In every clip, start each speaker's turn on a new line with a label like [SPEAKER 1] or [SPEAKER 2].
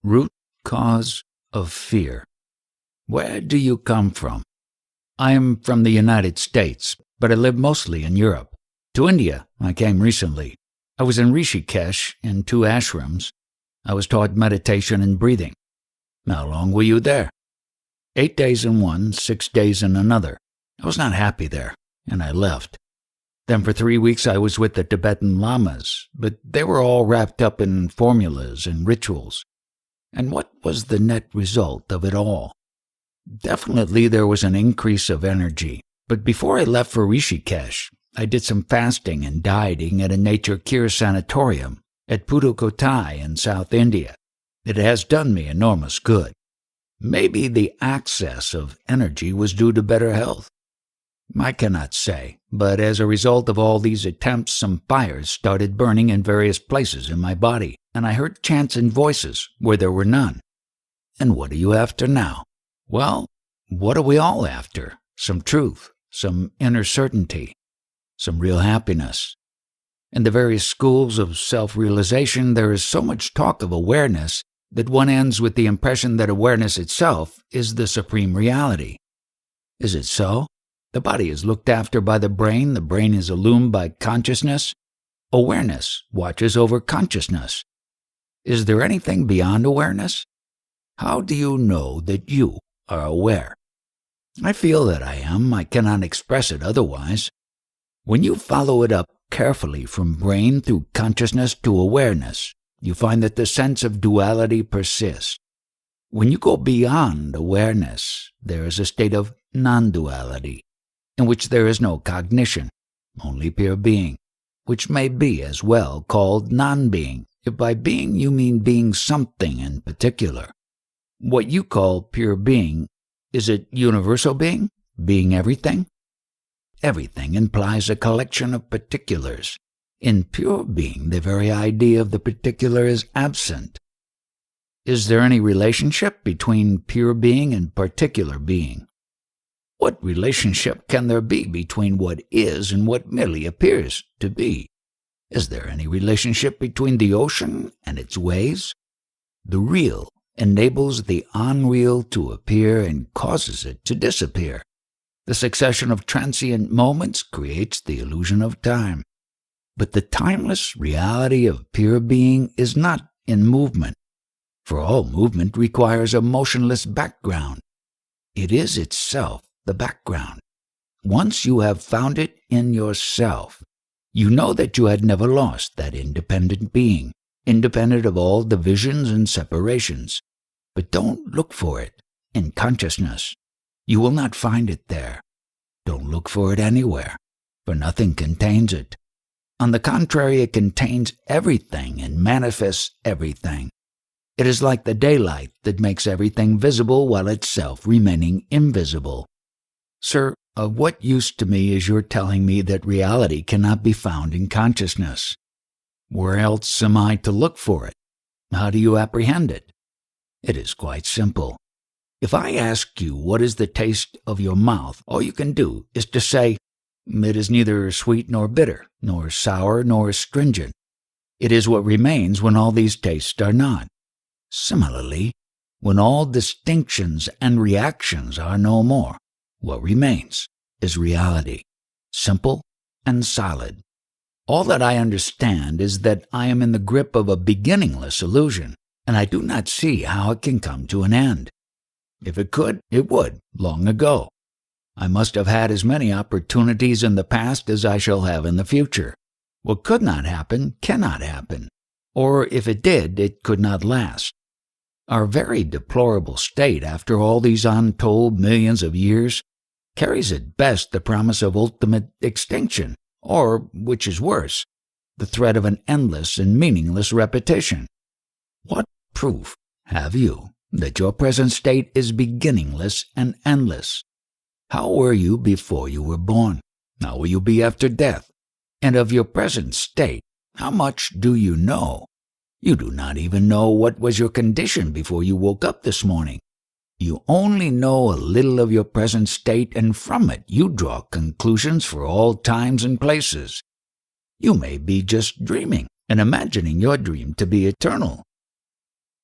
[SPEAKER 1] Root cause of fear. Where do you come from? I am from the United States, but I live mostly in Europe. To India, I came recently. I was in Rishikesh in 2 ashrams. I was taught meditation and breathing. How long were you there? 8 days in one, 6 days in another. I was not happy there, and I left. Then for 3 weeks I was with the Tibetan lamas, but they were all wrapped up in formulas and rituals. And what was the net result of it all? Definitely there was an increase of energy, but before I left for Rishikesh, I did some fasting and dieting at a nature cure sanatorium at Pudukkottai in South India. It has done me enormous good. Maybe the access of energy was due to better health. I cannot say, but as a result of all these attempts, some fires started burning in various places in my body, and I heard chants and voices where there were none. And what are you after now? Well, what are we all after? Some truth, some inner certainty, some real happiness. In the various schools of self-realization, there is so much talk of awareness that one ends with the impression that awareness itself is the supreme reality. Is it so? The body is looked after by the brain is illumined by consciousness. Awareness watches over consciousness. Is there anything beyond awareness? How do you know that you are aware? I feel that I am. I cannot express it otherwise. When you follow it up carefully from brain through consciousness to awareness, you find that the sense of duality persists. When you go beyond awareness, there is a state of non-duality, in which there is no cognition, only pure being, which may be as well called non-being, if by being you mean being something in particular. What you call pure being, is it universal being? Being everything? Everything implies a collection of particulars. In pure being, the very idea of the particular is absent. Is there any relationship between pure being and particular being? What relationship can there be between what is and what merely appears to be? Is there any relationship between the ocean and its waves? The real enables the unreal to appear and causes it to disappear. The succession of transient moments creates the illusion of time. But the timeless reality of pure being is not in movement, for all movement requires a motionless background. It is itself the background. Once you have found it in yourself, you know that you had never lost that independent being, independent of all divisions and separations. But don't look for it in consciousness. You will not find it there. Don't look for it anywhere, for nothing contains it. On the contrary, it contains everything and manifests everything. It is like the daylight that makes everything visible while itself remaining invisible. Sir, of what use to me is your telling me that reality cannot be found in consciousness? Where else am I to look for it? How do you apprehend it? It is quite simple. If I ask you what is the taste of your mouth, all you can do is to say, it is neither sweet nor bitter, nor sour nor astringent. It is what remains when all these tastes are not. Similarly, when all distinctions and reactions are no more, what remains is reality, simple and solid. All that I understand is that I am in the grip of a beginningless illusion, and I do not see how it can come to an end. If it could, it would, long ago. I must have had as many opportunities in the past as I shall have in the future. What could not happen cannot happen, or if it did, it could not last. Our very deplorable state, after all these untold millions of years, carries at best the promise of ultimate extinction, or, which is worse, the threat of an endless and meaningless repetition. What proof have you that your present state is beginningless and endless? How were you before you were born? How will you be after death? And of your present state, how much do you know? You do not even know what was your condition before you woke up this morning. You only know a little of your present state, and from it you draw conclusions for all times and places. You may be just dreaming and imagining your dream to be eternal.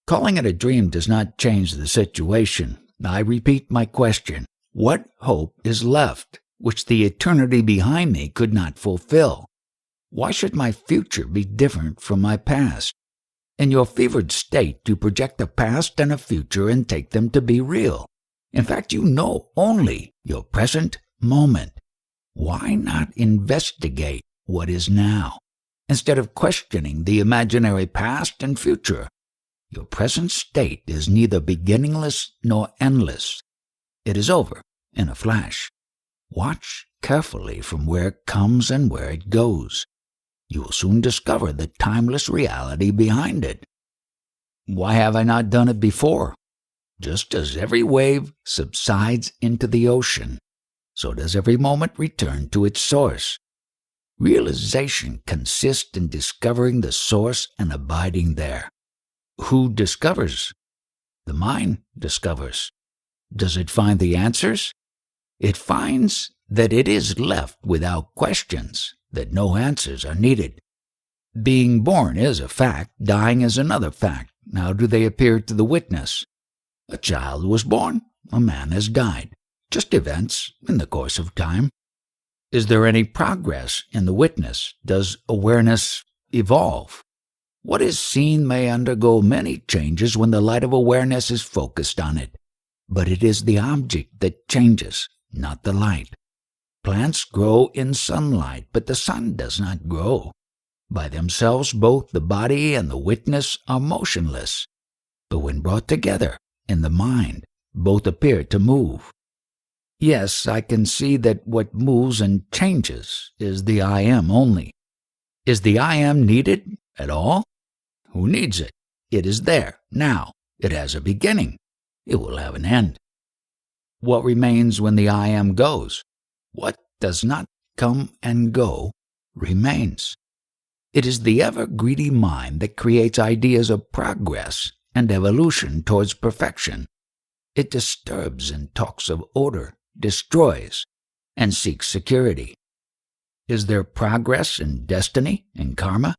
[SPEAKER 1] Calling it a dream does not change the situation. I repeat my question. What hope is left, which the eternity behind me could not fulfill? Why should my future be different from my past? In your fevered state, you project a past and a future and take them to be real. In fact, you know only your present moment. Why not investigate what is now, instead of questioning the imaginary past and future? Your present state is neither beginningless nor endless. It is over in a flash. Watch carefully from where it comes and where it goes. You will soon discover the timeless reality behind it. Why have I not done it before? Just as every wave subsides into the ocean, so does every moment return to its source. Realization consists in discovering the source and abiding there. Who discovers? The mind discovers. Does it find the answers? It finds that it is left without questions, that no answers are needed. Being born is a fact, dying is another fact. How do they appear to the witness? A child was born, a man has died. Just events in the course of time. Is there any progress in the witness? Does awareness evolve? What is seen may undergo many changes when the light of awareness is focused on it, but it is the object that changes, not the light. Plants grow in sunlight, but the sun does not grow. By themselves, both the body and the witness are motionless, but when brought together in the mind, both appear to move. Yes, I can see that what moves and changes is the I am only. Is the I am needed at all? Who needs it? It is there, now. It has a beginning. It will have an end. What remains when the I am goes? What does not come and go remains. It is the ever-greedy mind that creates ideas of progress and evolution towards perfection. It disturbs and talks of order, destroys, and seeks security. Is there progress in destiny, in karma?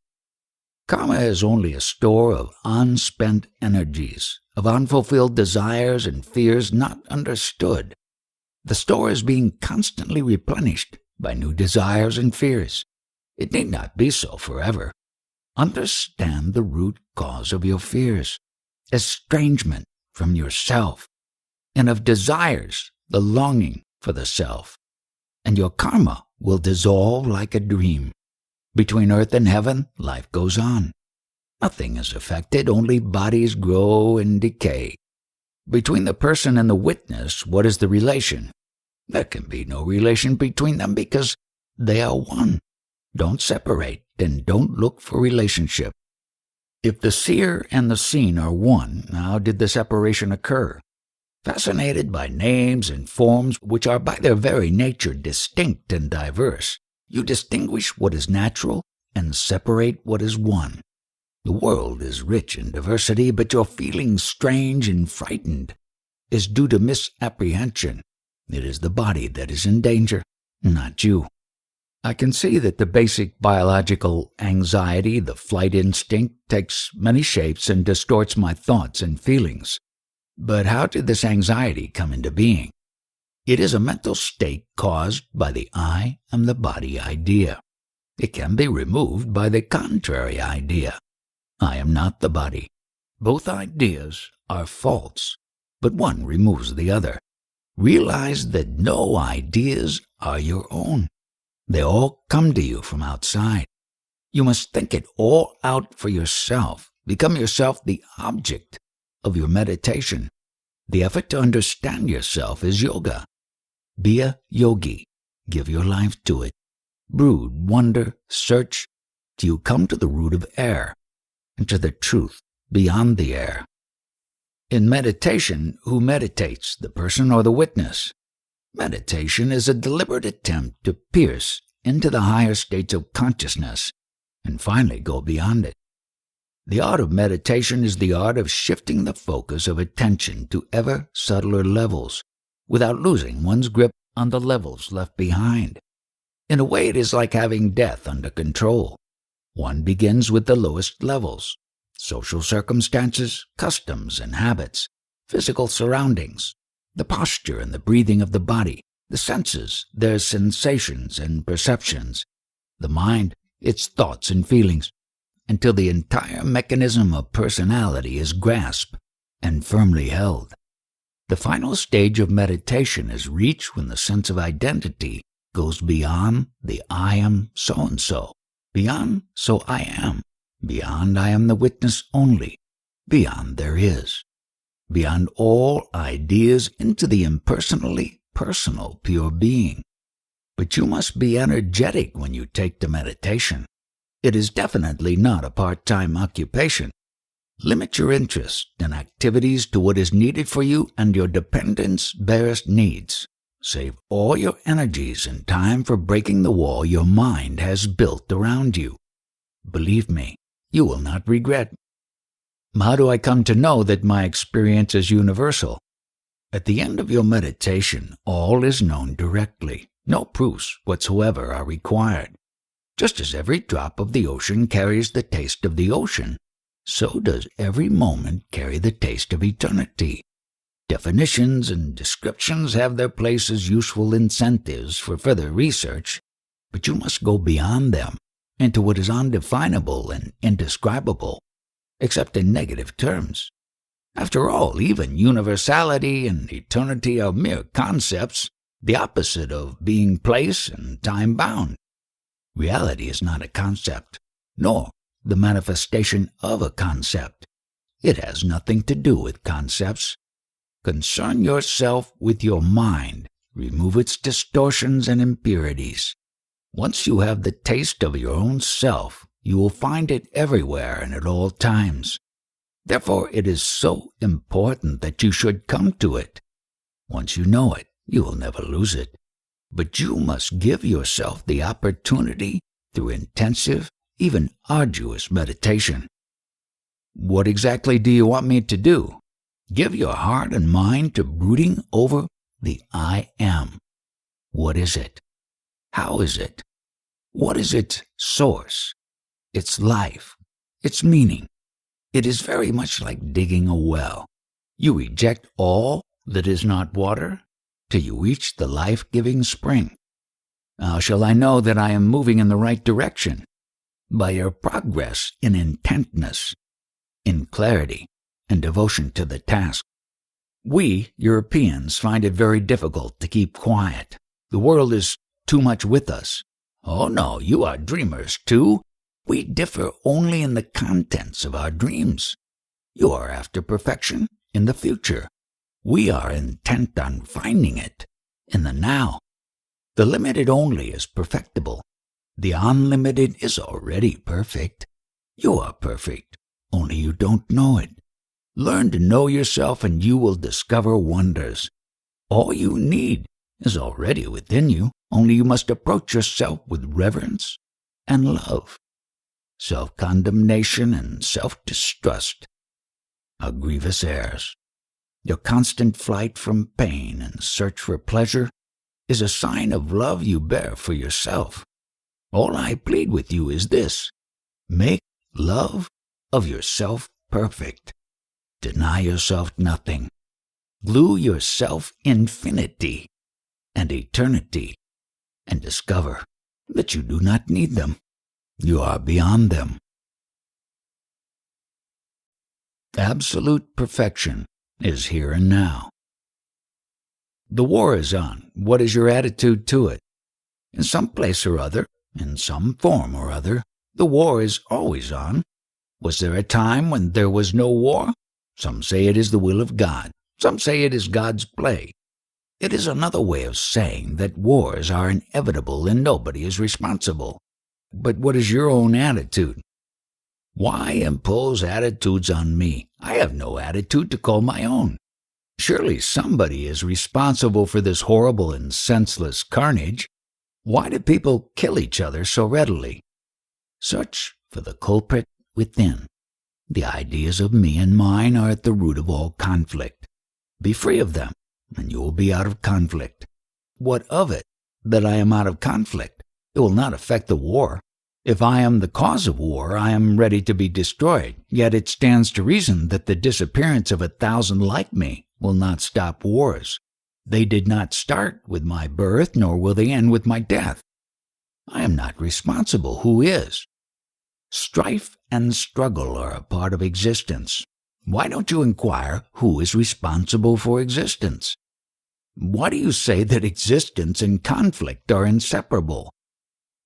[SPEAKER 1] Karma is only a store of unspent energies, of unfulfilled desires and fears not understood. The store is being constantly replenished by new desires and fears. It need not be so forever. Understand the root cause of your fears, estrangement from yourself, and of desires, the longing for the self, and your karma will dissolve like a dream. Between earth and heaven, life goes on. Nothing is affected, only bodies grow and decay. Between the person and the witness, what is the relation? There can be no relation between them because they are one. Don't separate, and don't look for relationship. If the seer and the seen are one, how did the separation occur? Fascinated by names and forms which are by their very nature distinct and diverse, you distinguish what is natural and separate what is one. The world is rich in diversity, but your feeling strange and frightened is due to misapprehension. It is the body that is in danger, not you. I can see that the basic biological anxiety, the flight instinct, takes many shapes and distorts my thoughts and feelings. But how did this anxiety come into being? It is a mental state caused by the I am the body idea. It can be removed by the contrary idea. I am not the body. Both ideas are false, but one removes the other. Realize that no ideas are your own. They all come to you from outside. You must think it all out for yourself. Become yourself the object of your meditation. The effort to understand yourself is yoga. Be a yogi. Give your life to it. Brood, wonder, search, till you come to the root of air, and to the truth beyond the air. In meditation, who meditates, the person or the witness? Meditation is a deliberate attempt to pierce into the higher states of consciousness and finally go beyond it. The art of meditation is the art of shifting the focus of attention to ever subtler levels without losing one's grip on the levels left behind. In a way, it is like having death under control. One begins with the lowest levels, social circumstances, customs and habits, physical surroundings, the posture and the breathing of the body, the senses, their sensations and perceptions, the mind, its thoughts and feelings, until the entire mechanism of personality is grasped and firmly held. The final stage of meditation is reached when the sense of identity goes beyond the I am so-and-so, beyond so I am, beyond I am the witness only, beyond there is, beyond all ideas into the impersonally personal pure being. But you must be energetic when you take the meditation. It is definitely not a part-time occupation. Limit your interests and activities to what is needed for you and your dependents' barest needs. Save all your energies and time for breaking the wall your mind has built around you. Believe me, you will not regret. How do I come to know that my experience is universal? At the end of your meditation, all is known directly. No proofs whatsoever are required. Just as every drop of the ocean carries the taste of the ocean, so does every moment carry the taste of eternity. Definitions and descriptions have their place as useful incentives for further research, but you must go beyond them into what is undefinable and indescribable, except in negative terms. After all, even universality and eternity are mere concepts, the opposite of being place and time-bound. Reality is not a concept, nor the manifestation of a concept. It has nothing to do with concepts. Concern yourself with your mind. Remove its distortions and impurities. Once you have the taste of your own self, you will find it everywhere and at all times. Therefore, it is so important that you should come to it. Once you know it, you will never lose it. But you must give yourself the opportunity through intensive, even arduous meditation. What exactly do you want me to do? Give your heart and mind to brooding over the I am. What is it? How is it? What is its source? Its life? Its meaning? It is very much like digging a well. You reject all that is not water till you reach the life-giving spring. How shall I know that I am moving in the right direction? By your progress in intentness, in clarity, and devotion to the task. We, Europeans, find it very difficult to keep quiet. The world is too much with us. Oh no, you are dreamers too. We differ only in the contents of our dreams. You are after perfection in the future. We are intent on finding it in the now. The limited only is perfectible. The unlimited is already perfect. You are perfect, only you don't know it. Learn to know yourself and you will discover wonders. All you need is already within you, only you must approach yourself with reverence and love. Self-condemnation and self-distrust are grievous errors. Your constant flight from pain and search for pleasure is a sign of love you bear for yourself. All I plead with you is this: make love of yourself perfect. Deny yourself nothing. Glue yourself infinity and eternity, and discover that you do not need them. You are beyond them. Absolute perfection is here and now. The war is on. What is your attitude to it? In some place or other, in some form or other, the war is always on. Was there a time when there was no war? Some say it is the will of God. Some say it is God's play. It is another way of saying that wars are inevitable and nobody is responsible. But what is your own attitude? Why impose attitudes on me? I have no attitude to call my own. Surely somebody is responsible for this horrible and senseless carnage. Why do people kill each other so readily? Search for the culprit within. The ideas of me and mine are at the root of all conflict. Be free of them, and you will be out of conflict. What of it that I am out of conflict? It will not affect the war. If I am the cause of war, I am ready to be destroyed, yet it stands to reason that the disappearance of 1,000 like me will not stop wars. They did not start with my birth, nor will they end with my death. I am not responsible. Who is? Strife and struggle are a part of existence. Why don't you inquire who is responsible for existence? Why do you say that existence and conflict are inseparable?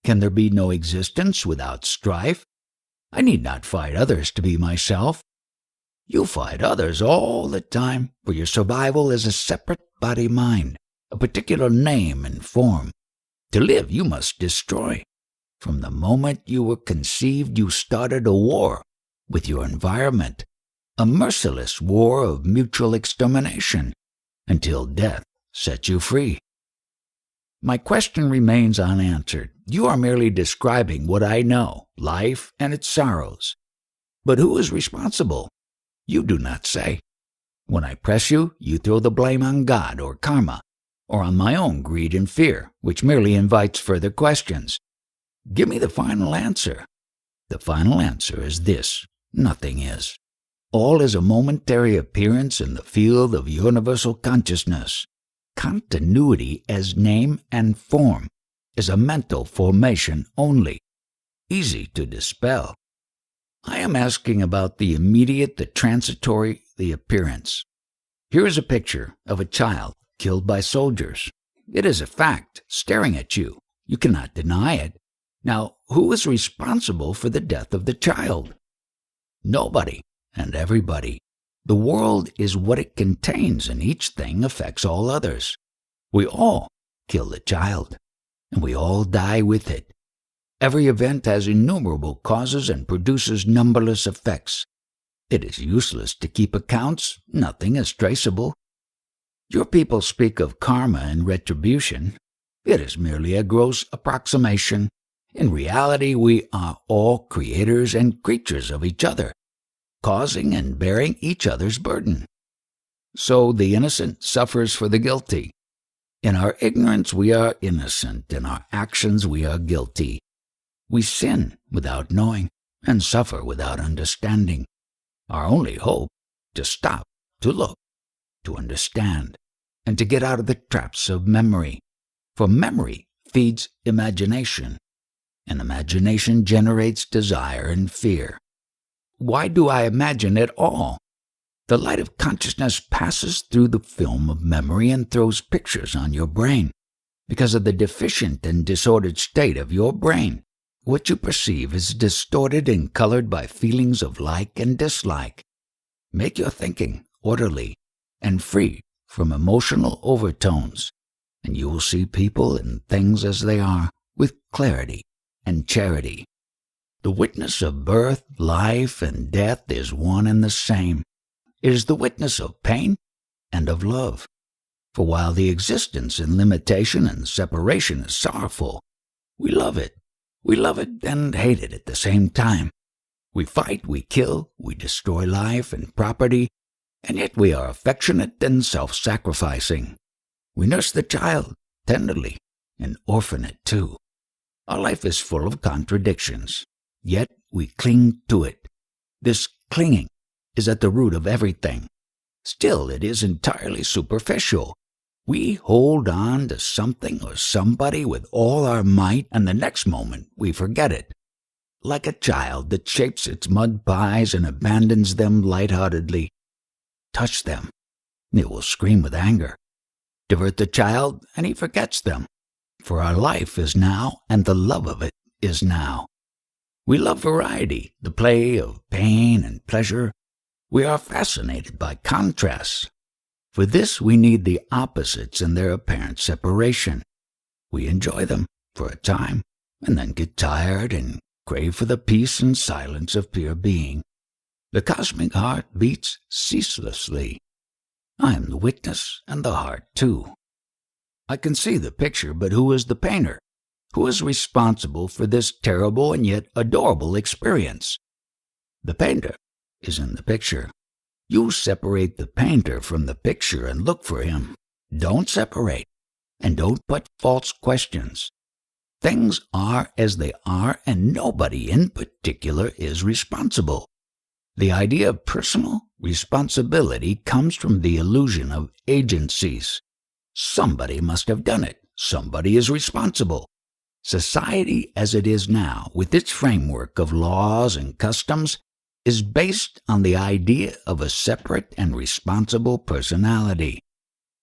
[SPEAKER 1] Can there be no existence without strife? I need not fight others to be myself. You fight others all the time, for your survival is a separate body-mind, a particular name and form. To live, you must destroy. From the moment you were conceived, you started a war with your environment, a merciless war of mutual extermination, until death sets you free. My question remains unanswered. You are merely describing what I know, life and its sorrows. But who is responsible? You do not say. When I press you, you throw the blame on God or karma, or on my own greed and fear, which merely invites further questions. Give me the final answer. The final answer is this: nothing is. All is a momentary appearance in the field of universal consciousness. Continuity as name and form is a mental formation only, easy to dispel. I am asking about the immediate, the transitory, the appearance. Here is a picture of a child killed by soldiers. It is a fact, staring at you. You cannot deny it. Now, who is responsible for the death of the child? Nobody and everybody. The world is what it contains, and each thing affects all others. We all kill the child, and we all die with it. Every event has innumerable causes and produces numberless effects. It is useless to keep accounts. Nothing is traceable. Your people speak of karma and retribution. It is merely a gross approximation. In reality, we are all creators and creatures of each other, causing and bearing each other's burden. So the innocent suffers for the guilty. In our ignorance we are innocent, in our actions we are guilty. We sin without knowing, and suffer without understanding. Our only hope, to stop, to look, to understand, and to get out of the traps of memory. For memory feeds imagination, and imagination generates desire and fear. Why do I imagine at all? The light of consciousness passes through the film of memory and throws pictures on your brain. Because of the deficient and disordered state of your brain, what you perceive is distorted and colored by feelings of like and dislike. Make your thinking orderly and free from emotional overtones, and you will see people and things as they are with clarity and charity. The witness of birth, life, and death is one and the same. It is the witness of pain and of love. For while the existence in limitation and separation is sorrowful, we love it. We love it and hate it at the same time. We fight, we kill, we destroy life and property, and yet we are affectionate and self-sacrificing. We nurse the child tenderly and orphan it too. Our life is full of contradictions, yet we cling to it. This clinging is at the root of everything. Still, it is entirely superficial. We hold on to something or somebody with all our might, and the next moment we forget it. Like a child that shapes its mud pies and abandons them lightheartedly. Touch them, it will scream with anger. Divert the child, and he forgets them. For our life is now, and the love of it is now. We love variety, the play of pain and pleasure. We are fascinated by contrasts. For this we need the opposites in their apparent separation. We enjoy them for a time, and then get tired and crave for the peace and silence of pure being. The cosmic heart beats ceaselessly. I am the witness and the heart too. I can see the picture, but who is the painter? Who is responsible for this terrible and yet adorable experience? The painter is in the picture. You separate the painter from the picture and look for him. Don't separate, and don't put false questions. Things are as they are, and nobody in particular is responsible. The idea of personal responsibility comes from the illusion of agencies. Somebody must have done it. Somebody is responsible. Society as it is now, with its framework of laws and customs, is based on the idea of a separate and responsible personality.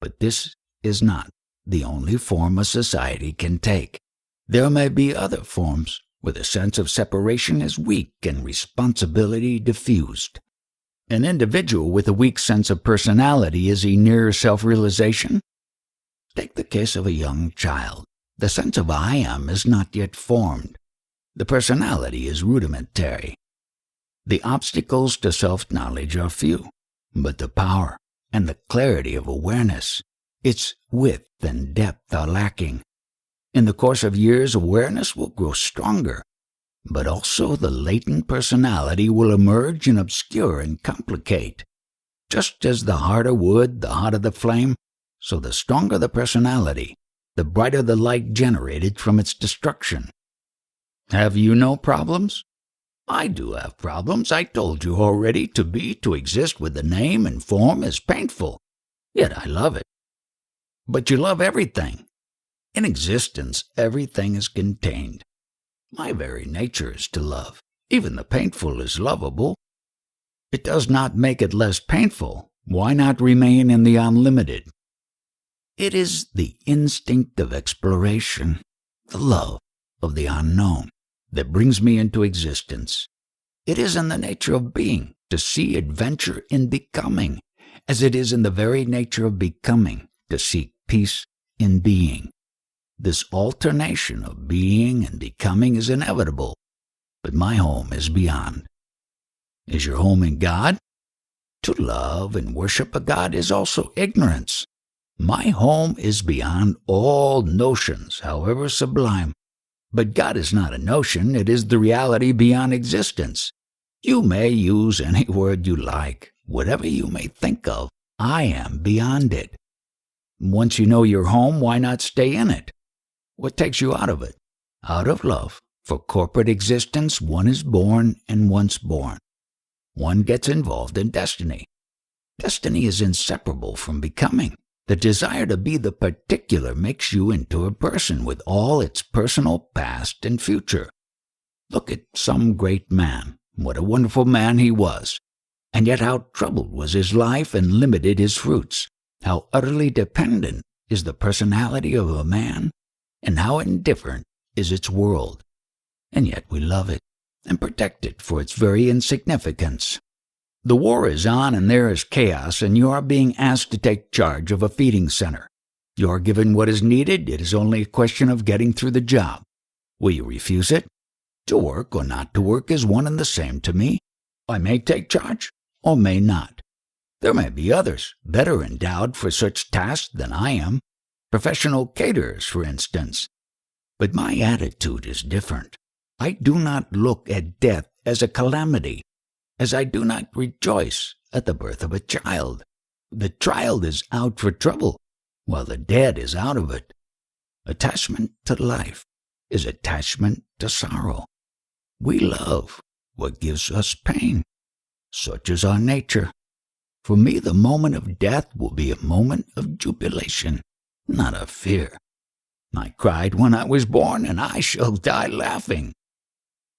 [SPEAKER 1] But this is not the only form a society can take. There may be other forms where the sense of separation is weak and responsibility diffused. An individual with a weak sense of personality, is he near self-realization? Take the case of a young child. The sense of I am is not yet formed. The personality is rudimentary. The obstacles to self-knowledge are few, but the power and the clarity of awareness, its width and depth are lacking. In the course of years, awareness will grow stronger, but also the latent personality will emerge and obscure and complicate. Just as the harder wood, the hotter the flame, so the stronger the personality, the brighter the light generated from its destruction. Have you no problems? I do have problems. I told you already, to exist with the name and form is painful. Yet I love it. But you love everything. In existence, everything is contained. My very nature is to love. Even the painful is lovable. It does not make it less painful. Why not remain in the unlimited? It is the instinct of exploration, the love of the unknown, that brings me into existence. It is in the nature of being to see adventure in becoming, as it is in the very nature of becoming to seek peace in being. This alternation of being and becoming is inevitable, but my home is beyond. Is your home in God? To love and worship a God is also ignorance. My home is beyond all notions, however sublime. But God is not a notion, it is the reality beyond existence. You may use any word you like, whatever you may think of, I am beyond it. Once you know your home, why not stay in it? What takes you out of it? Out of love. For corporate existence, one is born and once born. One gets involved in destiny. Destiny is inseparable from becoming. The desire to be the particular makes you into a person with all its personal past and future. Look at some great man. What a wonderful man he was. And yet how troubled was his life and limited his fruits. How utterly dependent is the personality of a man, and how indifferent is its world. And yet we love it and protect it for its very insignificance. The war is on and there is chaos, and you are being asked to take charge of a feeding center. You are given what is needed. It is only a question of getting through the job. Will you refuse it? To work or not to work is one and the same to me. I may take charge or may not. There may be others better endowed for such tasks than I am, professional caterers, for instance. But my attitude is different. I do not look at death as a calamity, as I do not rejoice at the birth of a child. The child is out for trouble, while the dead is out of it. Attachment to life is attachment to sorrow. We love what gives us pain. Such is our nature. For me, the moment of death will be a moment of jubilation, not of fear. I cried when I was born, and I shall die laughing.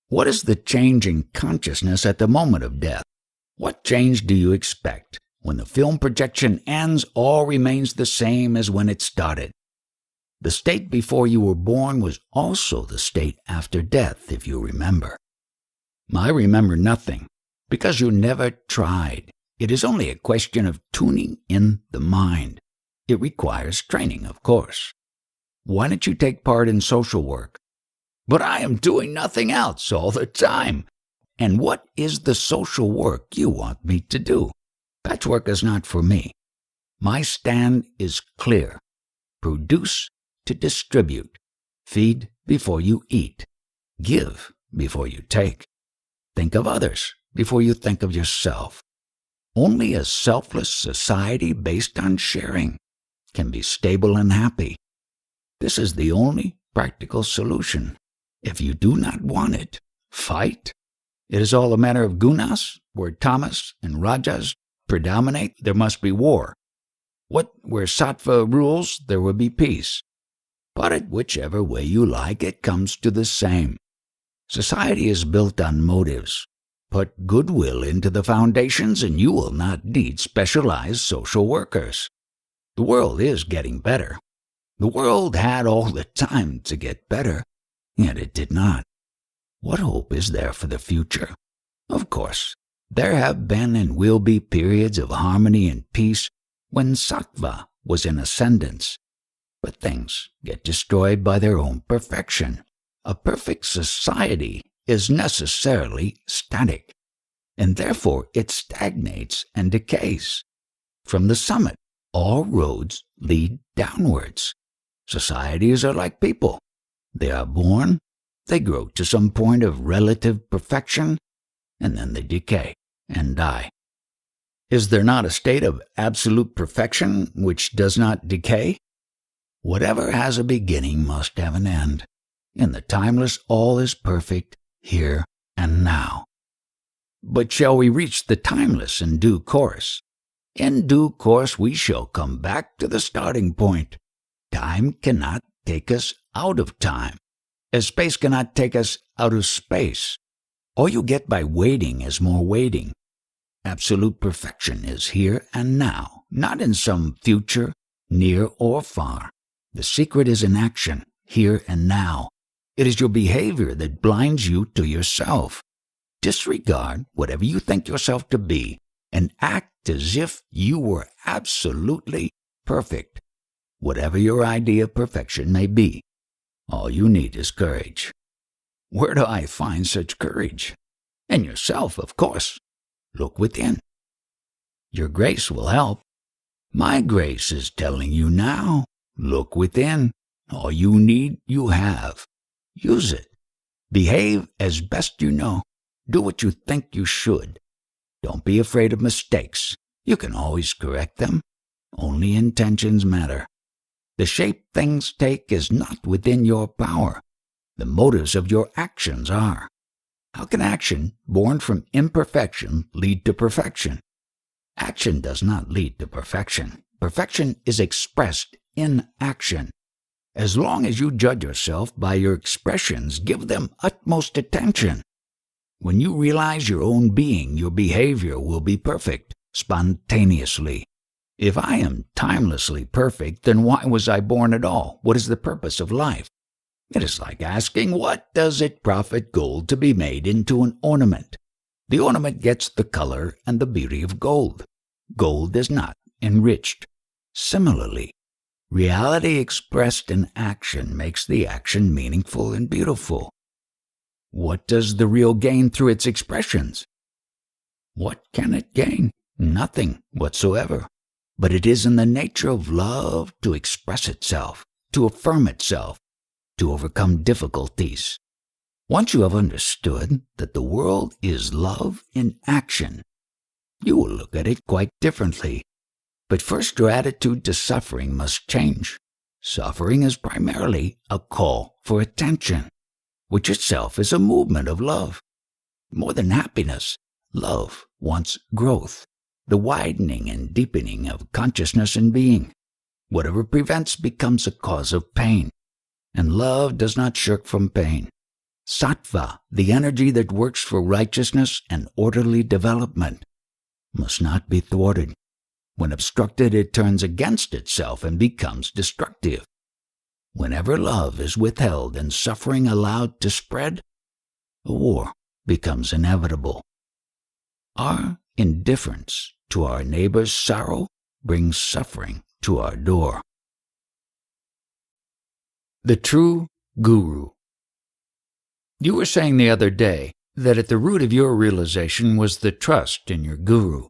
[SPEAKER 1] What is the change in consciousness at the moment of death? What change do you expect? When the film projection ends, all remains the same as when it started. The state before you were born was also the state after death, if you remember. I remember nothing, because you never tried. It is only a question of tuning in the mind. It requires training, of course. Why don't you take part in social work? But I am doing nothing else all the time. And what is the social work you want me to do? Patchwork is not for me. My stand is clear. Produce to distribute. Feed before you eat. Give before you take. Think of others before you think of yourself. Only a selfless society based on sharing can be stable and happy. This is the only practical solution. If you do not want it, fight. It is all a matter of gunas. Where tamas and rajas predominate, there must be war. Where sattva rules, there will be peace. Put it whichever way you like, it comes to the same. Society is built on motives. Put goodwill into the foundations and you will not need specialized social workers. The world is getting better. The world had all the time to get better, yet it did not. What hope is there for the future? Of course, there have been and will be periods of harmony and peace when sattva was in ascendance. But things get destroyed by their own perfection. A perfect society is necessarily static, and therefore it stagnates and decays. From the summit, all roads lead downwards. Societies are like people. They are born, they grow to some point of relative perfection, and then they decay and die. Is there not a state of absolute perfection which does not decay? Whatever has a beginning must have an end. In the timeless, all is perfect, here and now. But shall we reach the timeless in due course? In due course we shall come back to the starting point. Time cannot take us out of time, as space cannot take us out of space. All you get by waiting is more waiting. Absolute perfection is here and now, not in some future, near or far. The secret is in action, here and now. It is your behavior that blinds you to yourself. Disregard whatever you think yourself to be and act as if you were absolutely perfect, whatever your idea of perfection may be. All you need is courage. Where do I find such courage? In yourself, of course. Look within. Your grace will help. My grace is telling you now. Look within. All you need, you have. Use it. Behave as best you know. Do what you think you should. Don't be afraid of mistakes. You can always correct them. Only intentions matter. The shape things take is not within your power. The motives of your actions are. How can action, born from imperfection, lead to perfection? Action does not lead to perfection. Perfection is expressed in action. As long as you judge yourself by your expressions, give them utmost attention. When you realize your own being, your behavior will be perfect, spontaneously. If I am timelessly perfect, then why was I born at all? What is the purpose of life? It is like asking, what does it profit gold to be made into an ornament? The ornament gets the color and the beauty of gold. Gold is not enriched. Similarly, reality expressed in action makes the action meaningful and beautiful. What does the real gain through its expressions? What can it gain? Nothing whatsoever. But it is in the nature of love to express itself, to affirm itself, to overcome difficulties. Once you have understood that the world is love in action, you will look at it quite differently. But first your attitude to suffering must change. Suffering is primarily a call for attention, which itself is a movement of love. More than happiness, love wants growth, the widening and deepening of consciousness and being. Whatever prevents becomes a cause of pain, and love does not shirk from pain. Sattva, the energy that works for righteousness and orderly development, must not be thwarted. When obstructed, it turns against itself and becomes destructive. Whenever love is withheld and suffering allowed to spread, a war becomes inevitable. Our indifference to our neighbor's sorrow brings suffering to our door. The true guru. You were saying the other day that at the root of your realization was the trust in your guru.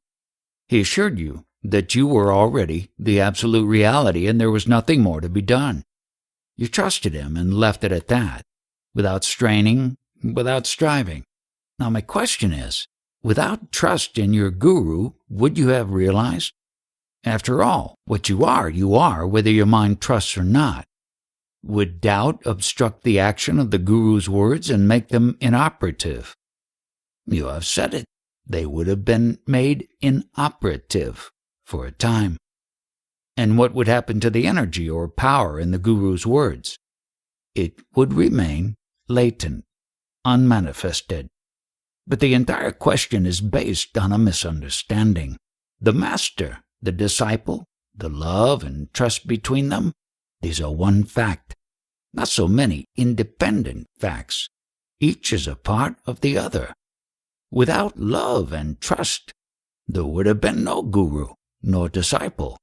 [SPEAKER 1] He assured you that you were already the absolute reality and there was nothing more to be done. You trusted him and left it at that, without straining, without striving. Now my question is, without trust in your guru, would you have realized? After all, what you are, whether your mind trusts or not. Would doubt obstruct the action of the Guru's words and make them inoperative? You have said it. They would have been made inoperative for a time. And what would happen to the energy or power in the Guru's words? It would remain latent, unmanifested. But the entire question is based on a misunderstanding. The master, the disciple, the love and trust between them, these are one fact, not so many independent facts. Each is a part of the other. Without love and trust, there would have been no guru, nor disciple,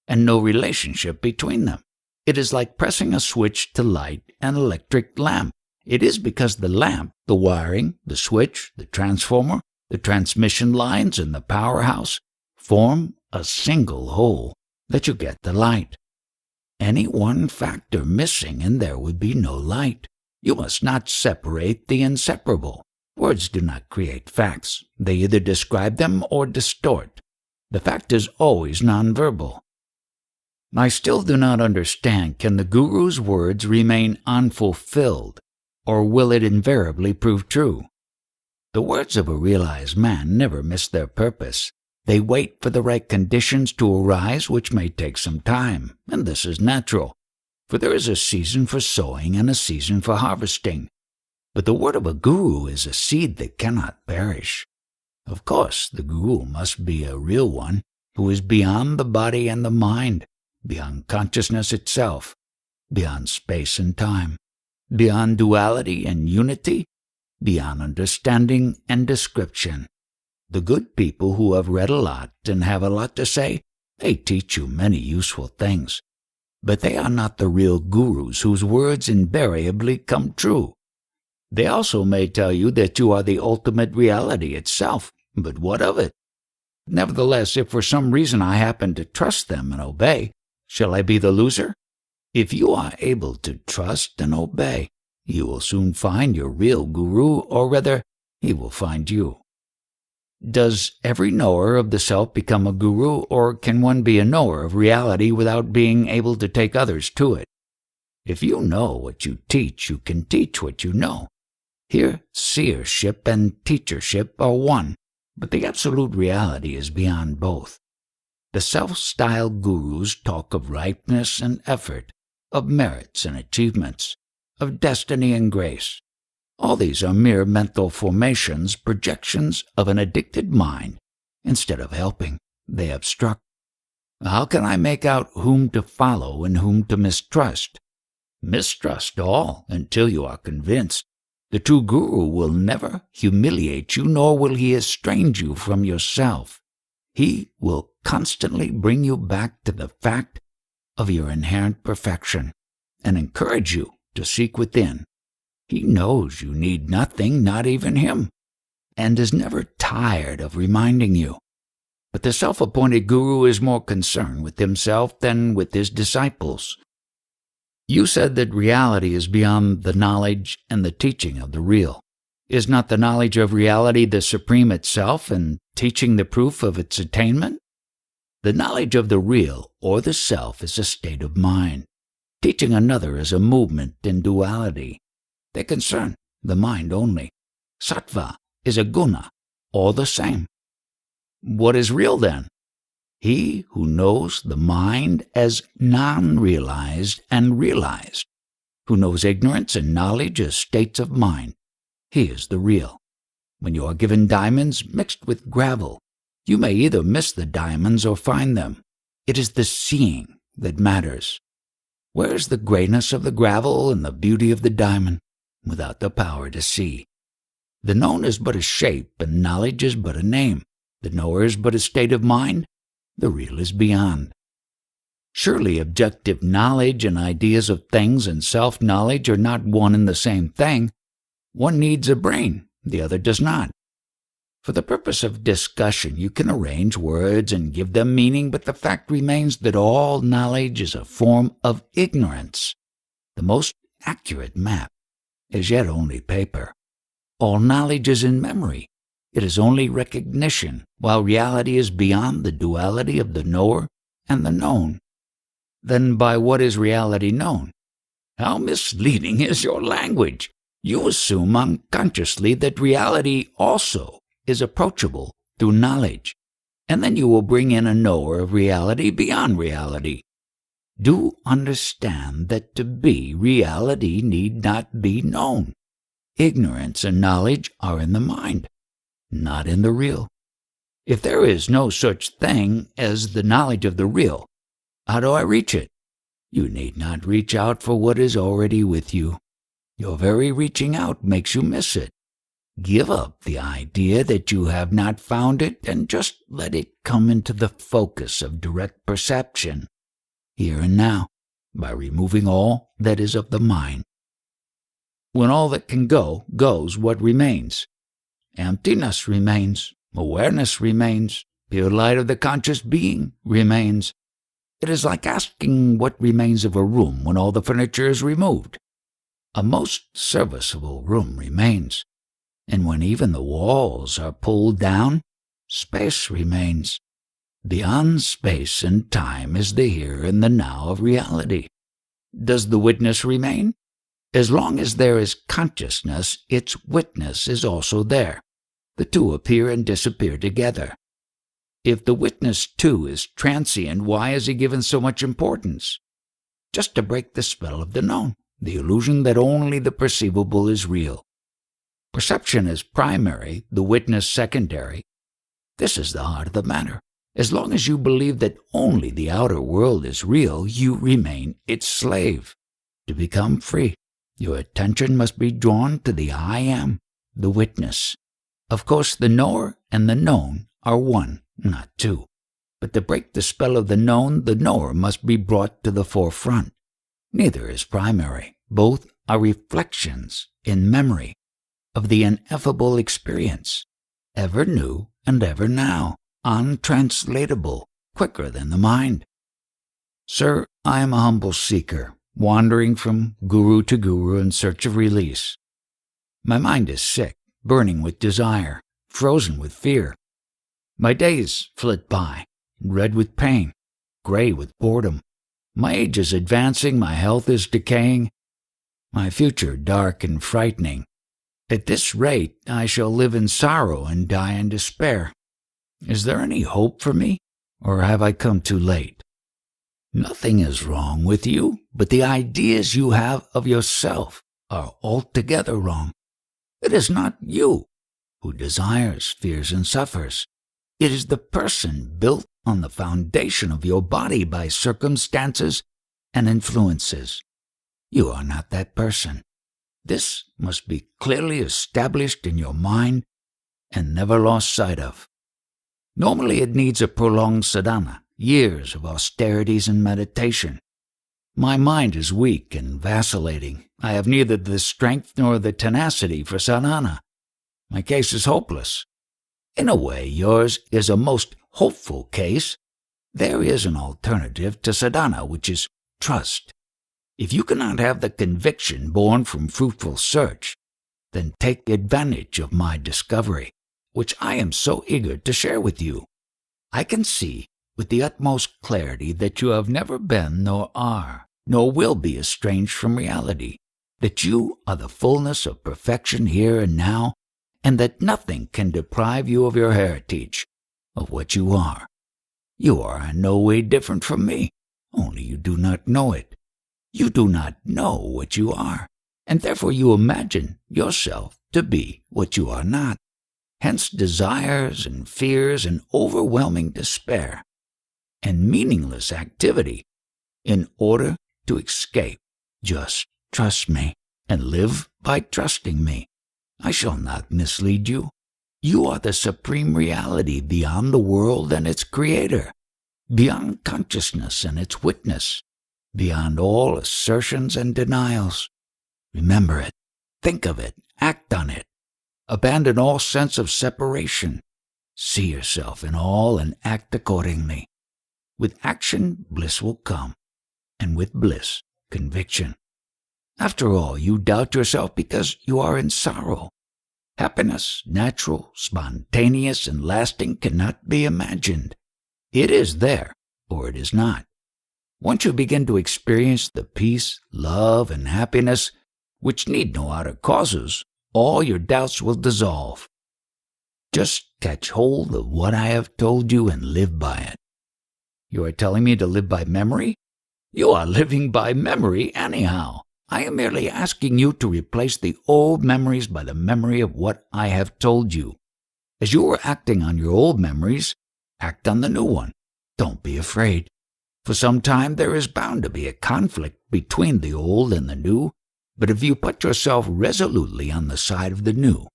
[SPEAKER 1] and no relationship between them. It is like pressing a switch to light an electric lamp. It is because the lamp, the wiring, the switch, the transformer, the transmission lines, and the powerhouse form a single whole that you get the light. Any one factor missing and there would be no light. You must not separate the inseparable. Words do not create facts. They either describe them or distort. The fact is always nonverbal. I still do not understand, can the Guru's words remain unfulfilled, or will it invariably prove true? The words of a realized man never miss their purpose. They wait for the right conditions to arise, which may take some time, and this is natural, for there is a season for sowing and a season for harvesting. But the word of a guru is a seed that cannot perish. Of course, the guru must be a real one, who is beyond the body and the mind, beyond consciousness itself, beyond space and time, beyond duality and unity, beyond understanding and description. The good people who have read a lot and have a lot to say, they teach you many useful things. But they are not the real gurus whose words invariably come true. They also may tell you that you are the ultimate reality itself, but what of it? Nevertheless, if for some reason I happen to trust them and obey, shall I be the loser? If you are able to trust and obey, you will soon find your real guru, or rather, he will find you. Does every knower of the self become a guru, or can one be a knower of reality without being able to take others to it? If you know what you teach, you can teach what you know. Here, seership and teachership are one, but the absolute reality is beyond both. The self-styled gurus talk of ripeness and effort, of merits and achievements, of destiny and grace. All these are mere mental formations, projections of an addicted mind. Instead of helping, they obstruct. How can I make out whom to follow and whom to mistrust? Mistrust all until you are convinced. The true guru will never humiliate you, nor will he estrange you from yourself. He will constantly bring you back to the fact of your inherent perfection and encourage you to seek within. He knows you need nothing, not even him, and is never tired of reminding you. But the self-appointed guru is more concerned with himself than with his disciples. You said that reality is beyond the knowledge and the teaching of the real. Is not the knowledge of reality the supreme itself and teaching the proof of its attainment? The knowledge of the real or the self is a state of mind. Teaching another is a movement in duality. They concern the mind only. Sattva is a guna, all the same. What is real then? He who knows the mind as non-realized and realized, who knows ignorance and knowledge as states of mind. He is the real. When you are given diamonds mixed with gravel, you may either miss the diamonds or find them. It is the seeing that matters. Where is the greyness of the gravel and the beauty of the diamond? Without the power to see. The known is but a shape, and knowledge is but a name. The knower is but a state of mind. The real is beyond. Surely objective knowledge and ideas of things and self-knowledge are not one and the same thing. One needs a brain, the other does not. For the purpose of discussion, you can arrange words and give them meaning, but the fact remains that all knowledge is a form of ignorance. The most accurate map is yet only paper. All knowledge is in memory. It is only recognition, while reality is beyond the duality of the knower and the known. Then by what is reality known? How misleading is your language! You assume unconsciously that reality also is approachable through knowledge, and then you will bring in a knower of reality beyond reality. Do understand that to be, reality need not be known. Ignorance and knowledge are in the mind, not in the real. If there is no such thing as the knowledge of the real, how do I reach it? You need not reach out for what is already with you. Your very reaching out makes you miss it. Give up the idea that you have not found it and just let it come into the focus of direct perception, here and now, by removing all that is of the mind. When all that can go goes, what remains? Emptiness remains, awareness remains, pure light of the conscious being remains. It is like asking what remains of a room when all the furniture is removed. A most serviceable room remains, and when even the walls are pulled down, space remains. Beyond space and time is the here and the now of reality. Does the witness remain? As long as there is consciousness, its witness is also there. The two appear and disappear together. If the witness, too, is transient, why is he given so much importance? Just to break the spell of the known, the illusion that only the perceivable is real. Perception is primary, the witness secondary. This is the heart of the matter. As long as you believe that only the outer world is real, you remain its slave. To become free, your attention must be drawn to the I am, the witness. Of course, the knower and the known are one, not two. But to break the spell of the knower must be brought to the forefront. Neither is primary. Both are reflections in memory of the ineffable experience, ever new and ever now, untranslatable, quicker than the mind. Sir, I am a humble seeker, wandering from guru to guru in search of release. My mind is sick, burning with desire, frozen with fear. My days flit by, red with pain, gray with boredom. My age is advancing, my health is decaying, my future dark and frightening. At this rate, I shall live in sorrow and die in despair. Is there any hope for me, or have I come too late? Nothing is wrong with you, but the ideas you have of yourself are altogether wrong. It is not you who desires, fears, and suffers. It is the person built on the foundation of your body by circumstances and influences. You are not that person. This must be clearly established in your mind and never lost sight of. Normally it needs a prolonged sadhana, years of austerities and meditation. My mind is weak and vacillating. I have neither the strength nor the tenacity for sadhana. My case is hopeless. In a way, yours is a most hopeful case. There is an alternative to sadhana, which is trust. If you cannot have the conviction born from fruitful search, then take advantage of my discovery, which I am so eager to share with you. I can see with the utmost clarity that you have never been, nor are, nor will be estranged from reality, that you are the fullness of perfection here and now, and that nothing can deprive you of your heritage, of what you are. You are in no way different from me, only you do not know it. You do not know what you are, and therefore you imagine yourself to be what you are not. Hence desires and fears and overwhelming despair and meaningless activity in order to escape. Just trust me and live by trusting me. I shall not mislead you. You are the supreme reality beyond the world and its creator, beyond consciousness and its witness, beyond all assertions and denials. Remember it, think of it, act on it. Abandon all sense of separation. See yourself in all and act accordingly. With action, bliss will come, and with bliss, conviction. After all, you doubt yourself because you are in sorrow. Happiness, natural, spontaneous, and lasting, cannot be imagined. It is there, or it is not. Once you begin to experience the peace, love, and happiness which need no outer causes, all your doubts will dissolve. Just catch hold of what I have told you and live by it. You are telling me to live by memory? You are living by memory anyhow. I am merely asking you to replace the old memories by the memory of what I have told you. As you are acting on your old memories, act on the new one. Don't be afraid. For some time there is bound to be a conflict between the old and the new, but if you put yourself resolutely on the side of the new,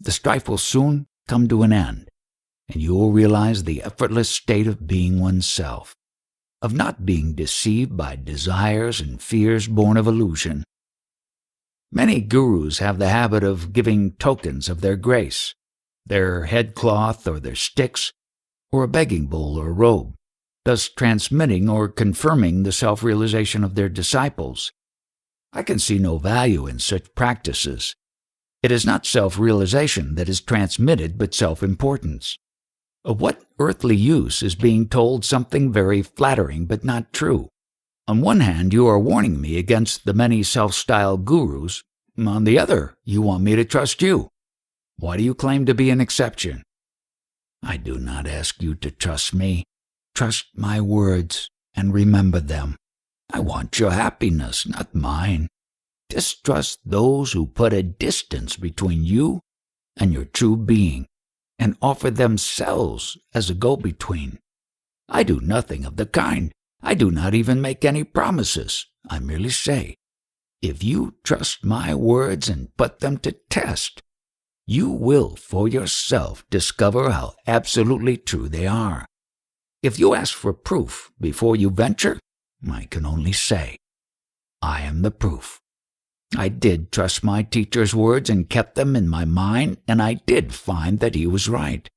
[SPEAKER 1] the strife will soon come to an end, and you will realize the effortless state of being oneself, of not being deceived by desires and fears born of illusion. Many gurus have the habit of giving tokens of their grace, their headcloth or their sticks, or a begging bowl or robe, thus transmitting or confirming the self-realization of their disciples. I can see no value in such practices. It is not self-realization that is transmitted, but self-importance. Of what earthly use is being told something very flattering but not true? On one hand, you are warning me against the many self-styled gurus. On the other, you want me to trust you. Why do you claim to be an exception? I do not ask you to trust me. Trust my words and remember them. I want your happiness, not mine. Distrust those who put a distance between you and your true being and offer themselves as a go-between. I do nothing of the kind. I do not even make any promises. I merely say, if you trust my words and put them to test, you will for yourself discover how absolutely true they are. If you ask for proof before you venture, I can only say, I am the proof. I did trust my teacher's words and kept them in my mind, and I did find that he was right,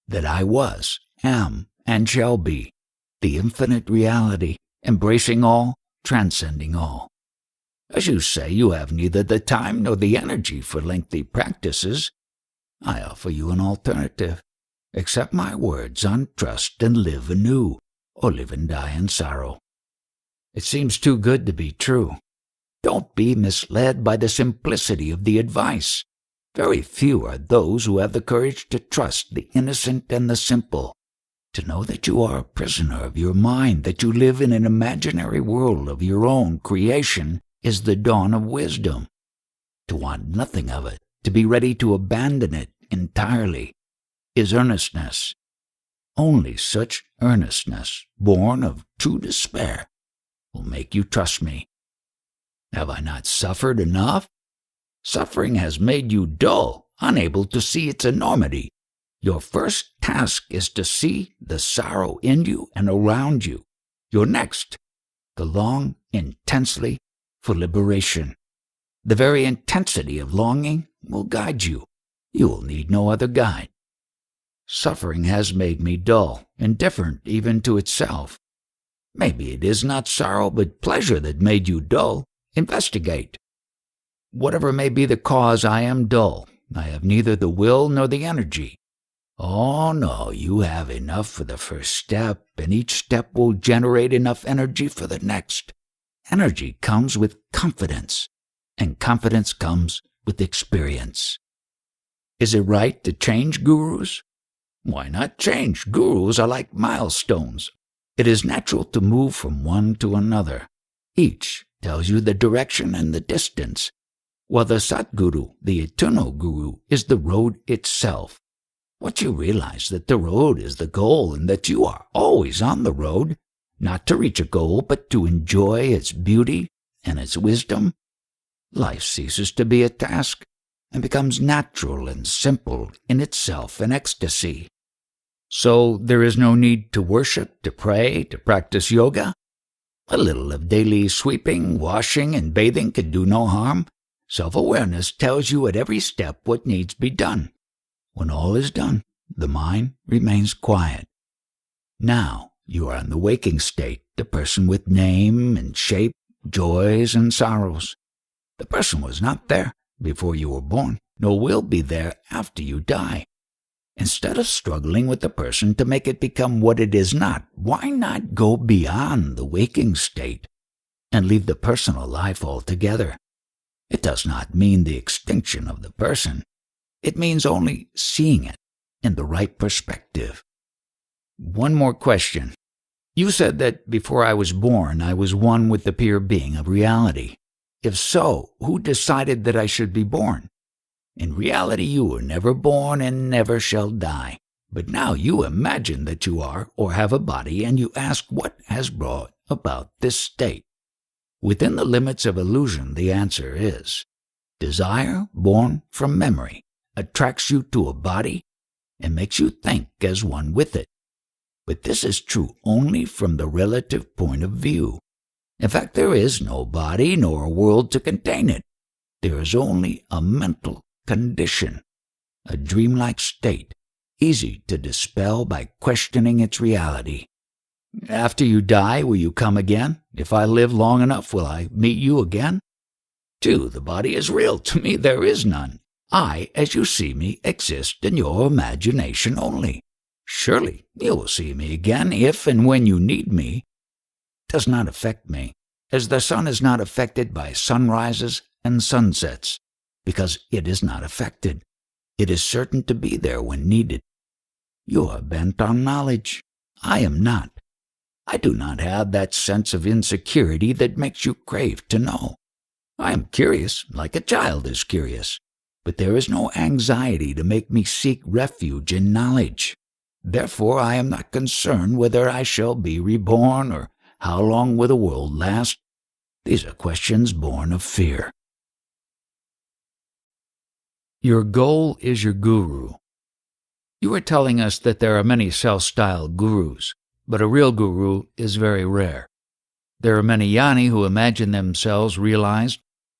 [SPEAKER 1] that I was, am, and shall be, the infinite reality, embracing all, transcending all. As you say, you have neither the time nor the energy for lengthy practices. I offer you an alternative. Accept my words on trust and live anew, or live and die in sorrow. It seems too good to be true. Don't be misled by the simplicity of the advice. Very few are those who have the courage to trust the innocent and the simple, to know that you are a prisoner of your mind, that you live in an imaginary world of your own creation, is the dawn of wisdom. To want nothing of it, to be ready to abandon it entirely, is earnestness. Only such earnestness, born of true despair, will make you trust me. Have I not suffered enough? Suffering has made you dull, unable to see its enormity. Your first task is to see the sorrow in you and around you. Your next, to long intensely for liberation. The very intensity of longing will guide you. You will need no other guide. Suffering has made me dull, indifferent even to itself. Maybe it is not sorrow but pleasure that made you dull. Investigate. Whatever may be the cause, I am dull. I have neither the will nor the energy. Oh, no, you have enough for the first step, and each step will generate enough energy for the next. Energy comes with confidence, and confidence comes with experience. Is it right to change gurus? Why not change? Gurus are like milestones. It is natural to move from one to another. Each tells you the direction and the distance, while the Satguru, the eternal Guru, is the road itself. Once you realize that the road is the goal and that you are always on the road, not to reach a goal but to enjoy its beauty and its wisdom, life ceases to be a task and becomes natural and simple in itself an ecstasy. So there is no need to worship, to pray, to practice yoga. A little of daily sweeping, washing, and bathing can do no harm. Self-awareness tells you at every step what needs be done. When all is done, the mind remains quiet. Now you are in the waking state, the person with name and shape, joys and sorrows. The person was not there before you were born, nor will be there after you die. Instead of struggling with the person to make it become what it is not, why not go beyond the waking state and leave the personal life altogether? It does not mean the extinction of the person. It means only seeing it in the right perspective. One more question. You said that before I was born, I was one with the pure being of reality. If so, who decided that I should be born? In reality, you were never born and never shall die. But now you imagine that you are or have a body, and you ask what has brought about this state. Within the limits of illusion, the answer is desire born from memory attracts you to a body and makes you think as one with it. But this is true only from the relative point of view. In fact, there is no body nor a world to contain it. There is only a mental condition, a dreamlike state, easy to dispel by questioning its reality. After you die, will you come again? If I live long enough, will I meet you again? 2. The body is real. To me, there is none. I, as you see me, exist in your imagination only. Surely you will see me again if and when you need me. It does not affect me, as the sun is not affected by sunrises and sunsets, because it is not affected. It is certain to be there when needed. You are bent on knowledge. I am not. I do not have that sense of insecurity that makes you crave to know. I am curious, like a child is curious, but there is no anxiety to make me seek refuge in knowledge. Therefore, I am not concerned whether I shall be reborn or how long will the world last. These are questions born of fear. Your goal is your guru. You are telling us that there are many self-styled gurus, but a real guru is very rare. There are many jnani who imagine themselves realized,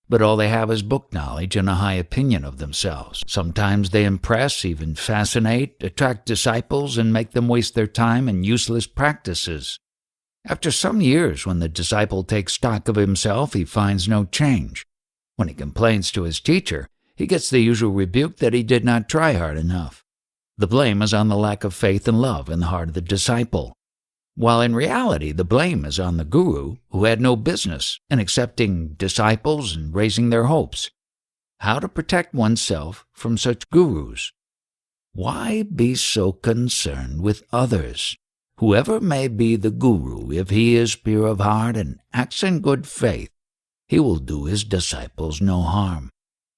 [SPEAKER 1] but all they have is book knowledge and a high opinion of themselves. Sometimes they impress, even fascinate, attract disciples, and make them waste their time in useless practices. After some years, when the disciple takes stock of himself, he finds no change. When he complains to his teacher, he gets the usual rebuke that he did not try hard enough. The blame is on the lack of faith and love in the heart of the disciple, while in reality the blame is on the guru, who had no business in accepting disciples and raising their hopes. How to protect oneself from such gurus? Why be so concerned with others? Whoever may be the guru, if he is pure of heart and acts in good faith, he will do his disciples no harm.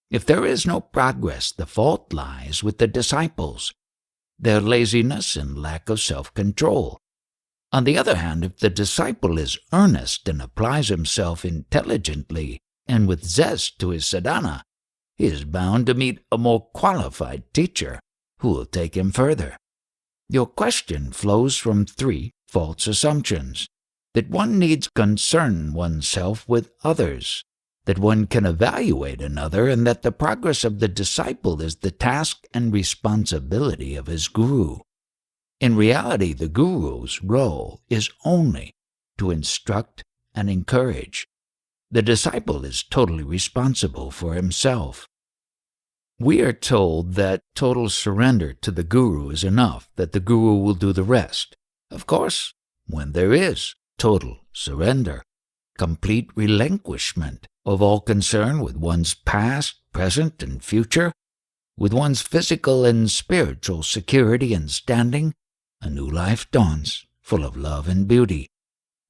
[SPEAKER 1] If there is no progress, the fault lies with the disciples, their laziness and lack of self-control. On the other hand, if the disciple is earnest and applies himself intelligently and with zest to his sadhana, he is bound to meet a more qualified teacher who will take him further. Your question flows from 3 false assumptions: that one needs concern oneself with others, that one can evaluate another, and that the progress of the disciple is the task and responsibility of his guru. In reality, the guru's role is only to instruct and encourage. The disciple is totally responsible for himself. We are told that total surrender to the guru is enough, that the guru will do the rest. Of course, when there is total surrender, complete relinquishment of all concern with one's past, present, and future, with one's physical and spiritual security and standing, a new life dawns, full of love and beauty.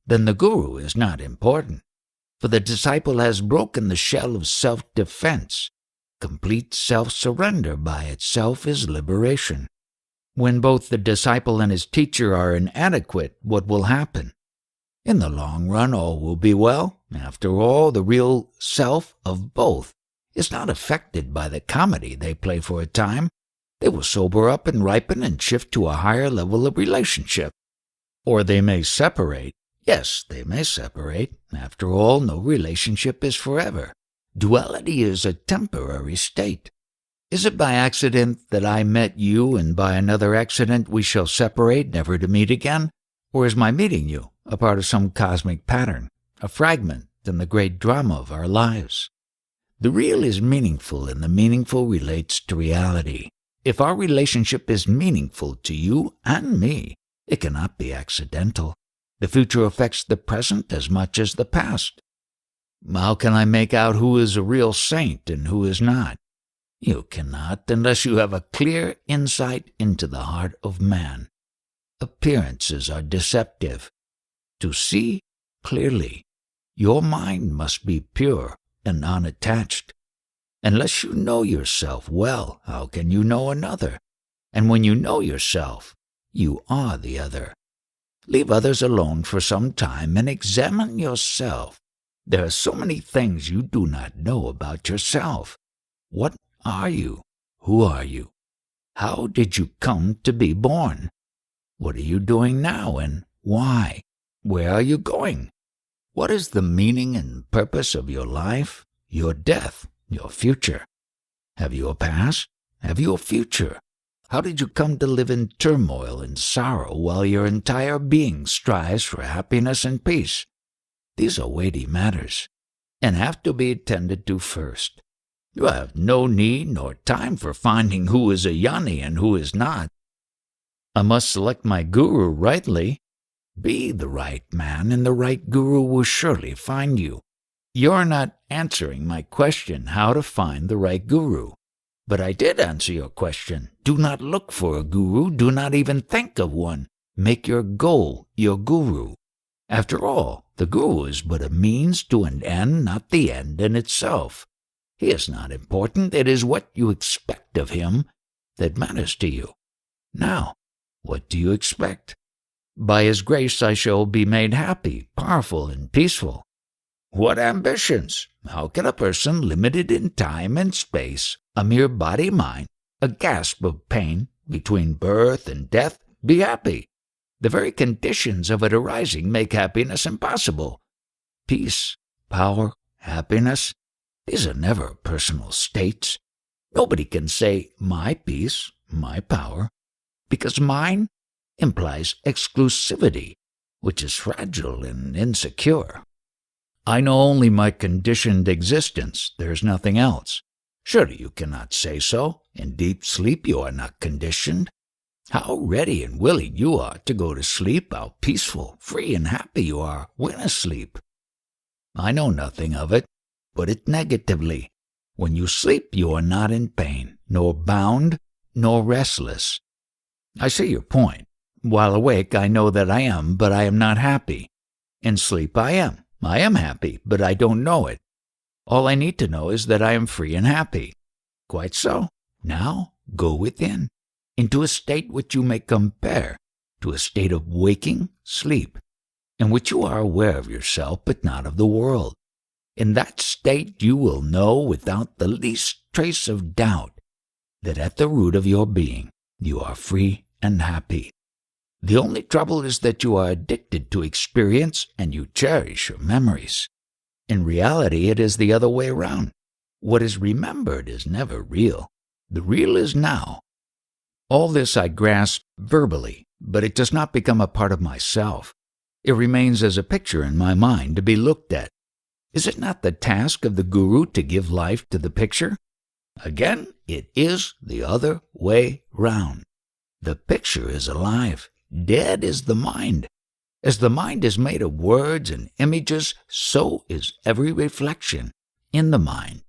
[SPEAKER 1] Then the guru is not important, for the disciple has broken the shell of self-defense. Complete self-surrender by itself is liberation. When both the disciple and his teacher are inadequate, what will happen? In the long run, all will be well. After all, the real self of both is not affected by the comedy they play for a time. They will sober up and ripen and shift to a higher level of relationship. Or they may separate. Yes, they may separate. After all, no relationship is forever. Duality is a temporary state. Is it by accident that I met you, and by another accident we shall separate, never to meet again? Or is my meeting you a part of some cosmic pattern, a fragment in the great drama of our lives? The real is meaningful, and the meaningful relates to reality. If our relationship is meaningful to you and me, it cannot be accidental. The future affects the present as much as the past. How can I make out who is a real saint and who is not? You cannot unless you have a clear insight into the heart of man. Appearances are deceptive. To see clearly, your mind must be pure and unattached. Unless you know yourself well, how can you know another? And when you know yourself, you are the other. Leave others alone for some time and examine yourself. There are so many things you do not know about yourself. What are you? Who are you? How did you come to be born? What are you doing now and why? Where are you going? What is the meaning and purpose of your life, your death, your future? Have you a past? Have you a future? How did you come to live in turmoil and sorrow while your entire being strives for happiness and peace? These are weighty matters, and have to be attended to first. You have no need nor time for finding who is a yoni and who is not. I must select my guru rightly. Be the right man, and the right guru will surely find you. You're not answering my question how to find the right guru. But I did answer your question. Do not look for a guru. Do not even think of one. Make your goal your guru. After all, the guru is but a means to an end, not the end in itself. He is not important. It is what you expect of him that matters to you. Now, what do you expect? By his grace I shall be made happy, powerful, and peaceful. What ambitions? How can a person limited in time and space, a mere body-mind, a gasp of pain between birth and death, be happy? The very conditions of it arising make happiness impossible. Peace, power, happiness, these are never personal states. Nobody can say, my peace, my power, because mine implies exclusivity, which is fragile and insecure. I know only my conditioned existence. There is nothing else. Surely you cannot say so. In deep sleep you are not conditioned. How ready and willing you are to go to sleep, how peaceful, free, and happy you are when asleep. I know nothing of it. Put it negatively. When you sleep you are not in pain, nor bound, nor restless. I see your point. While awake I know that I am, but I am not happy. In sleep I am. I am happy, but I don't know it. All I need to know is that I am free and happy. Quite so. Now go within, into a state which you may compare to a state of waking sleep, in which you are aware of yourself but not of the world. In that state you will know without the least trace of doubt that at the root of your being you are free and happy. The only trouble is that you are addicted to experience and you cherish your memories. In reality, it is the other way around. What is remembered is never real. The real is now. All this I grasp verbally, but it does not become a part of myself. It remains as a picture in my mind to be looked at. Is it not the task of the guru to give life to the picture? Again, it is the other way round. The picture is alive. Dead is the mind. As the mind is made of words and images, so is every reflection in the mind.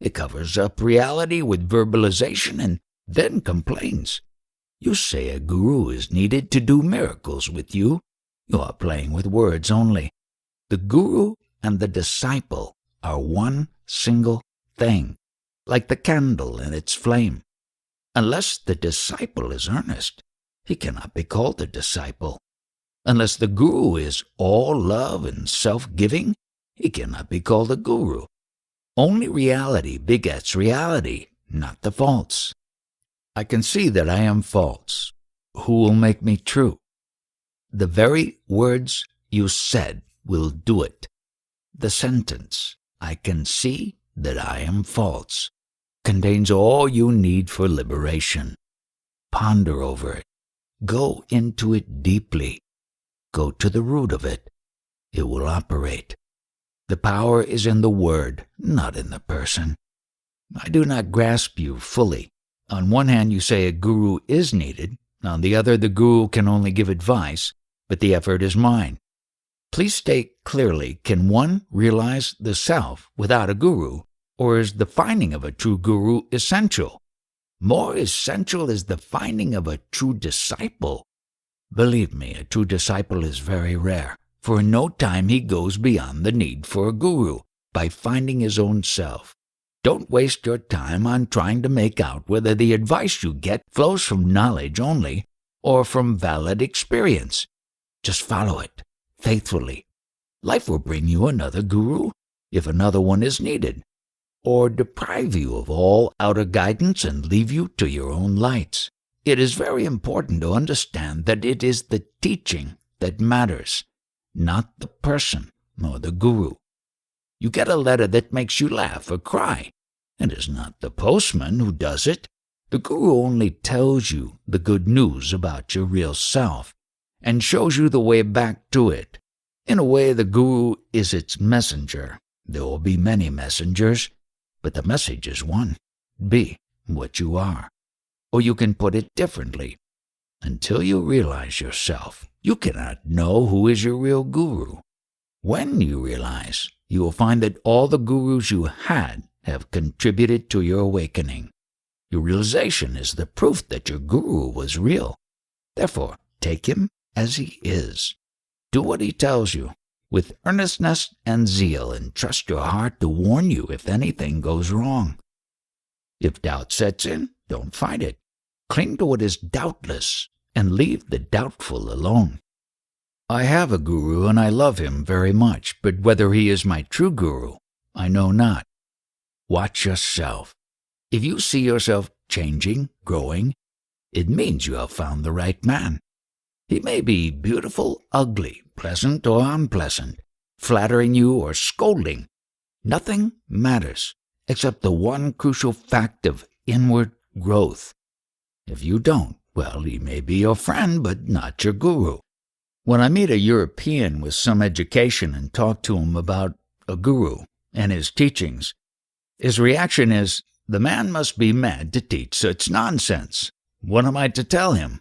[SPEAKER 1] It covers up reality with verbalization and then complains. You say a guru is needed to do miracles with you. You are playing with words only. The guru and the disciple are one single thing, like the candle and its flame. Unless the disciple is earnest, he cannot be called a disciple. Unless the guru is all love and self-giving, he cannot be called a guru. Only reality begets reality, not the false. I can see that I am false. Who will make me true? The very words you said will do it. The sentence, I can see that I am false, contains all you need for liberation. Ponder over it. Go into it deeply. Go to the root of it. It will operate. The power is in the word, not in the person. I do not grasp you fully. On one hand, you say a guru is needed. On the other, the guru can only give advice, but the effort is mine. Please state clearly, can one realize the self without a guru, or is the finding of a true guru essential? More essential is the finding of a true disciple. Believe me, a true disciple is very rare, for in no time he goes beyond the need for a guru by finding his own self. Don't waste your time on trying to make out whether the advice you get flows from knowledge only or from valid experience. Just follow it faithfully. Life will bring you another guru if another one is needed, or deprive you of all outer guidance and leave you to your own lights. It is very important to understand that it is the teaching that matters, not the person nor the guru. You get a letter that makes you laugh or cry. It is not the postman who does it. The guru only tells you the good news about your real self and shows you the way back to it. In a way, the guru is its messenger. There will be many messengers, but the message is one. Be what you are. Or you can put it differently. Until you realize yourself, you cannot know who is your real guru. When you realize, you will find that all the gurus you had have contributed to your awakening. Your realization is the proof that your guru was real. Therefore, take him as he is. Do what he tells you with earnestness and zeal, and trust your heart to warn you if anything goes wrong. If doubt sets in, don't fight it. Cling to what is doubtless and leave the doubtful alone. I have a guru and I love him very much, but whether he is my true guru, I know not. Watch yourself. If you see yourself changing, growing, it means you have found the right man. He may be beautiful, ugly, pleasant or unpleasant, flattering you or scolding. Nothing matters except the one crucial fact of inward growth. If you don't, well, he may be your friend, but not your guru. When I meet a European with some education and talk to him about a guru and his teachings, his reaction is, the man must be mad to teach such nonsense. What am I to tell him?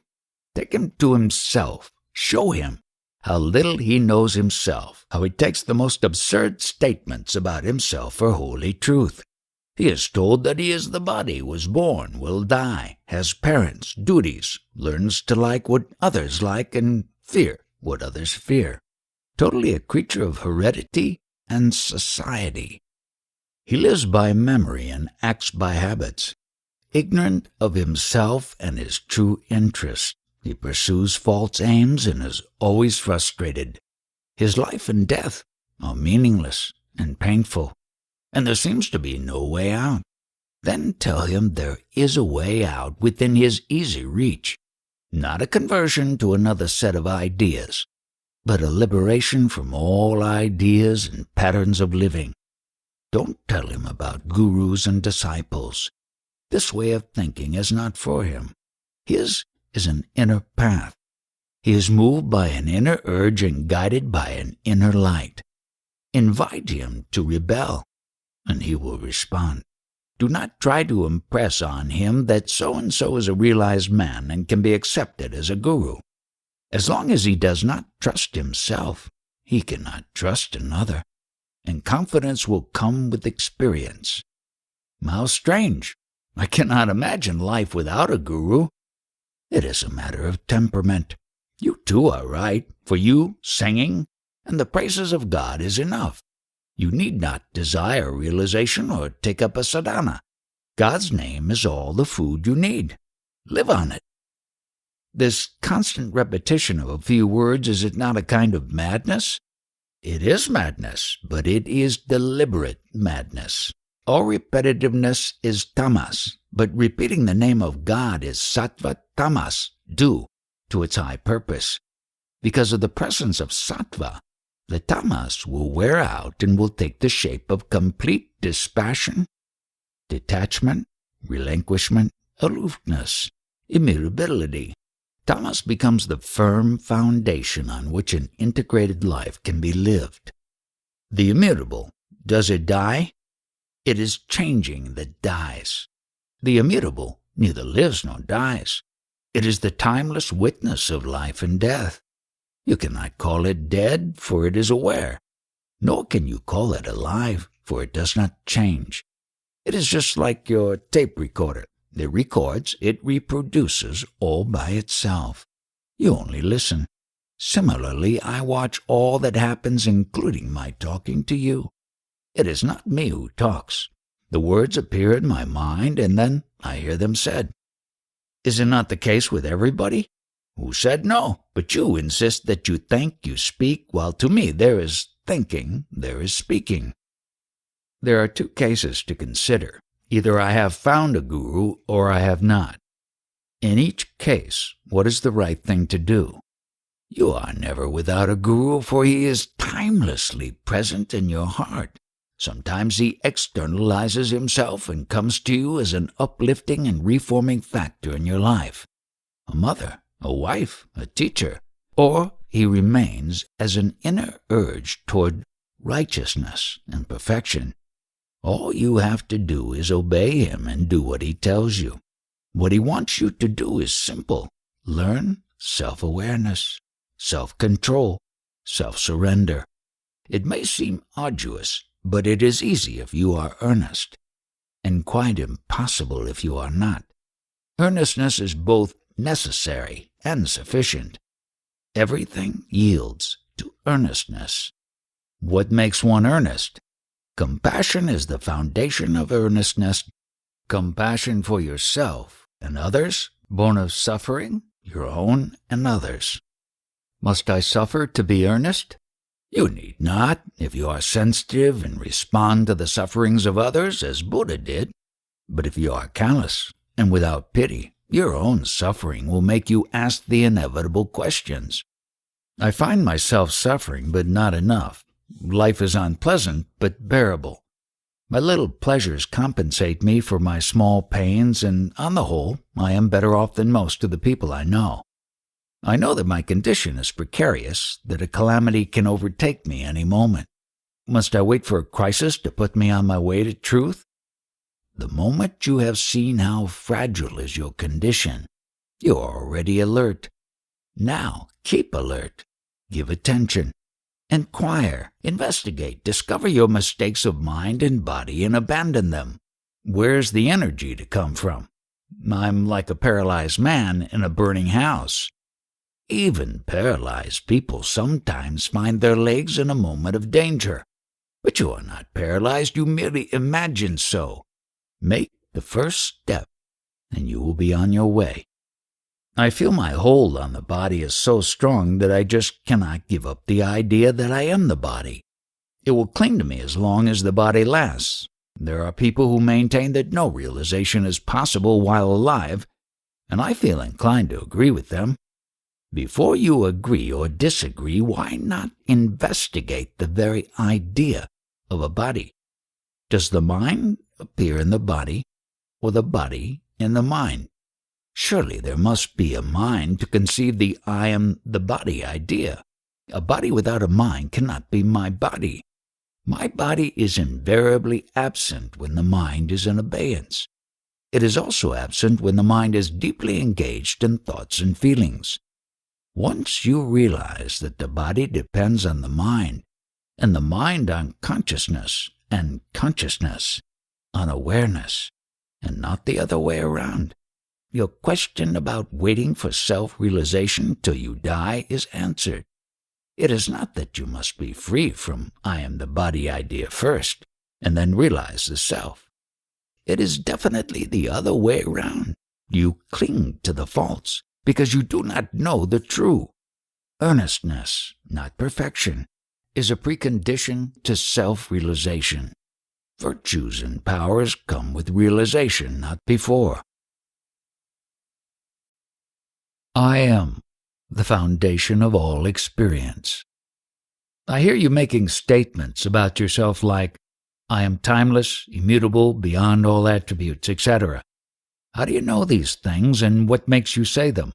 [SPEAKER 1] Take him to himself. Show him how little he knows himself, how he takes the most absurd statements about himself for holy truth. He is told that he is the body, was born, will die, has parents, duties, learns to like what others like and fear what others fear. Totally a creature of heredity and society. He lives by memory and acts by habits. Ignorant of himself and his true interest, he pursues false aims and is always frustrated. His life and death are meaningless and painful, and there seems to be no way out. Then tell him there is a way out within his easy reach. Not a conversion to another set of ideas, but a liberation from all ideas and patterns of living. Don't tell him about gurus and disciples. This way of thinking is not for him. His is an inner path. He is moved by an inner urge and guided by an inner light. Invite him to rebel, and he will respond. Do not try to impress on him that so-and-so is a realized man and can be accepted as a guru. As long as he does not trust himself, he cannot trust another, and confidence will come with experience. How strange! I cannot imagine life without a guru. It is a matter of temperament. You too are right, for you, singing, and the praises of God is enough. You need not desire realization or take up a sadhana. God's name is all the food you need. Live on it. This constant repetition of a few words, is it not a kind of madness? It is madness, but it is deliberate madness. All repetitiveness is tamas, but repeating the name of God is sattva tamas, due to its high purpose. Because of the presence of sattva, the tamas will wear out and will take the shape of complete dispassion, detachment, relinquishment, aloofness, immutability. Tamas becomes the firm foundation on which an integrated life can be lived. The immutable, does it die? It is changing that dies. The immutable neither lives nor dies. It is the timeless witness of life and death. You cannot call it dead, for it is aware, nor can you call it alive, for it does not change. It is just like your tape recorder. It records, it reproduces all by itself. You only listen. Similarly, I watch all that happens, including my talking to you. It is not me who talks. The words appear in my mind, and then I hear them said. Is it not the case with everybody? Who said no? But you insist that you think, you speak, while to me there is thinking, there is speaking. There are two cases to consider. Either I have found a guru or I have not. In each case, what is the right thing to do? You are never without a guru, for he is timelessly present in your heart. Sometimes he externalizes himself and comes to you as an uplifting and reforming factor in your life. A mother, a wife, a teacher. Or he remains as an inner urge toward righteousness and perfection. All you have to do is obey him and do what he tells you. What he wants you to do is simple. Learn self-awareness, self-control, self-surrender. It may seem arduous, but it is easy if you are earnest, and quite impossible if you are not. Earnestness is both necessary and sufficient. Everything yields to earnestness. What makes one earnest? Compassion is the foundation of earnestness. Compassion for yourself and others, born of suffering, your own and others. Must I suffer to be earnest? You need not, if you are sensitive and respond to the sufferings of others as Buddha did. But if you are callous and without pity, your own suffering will make you ask the inevitable questions. I find myself suffering, but not enough. Life is unpleasant, but bearable. My little pleasures compensate me for my small pains, and on the whole, I am better off than most of the people I know. I know that my condition is precarious, that a calamity can overtake me any moment. Must I wait for a crisis to put me on my way to truth? The moment you have seen how fragile is your condition, you are already alert. Now keep alert. Give attention. Inquire, investigate, discover your mistakes of mind and body and abandon them. Where's the energy to come from? I'm like a paralyzed man in a burning house. Even paralyzed people sometimes find their legs in a moment of danger. But you are not paralyzed, you merely imagine so. Make the first step, and you will be on your way. I feel my hold on the body is so strong that I just cannot give up the idea that I am the body. It will cling to me as long as the body lasts. There are people who maintain that no realization is possible while alive, and I feel inclined to agree with them. Before you agree or disagree, why not investigate the very idea of a body? Does the mind appear in the body, or the body in the mind? Surely there must be a mind to conceive the I am the body idea. A body without a mind cannot be my body. My body is invariably absent when the mind is in abeyance. It is also absent when the mind is deeply engaged in thoughts and feelings. Once you realize that the body depends on the mind, and the mind on consciousness, and consciousness on awareness, and not the other way around, your question about waiting for self-realization till you die is answered. It is not that you must be free from I am the body idea first, and then realize the self. It is definitely the other way around. You cling to the false, because you do not know the true. Earnestness, not perfection, is a precondition to self-realization. Virtues and powers come with realization, not before. I am the foundation of all experience. I hear you making statements about yourself like, I am timeless, immutable, beyond all attributes, etc. How do you know these things, and what makes you say them?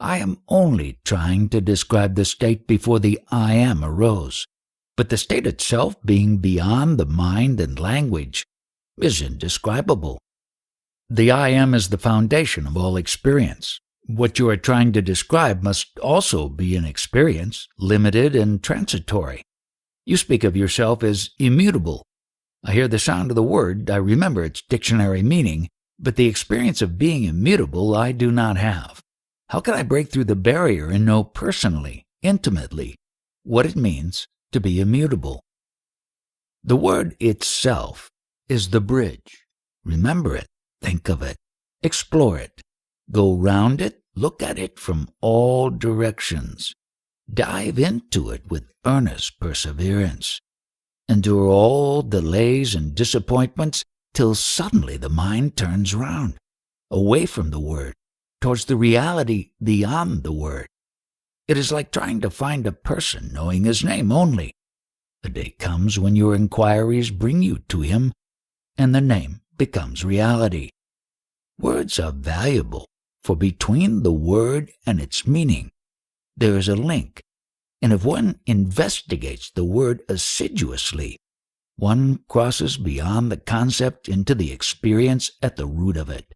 [SPEAKER 1] I am only trying to describe the state before the I am arose, but the state itself, being beyond the mind and language, is indescribable. The I am is the foundation of all experience. What you are trying to describe must also be an experience, limited and transitory. You speak of yourself as immutable. I hear the sound of the word, I remember its dictionary meaning, but the experience of being immutable I do not have. How can I break through the barrier and know personally, intimately, what it means to be immutable? The word itself is the bridge. Remember it, think of it, explore it, go round it, look at it from all directions. Dive into it with earnest perseverance. Endure all delays and disappointments till suddenly the mind turns round, away from the word, towards the reality beyond the word. It is like trying to find a person knowing his name only. The day comes when your inquiries bring you to him, and the name becomes reality. Words are valuable, for between the word and its meaning, there is a link, and if one investigates the word assiduously, one crosses beyond the concept into the experience at the root of it.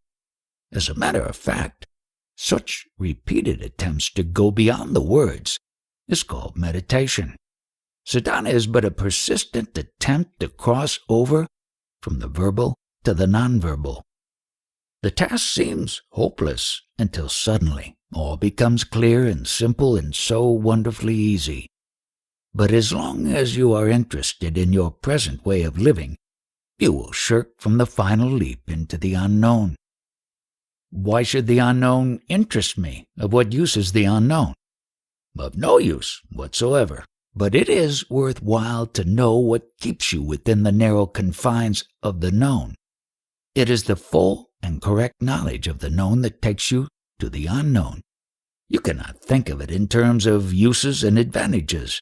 [SPEAKER 1] As a matter of fact, such repeated attempts to go beyond the words is called meditation. Sadhana is but a persistent attempt to cross over from the verbal to the nonverbal. The task seems hopeless until suddenly all becomes clear and simple and so wonderfully easy. But as long as you are interested in your present way of living, you will shirk from the final leap into the unknown. Why should the unknown interest me? Of what use is the unknown? Of no use whatsoever. But it is worthwhile to know what keeps you within the narrow confines of the known. It is the full and correct knowledge of the known that takes you to the unknown. You cannot think of it in terms of uses and advantages.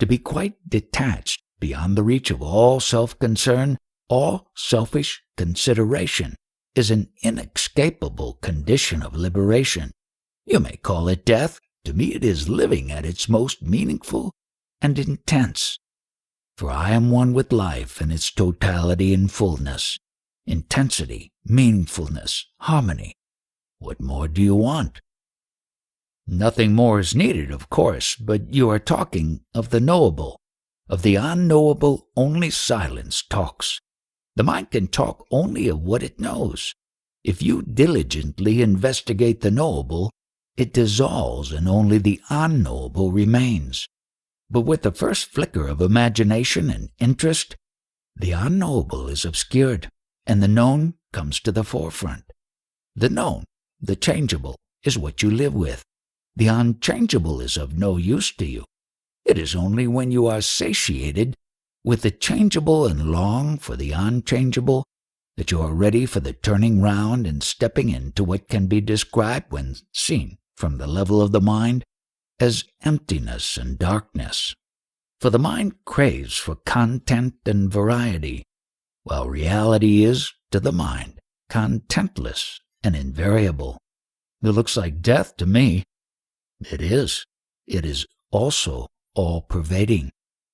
[SPEAKER 1] To be quite detached beyond the reach of all self-concern, all selfish consideration, is an inescapable condition of liberation. You may call it death. To me it is living at its most meaningful and intense. For I am one with life in its totality and fullness, intensity, meaningfulness, harmony. What more do you want? Nothing more is needed, of course, but you are talking of the knowable. Of the unknowable only silence talks. The mind can talk only of what it knows. If you diligently investigate the knowable, it dissolves and only the unknowable remains. But with the first flicker of imagination and interest, the unknowable is obscured, and the known comes to the forefront. The known, the changeable, is what you live with. The unchangeable is of no use to you. It is only when you are satiated with the changeable and long for the unchangeable that you are ready for the turning round and stepping into what can be described, when seen from the level of the mind, as emptiness and darkness. For the mind craves for content and variety, while reality is, to the mind, contentless and invariable. It looks like death to me. It is. It is also all-pervading,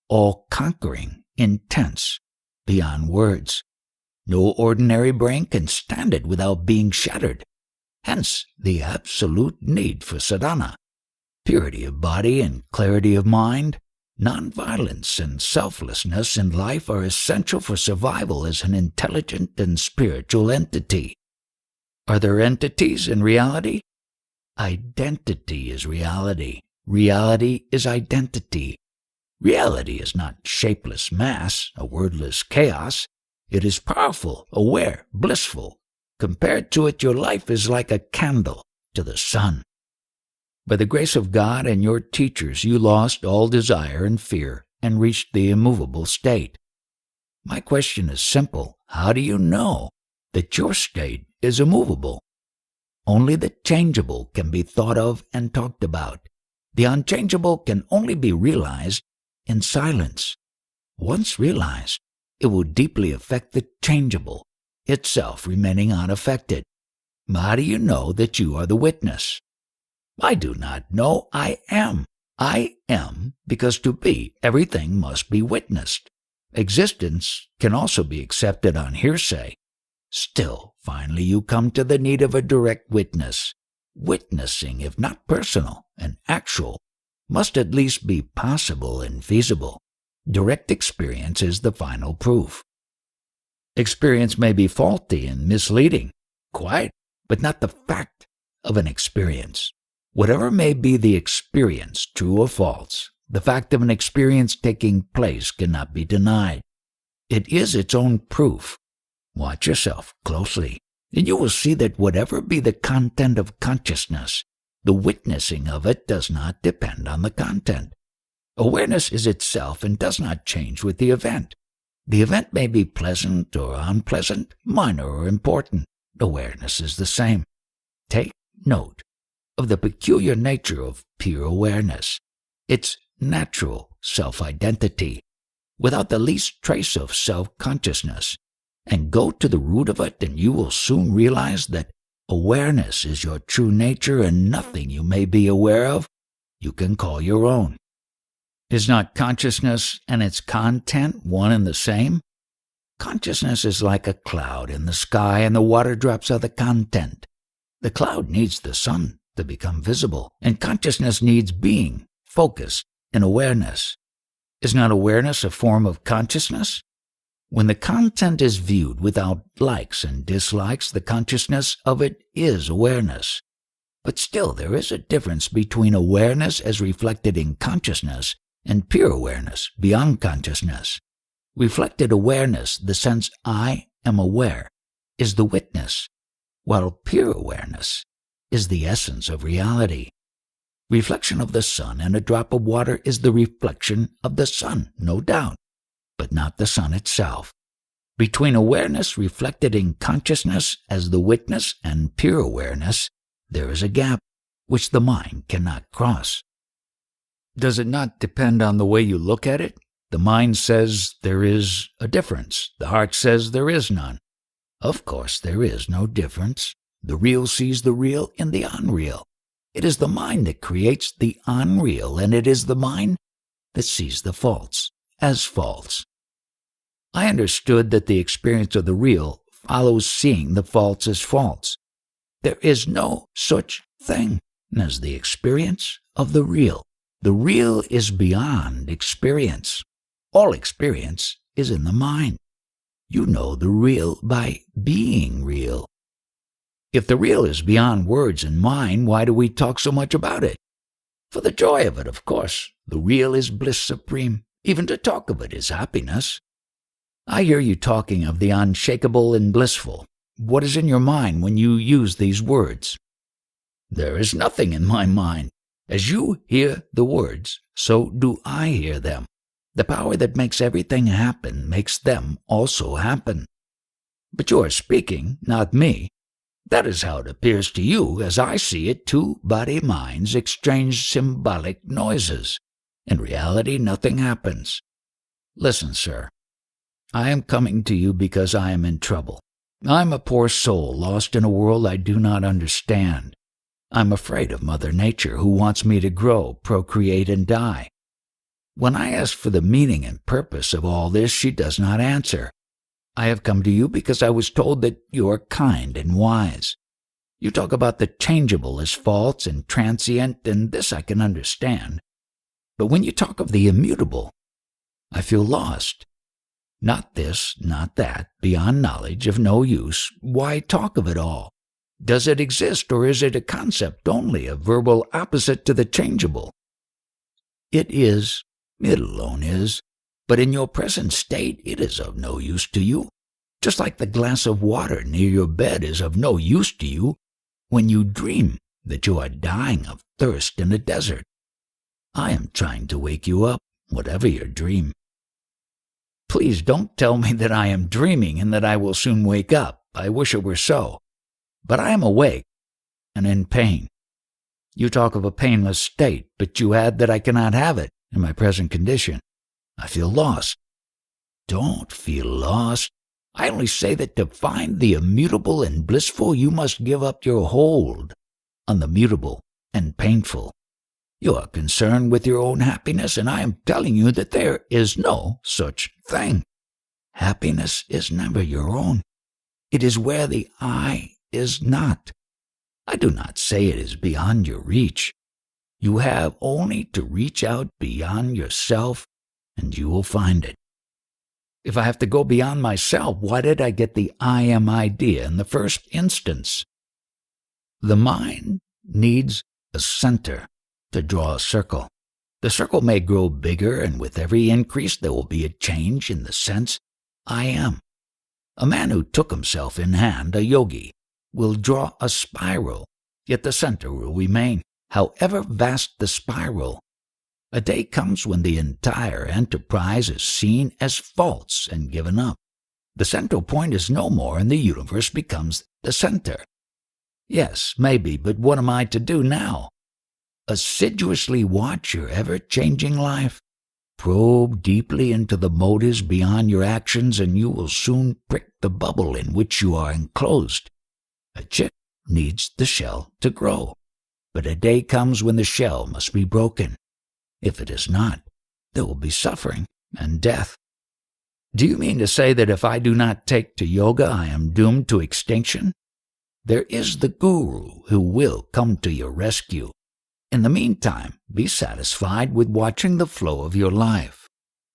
[SPEAKER 1] all-conquering, intense, beyond words. No ordinary brain can stand it without being shattered. Hence the absolute need for sadhana. Purity of body and clarity of mind, nonviolence and selflessness in life are essential for survival as an intelligent and spiritual entity. Are there entities in reality? Identity is reality. Reality is identity. Reality is not shapeless mass, a wordless chaos. It is powerful, aware, blissful. Compared to it, your life is like a candle to the sun. By the grace of God and your teachers, you lost all desire and fear and reached the immovable state. My question is simple. How do you know that your state is immovable? Only the changeable can be thought of and talked about. The unchangeable can only be realized in silence. Once realized, it will deeply affect the changeable, itself remaining unaffected. How do you know that you are the witness? I do not know. I am. I am, because to be, everything must be witnessed. Existence can also be accepted on hearsay. Still, finally you come to the need of a direct witness. Witnessing, if not personal and actual, must at least be possible and feasible. Direct experience is the final proof. Experience may be faulty and misleading, quite, but not the fact of an experience. Whatever may be the experience, true or false, the fact of an experience taking place cannot be denied. It is its own proof. Watch yourself closely, and you will see that whatever be the content of consciousness, the witnessing of it does not depend on the content. Awareness is itself and does not change with the event. The event may be pleasant or unpleasant, minor or important. Awareness is the same. Take note of the peculiar nature of pure awareness, its natural self-identity, without the least trace of self-consciousness, and go to the root of it, and you will soon realize that awareness is your true nature, and nothing you may be aware of you can call your own. Is not consciousness and its content one and the same? Consciousness is like a cloud in the sky, and the water drops are the content. The cloud needs the sun to become visible, and consciousness needs being, focus, and awareness. Is not awareness a form of consciousness? When the content is viewed without likes and dislikes, the consciousness of it is awareness. But still there is a difference between awareness as reflected in consciousness and pure awareness beyond consciousness. Reflected awareness, the sense I am aware, is the witness, while pure awareness is the essence of reality. Reflection of the sun and a drop of water is the reflection of the sun, no doubt, but not the sun itself. Between awareness reflected in consciousness as the witness and pure awareness, there is a gap which the mind cannot cross. Does it not depend on the way you look at it? The mind says there is a difference. The heart says there is none. Of course there is no difference. The real sees the real in the unreal. It is the mind that creates the unreal, and it is the mind that sees the false as false. I understood that the experience of the real follows seeing the false as false. There is no such thing as the experience of the real. The real is beyond experience. All experience is in the mind. You know the real by being real. If the real is beyond words and mind, why do we talk so much about it? For the joy of it, of course. The real is bliss supreme. Even to talk of it is happiness. I hear you talking of the unshakable and blissful. What is in your mind when you use these words? There is nothing in my mind. As you hear the words, so do I hear them. The power that makes everything happen makes them also happen. But you are speaking, not me. That is how it appears to you. As I see it, two body minds exchange symbolic noises. In reality, nothing happens. Listen, sir. I am coming to you because I am in trouble. I am a poor soul lost in a world I do not understand. I am afraid of Mother Nature, who wants me to grow, procreate, and die. When I ask for the meaning and purpose of all this, she does not answer. I have come to you because I was told that you are kind and wise. You talk about the changeable as false and transient, and this I can understand. But when you talk of the immutable, I feel lost. Not this, not that, beyond knowledge, of no use. Why talk of it all? Does it exist, or is it a concept only, a verbal opposite to the changeable? It is. It alone is. But in your present state, it is of no use to you. Just like the glass of water near your bed is of no use to you when you dream that you are dying of thirst in a desert. I am trying to wake you up, whatever your dream. Please don't tell me that I am dreaming and that I will soon wake up. I wish it were so. But I am awake and in pain. You talk of a painless state, but you add that I cannot have it in my present condition. I feel lost. Don't feel lost. I only say that to find the immutable and blissful, you must give up your hold on the mutable and painful. You are concerned with your own happiness, and I am telling you that there is no such thing. Happiness is never your own. It is where the I is not. I do not say it is beyond your reach. You have only to reach out beyond yourself, and you will find it. If I have to go beyond myself, why did I get the I am idea in the first instance? The mind needs a center to draw a circle. The circle may grow bigger, and with every increase there will be a change in the sense I am. A man who took himself in hand, a yogi, will draw a spiral, yet the center will remain, however vast the spiral. A day comes when the entire enterprise is seen as false and given up. The central point is no more, and the universe becomes the center. Yes, maybe, but what am I to do now? Assiduously watch your ever-changing life. Probe deeply into the motives beyond your actions, and you will soon prick the bubble in which you are enclosed. A chick needs the shell to grow, but a day comes when the shell must be broken. If it is not, there will be suffering and death. Do you mean to say that if I do not take to yoga, I am doomed to extinction? There is the guru who will come to your rescue. In the meantime, be satisfied with watching the flow of your life.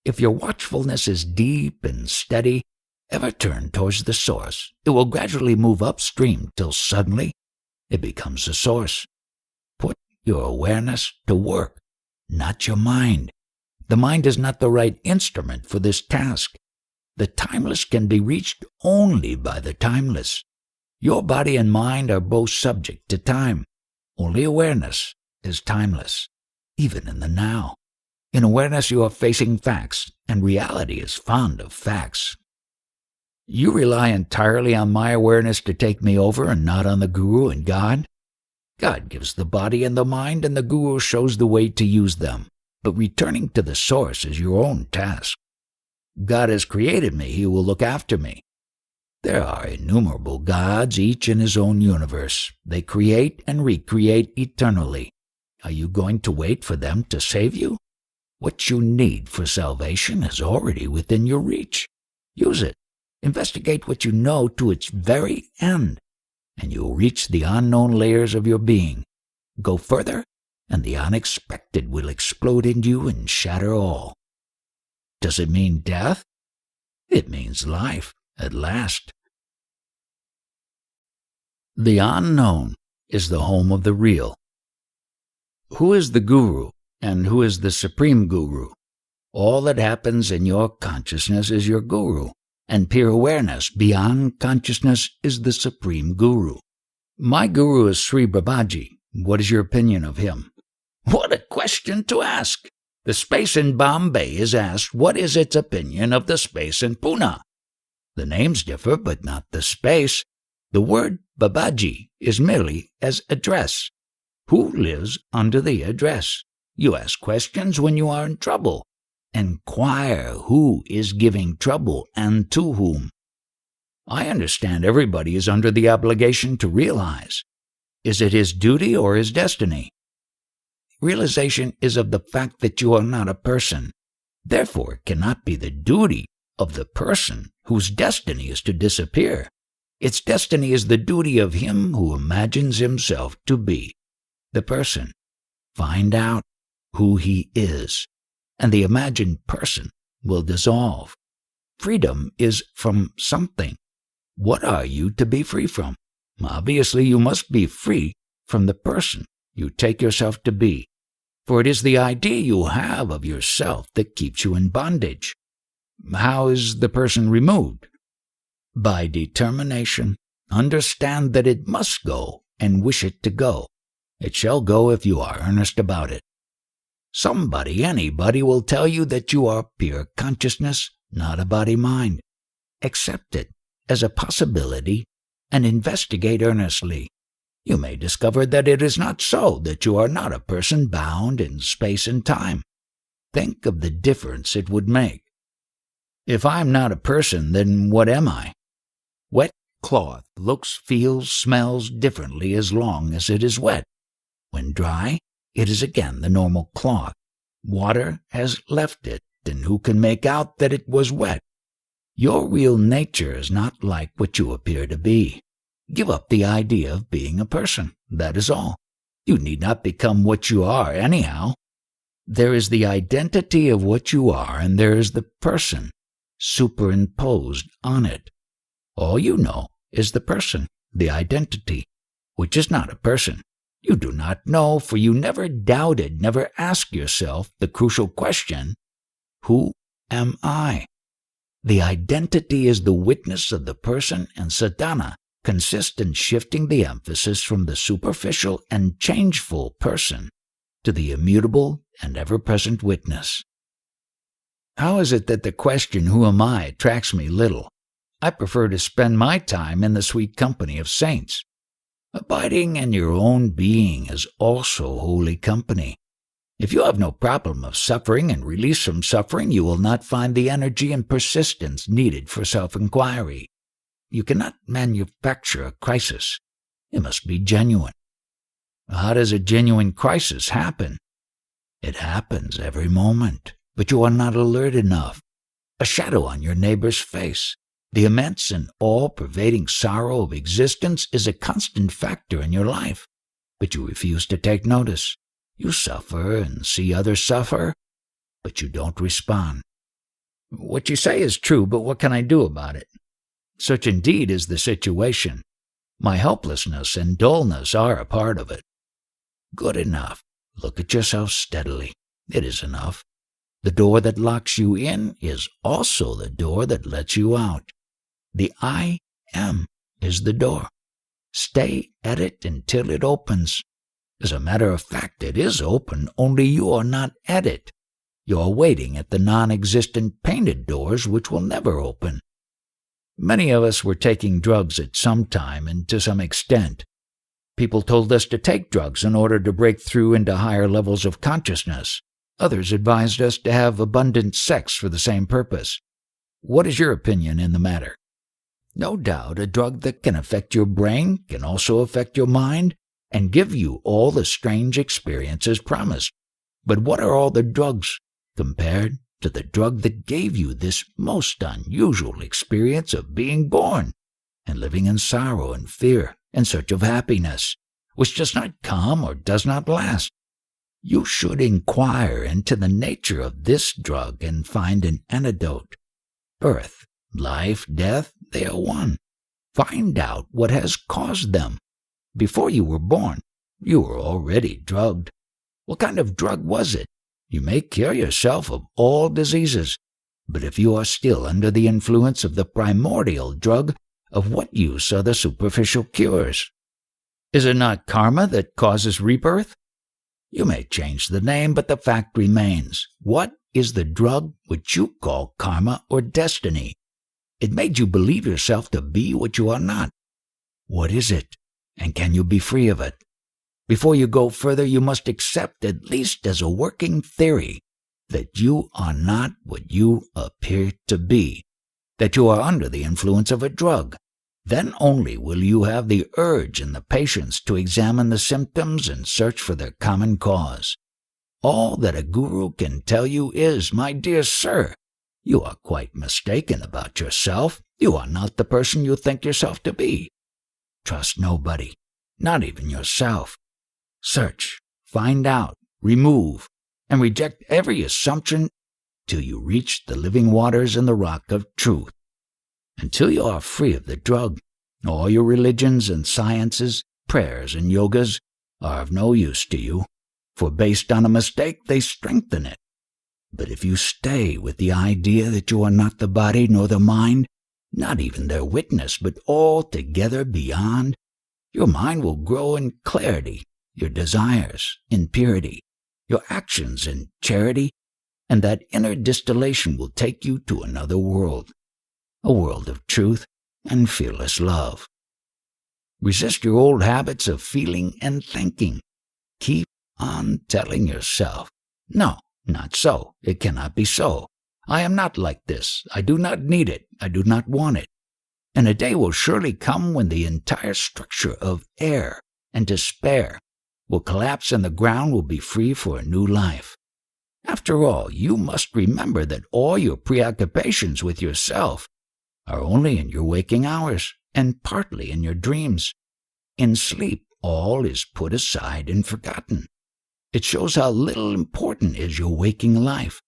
[SPEAKER 1] If your watchfulness is deep and steady, ever turn towards the source. It will gradually move upstream till suddenly it becomes the source. Put your awareness to work, not your mind. The mind is not the right instrument for this task. The timeless can be reached only by the timeless. Your body and mind are both subject to time. Only awareness is timeless, even in the now. In awareness you are facing facts, and reality is fond of facts. You rely entirely on my awareness to take me over and not on the Guru and God? God gives the body and the mind, and the Guru shows the way to use them. But returning to the source is your own task. God has created me. He will look after me. There are innumerable gods, each in his own universe. They create and recreate eternally. Are you going to wait for them to save you? What you need for salvation is already within your reach. Use it. Investigate what you know to its very end, and you'll reach the unknown layers of your being. Go further, and the unexpected will explode in you and shatter all. Does it mean death? It means life, at last. The unknown is the home of the real. Who is the Guru, and who is the Supreme Guru? All that happens in your consciousness is your Guru, and pure awareness beyond consciousness is the Supreme Guru. My Guru is Sri Babaji. What is your opinion of him? What a question to ask! The space in Bombay is asked what is its opinion of the space in Pune. The names differ, but not the space. The word Babaji is merely as address. Who lives under the address? You ask questions when you are in trouble. Enquire who is giving trouble and to whom. I understand everybody is under the obligation to realize. Is it his duty or his destiny? Realization is of the fact that you are not a person. Therefore, it cannot be the duty of the person whose destiny is to disappear. Its destiny is the duty of him who imagines himself to be the person. Find out who he is, and the imagined person will dissolve. Freedom is from something. What are you to be free from? Obviously, you must be free from the person you take yourself to be, for it is the idea you have of yourself that keeps you in bondage. How is the person removed? By determination. Understand that it must go and wish it to go. It shall go if you are earnest about it. Somebody, anybody, will tell you that you are pure consciousness, not a body-mind. Accept it as a possibility and investigate earnestly. You may discover that it is not so, that you are not a person bound in space and time. Think of the difference it would make. If I am not a person, then what am I? Wet cloth looks, feels, smells differently as long as it is wet. When dry, it is again the normal cloth. Water has left it, and who can make out that it was wet? Your real nature is not like what you appear to be. Give up the idea of being a person. That is all. You need not become what you are anyhow. There is the identity of what you are, and there is the person superimposed on it. All you know is the person, the identity, which is not a person. You do not know, for you never doubted, never asked yourself the crucial question, who am I? The identity is the witness of the person, and sadhana consists in shifting the emphasis from the superficial and changeful person to the immutable and ever-present witness. How is it that the question, who am I, attracts me little? I prefer to spend my time in the sweet company of saints. Abiding in your own being is also holy company. If you have no problem of suffering and release from suffering, you will not find the energy and persistence needed for self-inquiry. You cannot manufacture a crisis. It must be genuine. How does a genuine crisis happen? It happens every moment, but you are not alert enough. A shadow on your neighbor's face. The immense and all-pervading sorrow of existence is a constant factor in your life, but you refuse to take notice. You suffer and see others suffer, but you don't respond. What you say is true, but what can I do about it? Such indeed is the situation. My helplessness and dullness are a part of it. Good enough. Look at yourself steadily. It is enough. The door that locks you in is also the door that lets you out. The I am is the door. Stay at it until it opens. As a matter of fact, it is open, only you are not at it. You are waiting at the non-existent painted doors which will never open. Many of us were taking drugs at some time and to some extent. People told us to take drugs in order to break through into higher levels of consciousness. Others advised us to have abundant sex for the same purpose. What is your opinion in the matter? No doubt a drug that can affect your brain can also affect your mind and give you all the strange experiences promised. But what are all the drugs compared to the drug that gave you this most unusual experience of being born and living in sorrow and fear in search of happiness, which does not come or does not last? You should inquire into the nature of this drug and find an antidote. Birth, life, death, they are one. Find out what has caused them. Before you were born, you were already drugged. What kind of drug was it? You may cure yourself of all diseases, but if you are still under the influence of the primordial drug, of what use are the superficial cures? Is it not karma that causes rebirth? You may change the name, but the fact remains. What is the drug which you call karma or destiny? It made you believe yourself to be what you are not. What is it, and can you be free of it? Before you go further, you must accept, at least as a working theory, that you are not what you appear to be, that you are under the influence of a drug. Then only will you have the urge and the patience to examine the symptoms and search for their common cause. All that a guru can tell you is, my dear sir, you are quite mistaken about yourself. You are not the person you think yourself to be. Trust nobody, not even yourself. Search, find out, remove, and reject every assumption till you reach the living waters and the rock of truth. Until you are free of the drug, all your religions and sciences, prayers and yogas are of no use to you, for based on a mistake they strengthen it. But if you stay with the idea that you are not the body nor the mind, not even their witness, but altogether beyond, your mind will grow in clarity, your desires in purity, your actions in charity, and that inner distillation will take you to another world, a world of truth and fearless love. Resist your old habits of feeling and thinking. Keep on telling yourself, no, not so, it cannot be so. I am not like this, I do not need it, I do not want it. And a day will surely come when the entire structure of air and despair will collapse and the ground will be free for a new life. After all, you must remember that all your preoccupations with yourself are only in your waking hours and partly in your dreams. In sleep, all is put aside and forgotten. It shows how little important is your waking life,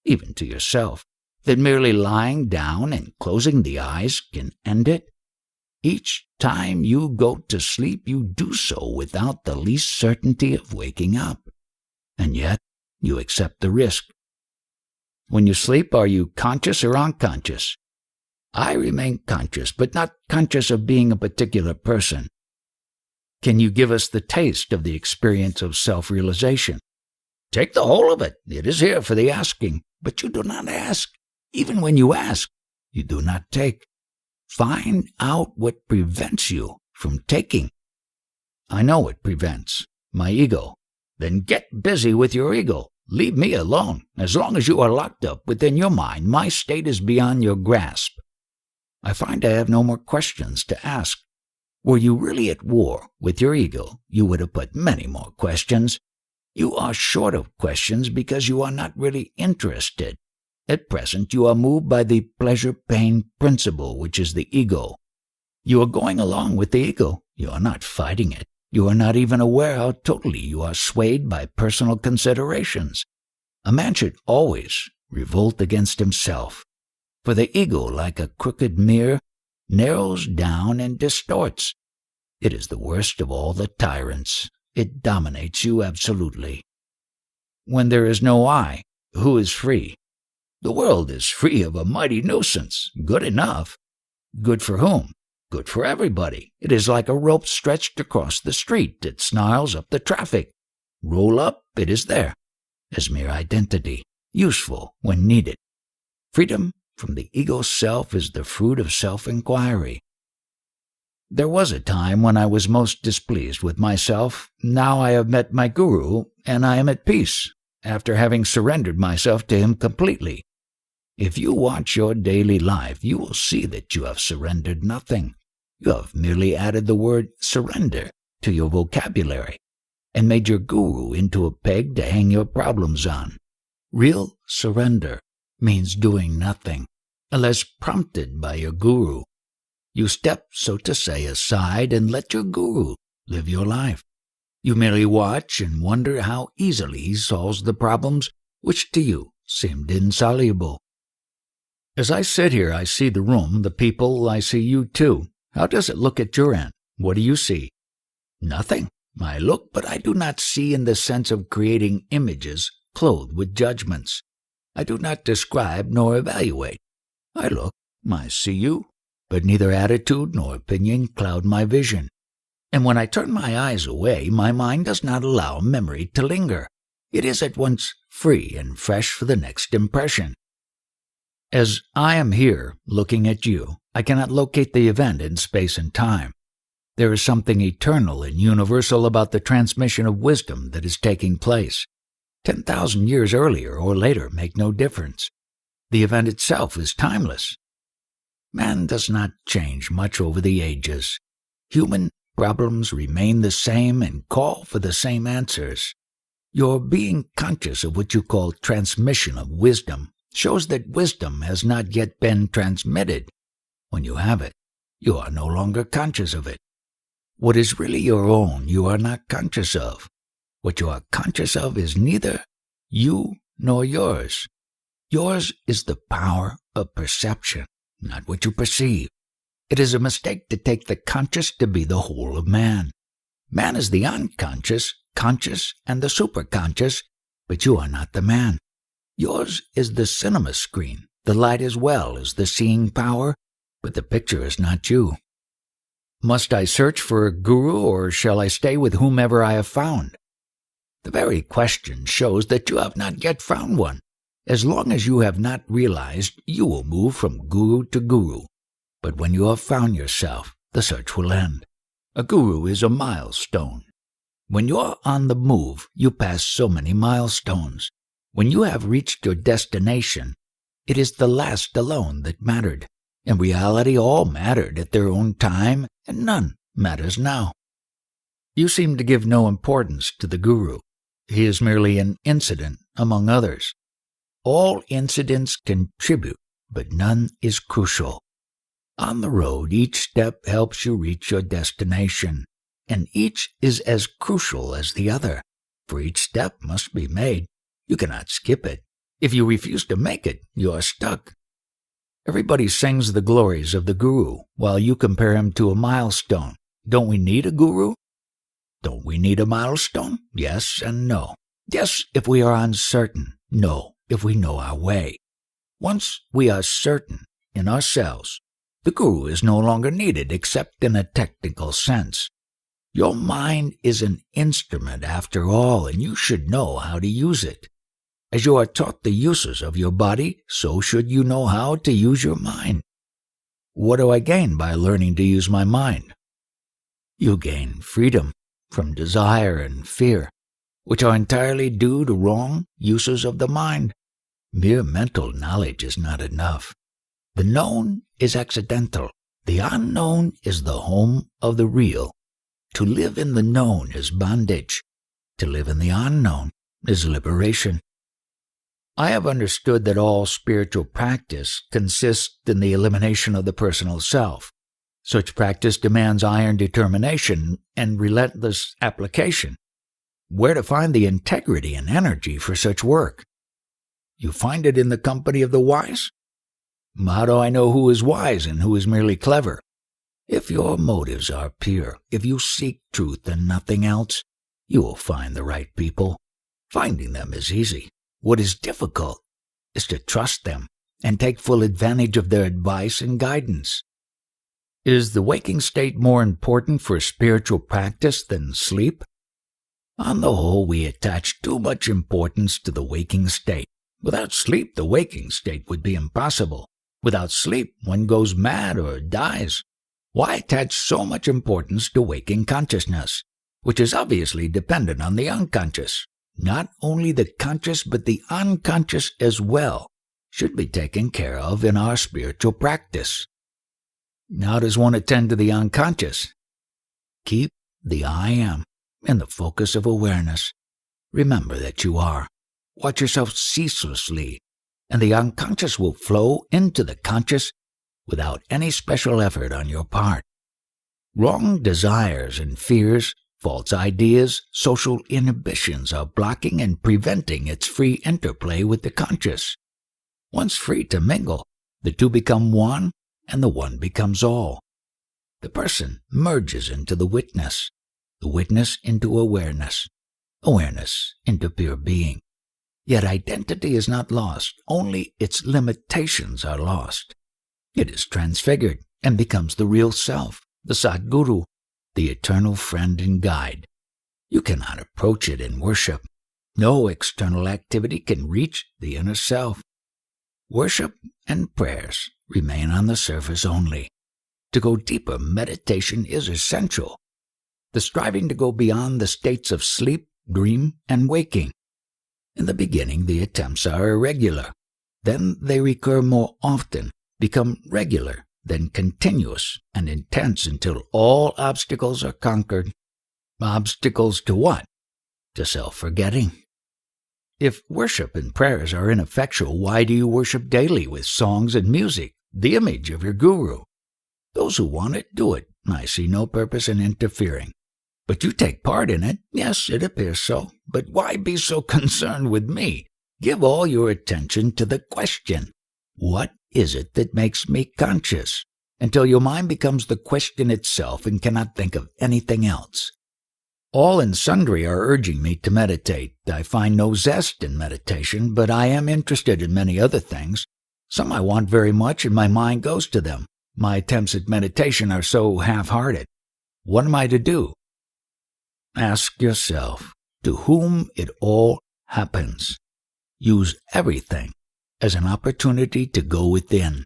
[SPEAKER 1] even to yourself, that merely lying down and closing the eyes can end it. Each time you go to sleep, you do so without the least certainty of waking up, and yet you accept the risk. When you sleep, are you conscious or unconscious? I remain conscious, but not conscious of being a particular person. Can you give us the taste of the experience of self-realization? Take the whole of it. It is here for the asking, but you do not ask. Even when you ask, you do not take. Find out what prevents you from taking. I know what prevents. My ego. Then get busy with your ego. Leave me alone. As long as you are locked up within your mind, my state is beyond your grasp. I find I have no more questions to ask. Were you really at war with your ego, you would have put many more questions. You are short of questions because you are not really interested. At present, you are moved by the pleasure-pain principle, which is the ego. You are going along with the ego. You are not fighting it. You are not even aware how totally you are swayed by personal considerations. A man should always revolt against himself, for the ego, like a crooked mirror, narrows down and distorts. It is the worst of all the tyrants. It dominates you absolutely. When there is no I, who is free? The world is free of a mighty nuisance. Good enough. Good for whom? Good for everybody. It is like a rope stretched across the street. It snarls up the traffic. Roll up, it is there, as mere identity, useful when needed. Freedom from the ego self is the fruit of self-inquiry. There was a time when I was most displeased with myself. Now I have met my guru, and I am at peace, after having surrendered myself to him completely. If you watch your daily life, you will see that you have surrendered nothing. You have merely added the word surrender to your vocabulary and made your guru into a peg to hang your problems on. Real surrender means doing nothing, unless prompted by your guru. You step, so to say, aside and let your guru live your life. You merely watch and wonder how easily he solves the problems which to you seemed insoluble. As I sit here, I see the room, the people, I see you too. How does it look at your end? What do you see? Nothing. I look, but I do not see in the sense of creating images clothed with judgments. I do not describe nor evaluate. I look, I see you, but neither attitude nor opinion cloud my vision. And when I turn my eyes away, my mind does not allow memory to linger. It is at once free and fresh for the next impression. As I am here looking at you, I cannot locate the event in space and time. There is something eternal and universal about the transmission of wisdom that is taking place. 10,000 years earlier or later make no difference. The event itself is timeless. Man does not change much over the ages. Human problems remain the same and call for the same answers. Your being conscious of what you call transmission of wisdom shows that wisdom has not yet been transmitted. When you have it, you are no longer conscious of it. What is really your own you are not conscious of. What you are conscious of is neither you nor yours. Yours is the power of perception, not what you perceive. It is a mistake to take the conscious to be the whole of man. Man is the unconscious, conscious, and the superconscious, but you are not the man. Yours is the cinema screen. The light as well as the seeing power, but the picture is not you. Must I search for a guru, or shall I stay with whomever I have found? The very question shows that you have not yet found one. As long as you have not realized, you will move from guru to guru. But when you have found yourself, the search will end. A guru is a milestone. When you are on the move, you pass so many milestones. When you have reached your destination, it is the last alone that mattered. In reality, all mattered at their own time, and none matters now. You seem to give no importance to the guru. He is merely an incident among others. All incidents contribute, but none is crucial. On the road, each step helps you reach your destination, and each is as crucial as the other, for each step must be made. You cannot skip it. If you refuse to make it, you are stuck. Everybody sings the glories of the guru, while you compare him to a milestone. Don't we need a guru? Don't we need a milestone? Yes and no. Yes, if we are uncertain. No, if we know our way. Once we are certain in ourselves, the guru is no longer needed except in a technical sense. Your mind is an instrument after all, and you should know how to use it. As you are taught the uses of your body, so should you know how to use your mind. What do I gain by learning to use my mind? You gain freedom from desire and fear, which are entirely due to wrong uses of the mind. Mere mental knowledge is not enough. The known is accidental. The unknown is the home of the real. To live in the known is bondage. To live in the unknown is liberation. I have understood that all spiritual practice consists in the elimination of the personal self. Such practice demands iron determination and relentless application. Where to find the integrity and energy for such work? You find it in the company of the wise? How do I know who is wise and who is merely clever? If your motives are pure, if you seek truth and nothing else, you will find the right people. Finding them is easy. What is difficult is to trust them and take full advantage of their advice and guidance. Is the waking state more important for spiritual practice than sleep? On the whole, we attach too much importance to the waking state. Without sleep, the waking state would be impossible. Without sleep, one goes mad or dies. Why attach so much importance to waking consciousness, which is obviously dependent on the unconscious? Not only the conscious, but the unconscious as well, should be taken care of in our spiritual practice. How does one attend to the unconscious? Keep the I am in the focus of awareness. Remember that you are. Watch yourself ceaselessly, and the unconscious will flow into the conscious without any special effort on your part. Wrong desires and fears, false ideas, social inhibitions are blocking and preventing its free interplay with the conscious. Once free to mingle, the two become one, and the one becomes all. The person merges into the witness into awareness, awareness into pure being. Yet identity is not lost, only its limitations are lost. It is transfigured and becomes the real self, the Sadguru, the eternal friend and guide. You cannot approach it in worship. No external activity can reach the inner self. Worship and prayers remain on the surface only. To go deeper, meditation is essential. The striving to go beyond the states of sleep, dream, and waking. In the beginning, the attempts are irregular. Then they recur more often, become regular, then continuous and intense until all obstacles are conquered. Obstacles to what? To self-forgetting. If worship and prayers are ineffectual, why do you worship daily with songs and music, the image of your guru? Those who want it, do it. I see no purpose in interfering. But you take part in it. Yes, it appears so. But why be so concerned with me? Give all your attention to the question. What is it that makes me conscious? Until your mind becomes the question itself and cannot think of anything else. All and sundry are urging me to meditate. I find no zest in meditation, but I am interested in many other things. Some I want very much, and my mind goes to them. My attempts at meditation are so half-hearted. What am I to do? Ask yourself, to whom it all happens. Use everything as an opportunity to go within.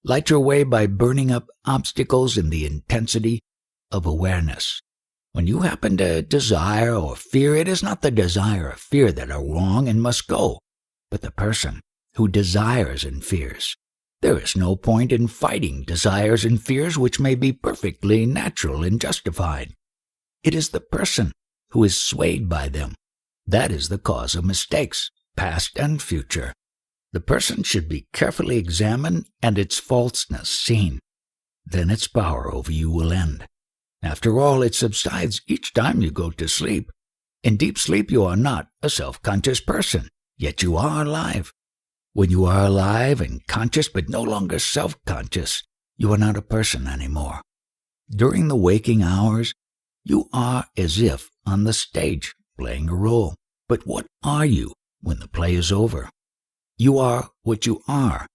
[SPEAKER 1] Light your way by burning up obstacles in the intensity of awareness. When you happen to desire or fear, it is not the desire or fear that are wrong and must go, but the person who desires and fears. There is no point in fighting desires and fears which may be perfectly natural and justified. It is the person who is swayed by them. That is the cause of mistakes, past and future. The person should be carefully examined and its falseness seen. then its power over you will end. After all, it subsides each time you go to sleep. In deep sleep you are not a self-conscious person, yet you are alive. When you are alive and conscious but no longer self-conscious, you are not a person anymore. During the waking hours, you are as if on the stage playing a role. But what are you when the play is over? You are what you are.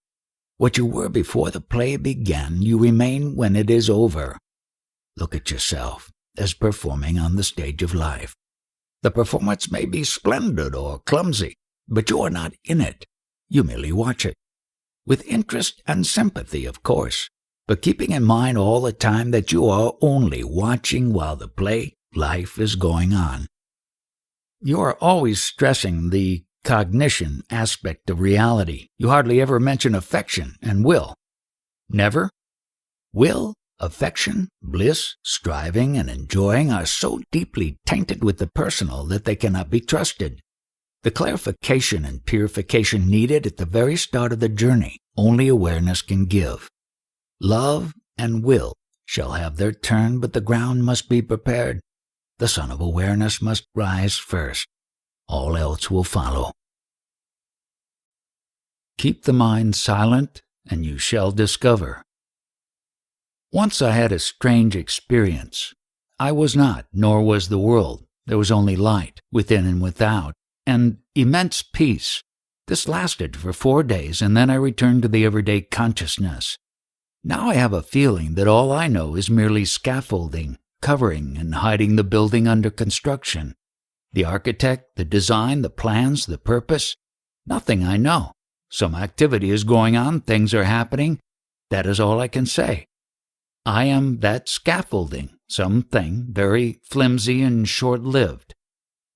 [SPEAKER 1] What you were before the play began, you remain when it is over. Look at yourself as performing on the stage of life. The performance may be splendid or clumsy, but you are not in it. You merely watch it. With interest and sympathy, of course, but keeping in mind all the time that you are only watching while the play, life, is going on. You are always stressing the cognition aspect of reality. You hardly ever mention affection and will. Never? Will, affection, bliss, striving, and enjoying are so deeply tainted with the personal that they cannot be trusted. The clarification and purification needed at the very start of the journey, only awareness can give. Love and will shall have their turn, but the ground must be prepared. The sun of awareness must rise first. All else will follow. Keep the mind silent, and you shall discover. Once I had a strange experience. I was not, nor was the world. There was only light, within and without, and immense peace. This lasted for 4 days, and then I returned to the everyday consciousness. Now I have a feeling that all I know is merely scaffolding, covering and hiding the building under construction. The architect, the design, the plans, the purpose, nothing I know. Some activity is going on, things are happening. That is all I can say. I am that scaffolding, something very flimsy and short-lived.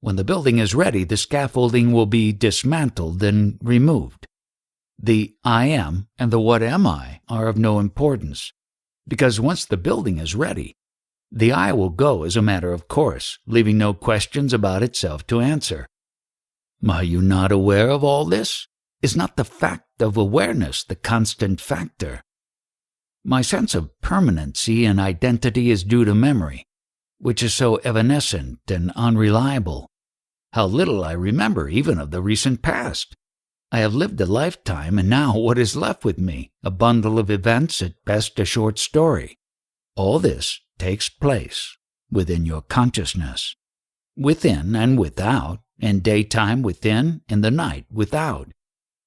[SPEAKER 1] When the building is ready, the scaffolding will be dismantled and removed. The I am and the what am I are of no importance, because once the building is ready, the I will go as a matter of course, leaving no questions about itself to answer. Are you not aware of all this? Is not the fact of awareness the constant factor? My sense of permanency and identity is due to memory, which is so evanescent and unreliable. How little I remember even of the recent past. I have lived a lifetime, and now what is left with me? A bundle of events, at best a short story. All this takes place within your consciousness. Within and without, in daytime within, in the night without.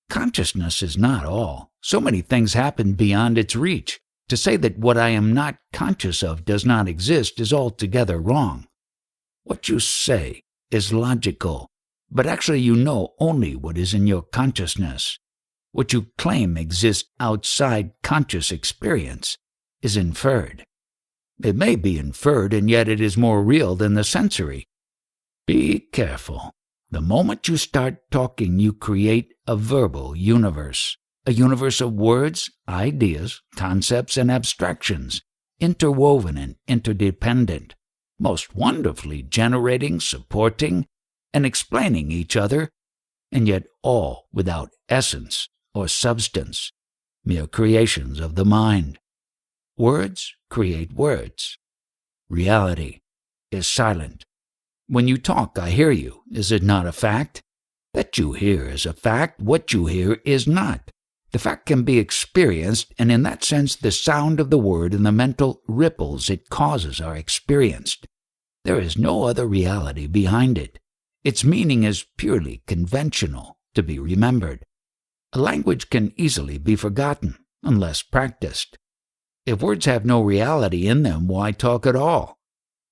[SPEAKER 1] Consciousness is not all. So many things happen beyond its reach. To say that what I am not conscious of does not exist is altogether wrong. What you say is logical, but actually you know only what is in your consciousness. What you claim exists outside conscious experience is inferred. It may be inferred, and yet it is more real than the sensory. Be careful. The moment you start talking, you create a verbal universe. A universe of words, ideas, concepts, and abstractions, interwoven and interdependent, most wonderfully generating, supporting, and explaining each other, and yet all without essence or substance, mere creations of the mind. Words create words. Reality is silent. When you talk, I hear you. Is it not a fact? That you hear is a fact. What you hear is not. The fact can be experienced, and in that sense the sound of the word and the mental ripples it causes are experienced. There is no other reality behind it. Its meaning is purely conventional, to be remembered. A language can easily be forgotten, unless practiced. If words have no reality in them, why talk at all?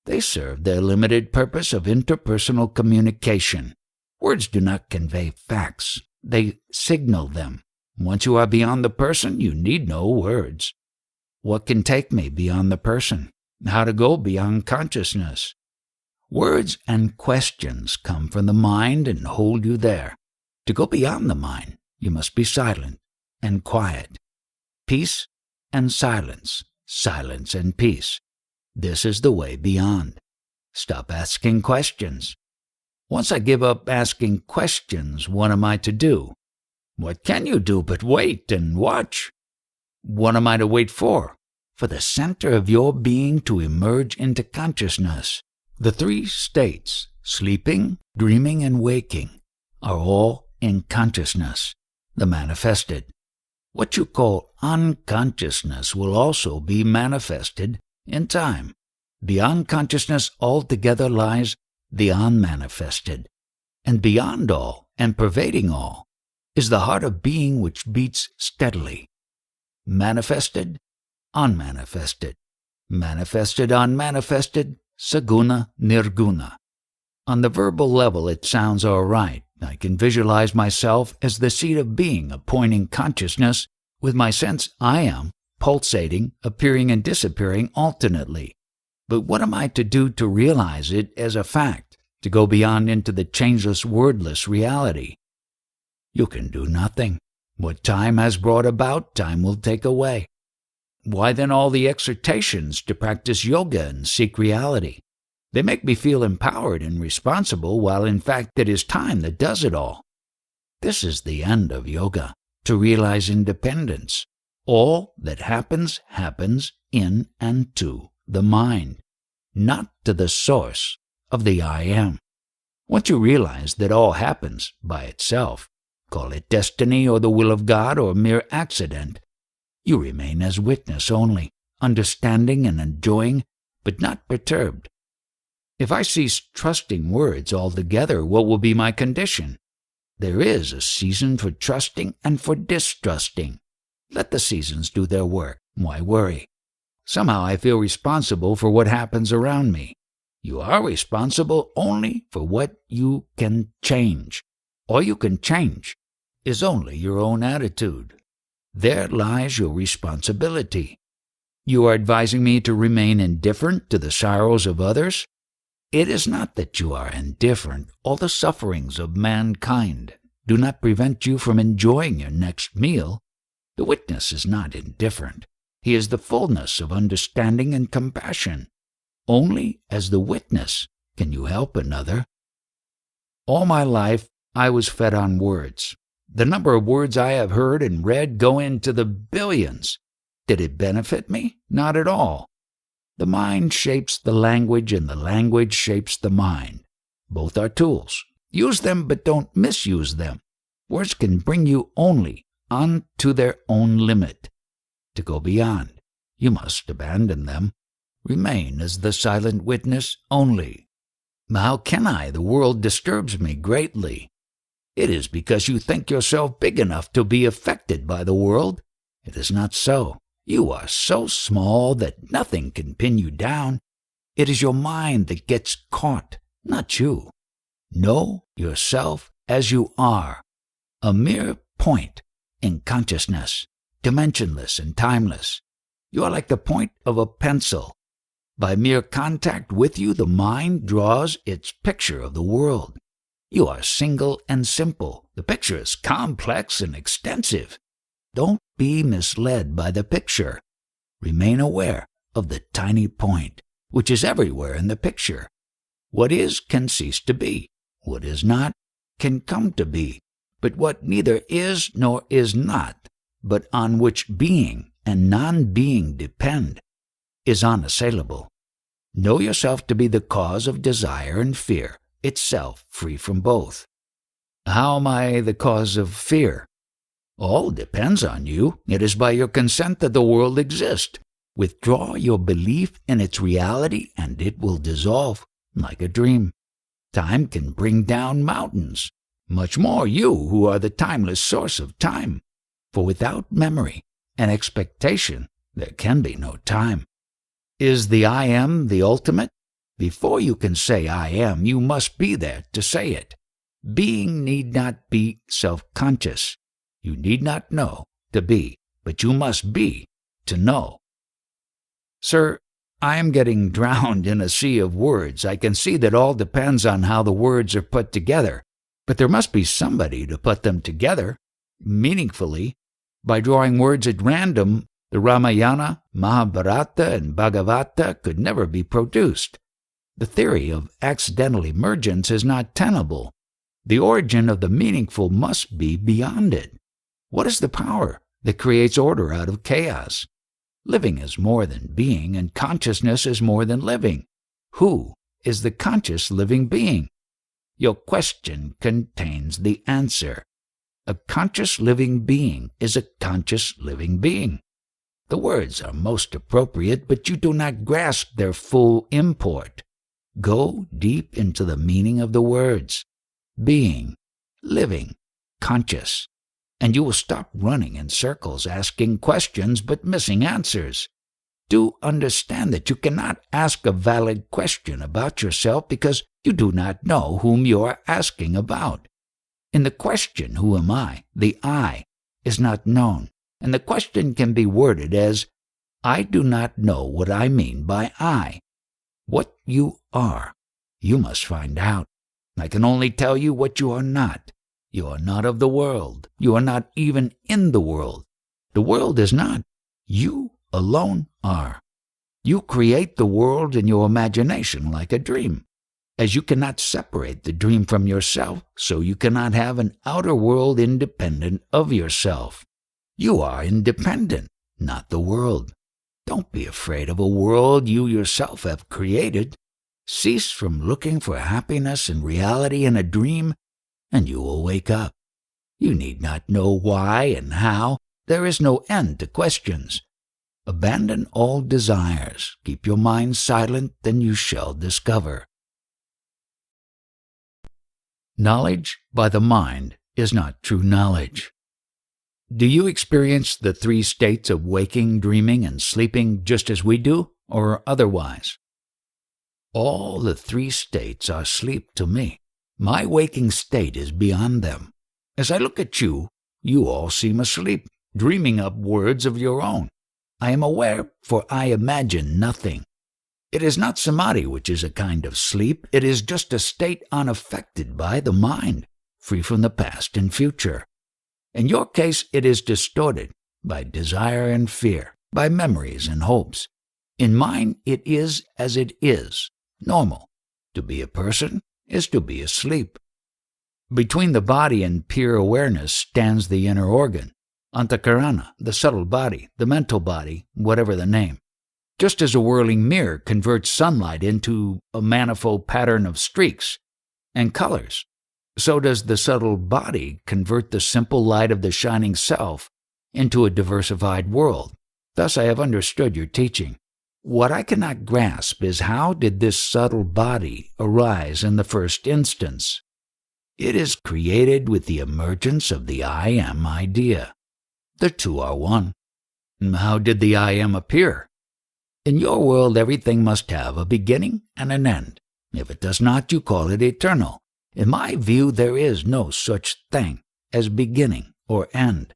[SPEAKER 1] They serve their limited purpose of interpersonal communication. Words do not convey facts. They signal them. Once you are beyond the person, you need no words. What can take me beyond the person? How to go beyond consciousness? Words and questions come from the mind and hold you there. To go beyond the mind, you must be silent and quiet. Peace and silence, silence and peace. This is the way beyond. Stop asking questions. Once I give up asking questions, what am I to do? What can you do but wait and watch? What am I to wait for? for the center of your being to emerge into consciousness. The three states, sleeping, dreaming, and waking, are all in consciousness, the manifested. What you call unconsciousness will also be manifested in time. Beyond consciousness altogether lies the unmanifested, and beyond all and pervading all is the heart of being which beats steadily. Manifested, unmanifested, manifested, unmanifested, saguna, nirguna. On the verbal level it sounds all right. I can visualize myself as the seat of being appointing consciousness with my sense I am, pulsating, appearing and disappearing alternately. But what am I to do to realize it as a fact, to go beyond into the changeless, wordless reality? You can do nothing. What time has brought about, time will take away. Why then all the exhortations to practice yoga and seek reality? They make me feel empowered and responsible, while in fact it is time that does it all. This is the end of yoga, to realize independence. All that happens, happens in and to the mind, not to the source of the I am. Once you realize that all happens by itself, call it destiny or the will of God or mere accident, you remain as witness only, understanding and enjoying, but not perturbed. If I cease trusting words altogether, what will be my condition? There is a season for trusting and for distrusting. Let the seasons do their work. Why worry? Somehow I feel responsible for what happens around me. You are responsible only for what you can change. All you can change is only your own attitude. There lies your responsibility. You are advising me to remain indifferent to the sorrows of others? It is not that you are indifferent. All the sufferings of mankind do not prevent you from enjoying your next meal. The witness is not indifferent. He is the fullness of understanding and compassion. Only as the witness can you help another. All my life I was fed on words. The number of words I have heard and read go into the billions. Did it benefit me? Not at all. The mind shapes the language, and the language shapes the mind. Both are tools. Use them, but don't misuse them. Words can bring you only unto their own limit. To go beyond, you must abandon them. Remain as the silent witness only. How can I? The world disturbs me greatly. It is because you think yourself big enough to be affected by the world. It is not so. You are so small that nothing can pin you down. It is your mind that gets caught, not you. Know yourself as you are, a mere point in consciousness, dimensionless and timeless. You are like the point of a pencil. By mere contact with you, the mind draws its picture of the world. You are single and simple. The picture is complex and extensive. Don't be misled by the picture. Remain aware of the tiny point, which is everywhere in the picture. What is can cease to be. What is not can come to be. But what neither is nor is not, but on which being and non-being depend, is unassailable. Know yourself to be the cause of desire and fear, itself free from both. How am I the cause of fear? All depends on you. It is by your consent that the world exists. Withdraw your belief in its reality, and it will dissolve like a dream. Time can bring down mountains. Much more you, who are the timeless source of time. For without memory and expectation, there can be no time. Is the I am the ultimate? Before you can say I am, you must be there to say it. Being need not be self-conscious. You need not know to be, but you must be to know. Sir, I am getting drowned in a sea of words. I can see that all depends on how the words are put together, but there must be somebody to put them together, meaningfully. By drawing words at random, the Ramayana, Mahabharata, and Bhagavata could never be produced. The theory of accidental emergence is not tenable. The origin of the meaningful must be beyond it. What is the power that creates order out of chaos? Living is more than being, and consciousness is more than living. Who is the conscious living being? Your question contains the answer. A conscious living being is a conscious living being. The words are most appropriate, but you do not grasp their full import. Go deep into the meaning of the words. Being, living, conscious. And you will stop running in circles asking questions but missing answers. Do understand that you cannot ask a valid question about yourself because you do not know whom you are asking about. In the question, "Who am I?" the I is not known, and the question can be worded as, "I do not know what I mean by I." What you are, you must find out. I can only tell you what you are not. You are not of the world. You are not even in the world. The world is not. You alone are. You create the world in your imagination like a dream. As you cannot separate the dream from yourself, so you cannot have an outer world independent of yourself. You are independent, not the world. Don't be afraid of a world you yourself have created. Cease from looking for happiness and reality in a dream, and you will wake up. You need not know why and how. There is no end to questions. Abandon all desires. Keep your mind silent, then you shall discover. Knowledge by the mind is not true knowledge. Do you experience the three states of waking, dreaming, and sleeping just as we do, or otherwise? All the three states are sleep to me. My waking state is beyond them. As I look at you, you all seem asleep, dreaming up words of your own. I am aware, for I imagine nothing. It is not samadhi which is a kind of sleep. It is just a state unaffected by the mind, free from the past and future. In your case, it is distorted by desire and fear, by memories and hopes. In mine, it is as it is, normal. To be a person is to be asleep. Between the body and pure awareness stands the inner organ, antakarana, the subtle body, the mental body, whatever the name. Just as a whirling mirror converts sunlight into a manifold pattern of streaks and colors, so does the subtle body convert the simple light of the shining self into a diversified world. Thus I have understood your teaching. What I cannot grasp is how did this subtle body arise in the first instance? It is created with the emergence of the I Am idea. The two are one. How did the I Am appear? In your world, everything must have a beginning and an end. If it does not, you call it eternal. In my view, there is no such thing as beginning or end.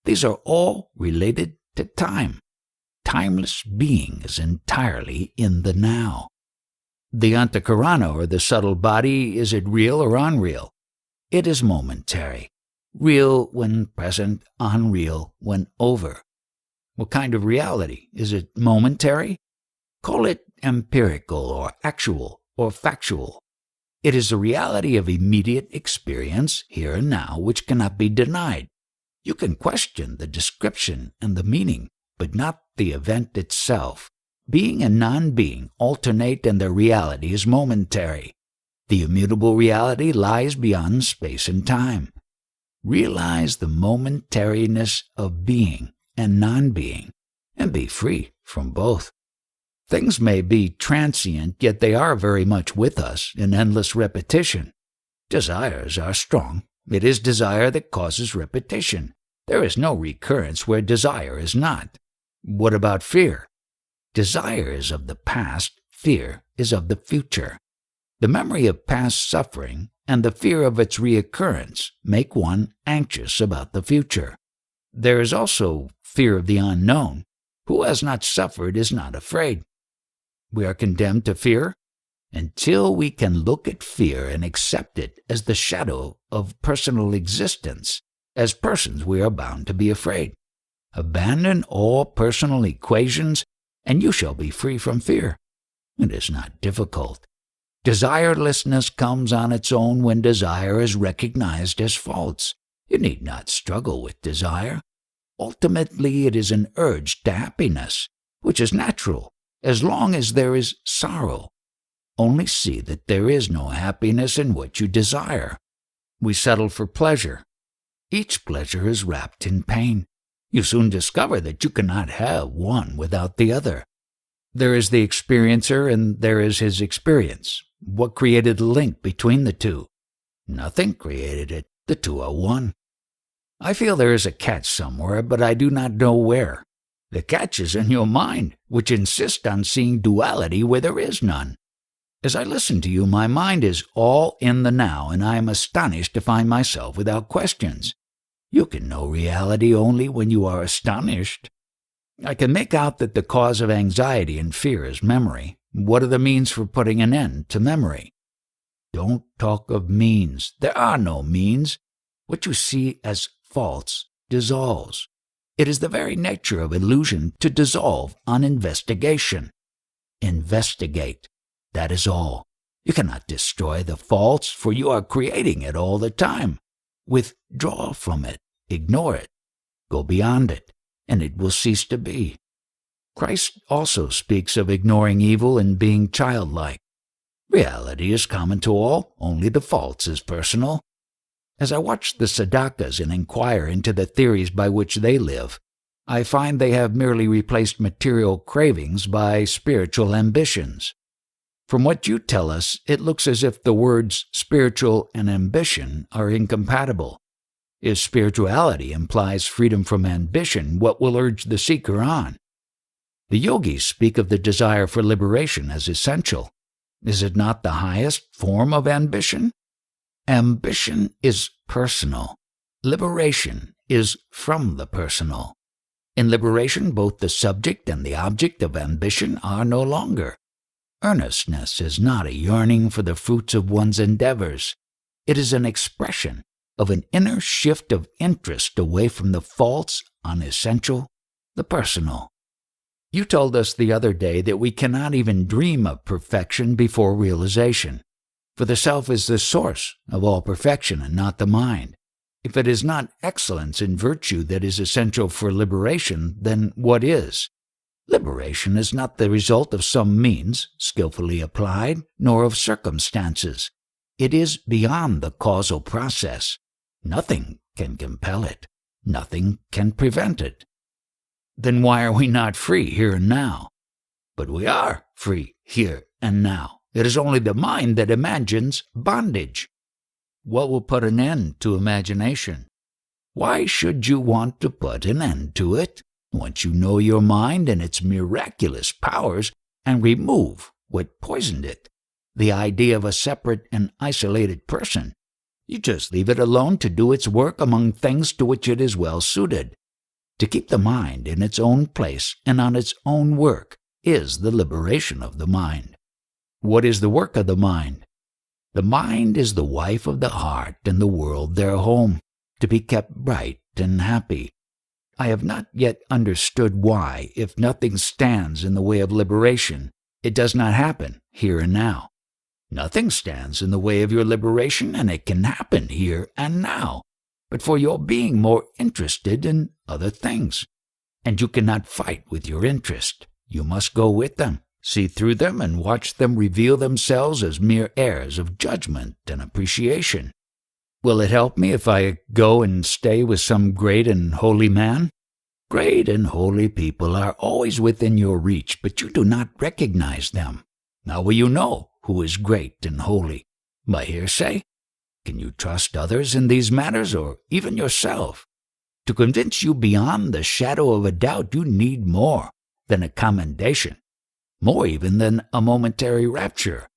[SPEAKER 1] These are all related to time. Timeless being is entirely in the now. The antakarana, or the subtle body, is it real or unreal? It is momentary. Real when present, unreal when over. What kind of reality? Is it momentary? Call it empirical or actual or factual. It is the reality of immediate experience, here and now, which cannot be denied. You can question the description and the meaning, but not the event itself. Being and non-being alternate and their reality is momentary. The immutable reality lies beyond space and time. Realize the momentariness of being and non-being, and be free from both. Things may be transient, yet they are very much with us in endless repetition. Desires are strong. It is desire that causes repetition. There is no recurrence where desire is not. What about fear? Desire is of the past, fear is of the future. The memory of past suffering and the fear of its reoccurrence make one anxious about the future. There is also fear of the unknown. Who has not suffered is not afraid. We are condemned to fear until we can look at fear and accept it as the shadow of personal existence. As persons, we are bound to be afraid. Abandon all personal equations, and you shall be free from fear. It is not difficult. Desirelessness comes on its own when desire is recognized as false. You need not struggle with desire. Ultimately, it is an urge to happiness, which is natural, as long as there is sorrow. Only see that there is no happiness in what you desire. We settle for pleasure. Each pleasure is wrapped in pain. You soon discover that you cannot have one without the other. There is the experiencer and there is his experience. What created the link between the two? Nothing created it. The two are one. I feel there is a catch somewhere, but I do not know where. The catch is in your mind, which insists on seeing duality where there is none. As I listen to you, my mind is all in the now, and I am astonished to find myself without questions. You can know reality only when you are astonished. I can make out that the cause of anxiety and fear is memory. What are the means for putting an end to memory? Don't talk of means. There are no means. What you see as false dissolves. It is the very nature of illusion to dissolve on investigation. Investigate. That is all. You cannot destroy the false, for you are creating it all the time. Withdraw from it. Ignore it. Go beyond it, and it will cease to be. Christ also speaks of ignoring evil and being childlike. Reality is common to all, only the false is personal. As I watch the Sadhakas and inquire into the theories by which they live, I find they have merely replaced material cravings by spiritual ambitions. From what you tell us, it looks as if the words spiritual and ambition are incompatible. If spirituality implies freedom from ambition, what will urge the seeker on? The yogis speak of the desire for liberation as essential. Is it not the highest form of ambition? Ambition is personal. Liberation is from the personal. In liberation, both the subject and the object of ambition are no longer. Earnestness is not a yearning for the fruits of one's endeavors. It is an expression of an inner shift of interest away from the false, unessential, the personal. You told us the other day that we cannot even dream of perfection before realization, for the self is the source of all perfection and not the mind. If it is not excellence in virtue that is essential for liberation, then what is? Liberation is not the result of some means, skillfully applied, nor of circumstances. It is beyond the causal process. Nothing can compel it. Nothing can prevent it. Then why are we not free here and now? But we are free here and now. It is only the mind that imagines bondage. What will put an end to imagination? Why should you want to put an end to it? Once you know your mind and its miraculous powers and remove what poisoned it, the idea of a separate and isolated person, you just leave it alone to do its work among things to which it is well suited. To keep the mind in its own place and on its own work is the liberation of the mind. What is the work of the mind? The mind is the wife of the heart and the world their home, to be kept bright and happy. I have not yet understood why, if nothing stands in the way of liberation, it does not happen here and now. Nothing stands in the way of your liberation, and it can happen here and now, but for your being more interested in other things. And you cannot fight with your interest. You must go with them, see through them, and watch them reveal themselves as mere heirs of judgment and appreciation. Will it help me if I go and stay with some great and holy man? Great and holy people are always within your reach, but you do not recognize them. How will you know who is great and holy? By hearsay? Can you trust others in these matters, or even yourself? To convince you beyond the shadow of a doubt, you need more than a commendation, more even than a momentary rapture.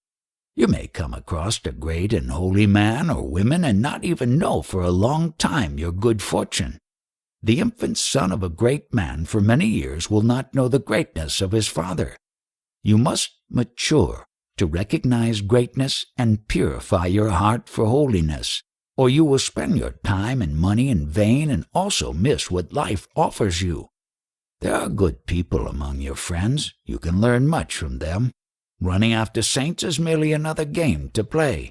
[SPEAKER 1] You may come across a great and holy man or women and not even know for a long time your good fortune. The infant son of a great man for many years will not know the greatness of his father. You must mature to recognize greatness and purify your heart for holiness, or you will spend your time and money in vain and also miss what life offers you. There are good people among your friends. You can learn much from them. Running after saints is merely another game to play.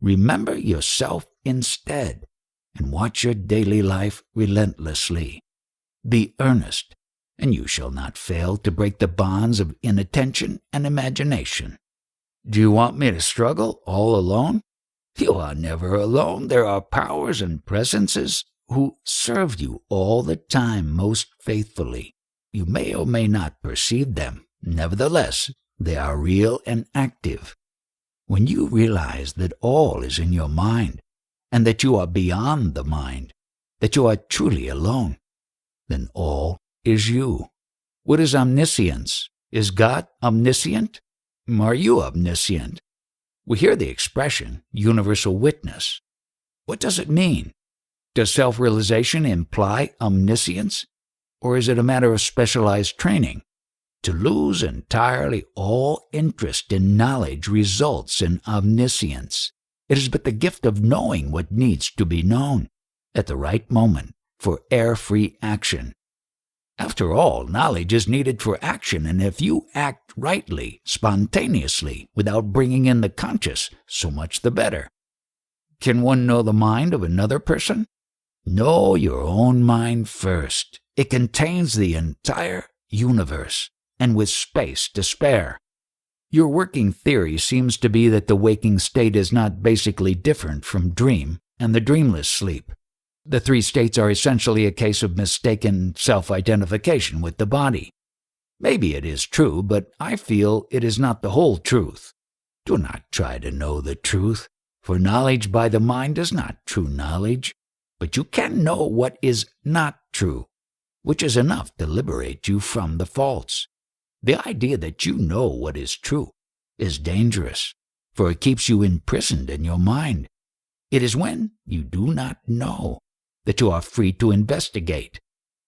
[SPEAKER 1] Remember yourself instead, and watch your daily life relentlessly. Be earnest, and you shall not fail to break the bonds of inattention and imagination. Do you want me to struggle all alone? You are never alone. There are powers and presences who serve you all the time most faithfully. You may or may not perceive them. Nevertheless, they are real and active. When you realize that all is in your mind, and that you are beyond the mind, that you are truly alone, then all is you. What is omniscience? Is God omniscient? Are you omniscient? We hear the expression, universal witness. What does it mean? Does self-realization imply omniscience? Or is it a matter of specialized training? To lose entirely all interest in knowledge results in omniscience. It is but the gift of knowing what needs to be known at the right moment for error-free action. After all, knowledge is needed for action, and if you act rightly, spontaneously, without bringing in the conscious, so much the better. Can one know the mind of another person? Know your own mind first. It contains the entire universe, and with space to spare. Your working theory seems to be that the waking state is not basically different from dream and the dreamless sleep. The three states are essentially a case of mistaken self-identification with the body. Maybe it is true, but I feel it is not the whole truth. Do not try to know the truth, for knowledge by the mind is not true knowledge, but you can know what is not true, which is enough to liberate you from the false. The idea that you know what is true is dangerous, for it keeps you imprisoned in your mind. It is when you do not know that you are free to investigate,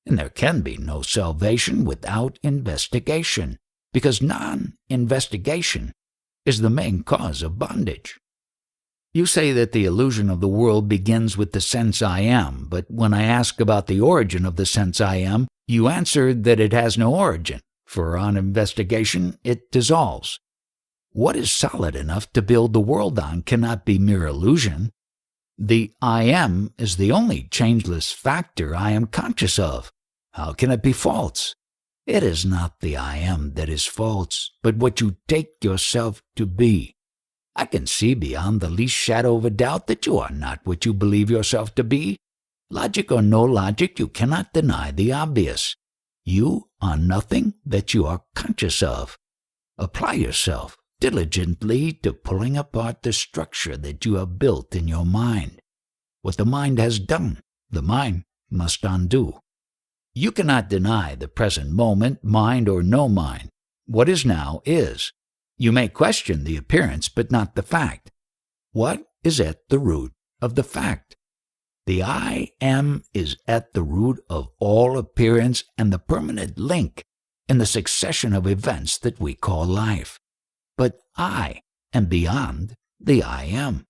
[SPEAKER 1] and there can be no salvation without investigation, because non-investigation is the main cause of bondage. You say that the illusion of the world begins with the sense I am, but when I ask about the origin of the sense I am, you answer that it has no origin, for on investigation it dissolves. What is solid enough to build the world on cannot be mere illusion. The I am is the only changeless factor I am conscious of. How can it be false? It is not the I am that is false, but what you take yourself to be. I can see beyond the least shadow of a doubt that you are not what you believe yourself to be. Logic or no logic, you cannot deny the obvious. You are nothing that you are conscious of. Apply yourself diligently to pulling apart the structure that you have built in your mind. What the mind has done, the mind must undo. You cannot deny the present moment, mind or no mind. What is now is. You may question the appearance, but not the fact. What is at the root of the fact? The I am is at the root of all appearance and the permanent link in the succession of events that we call life. But I am beyond the I am.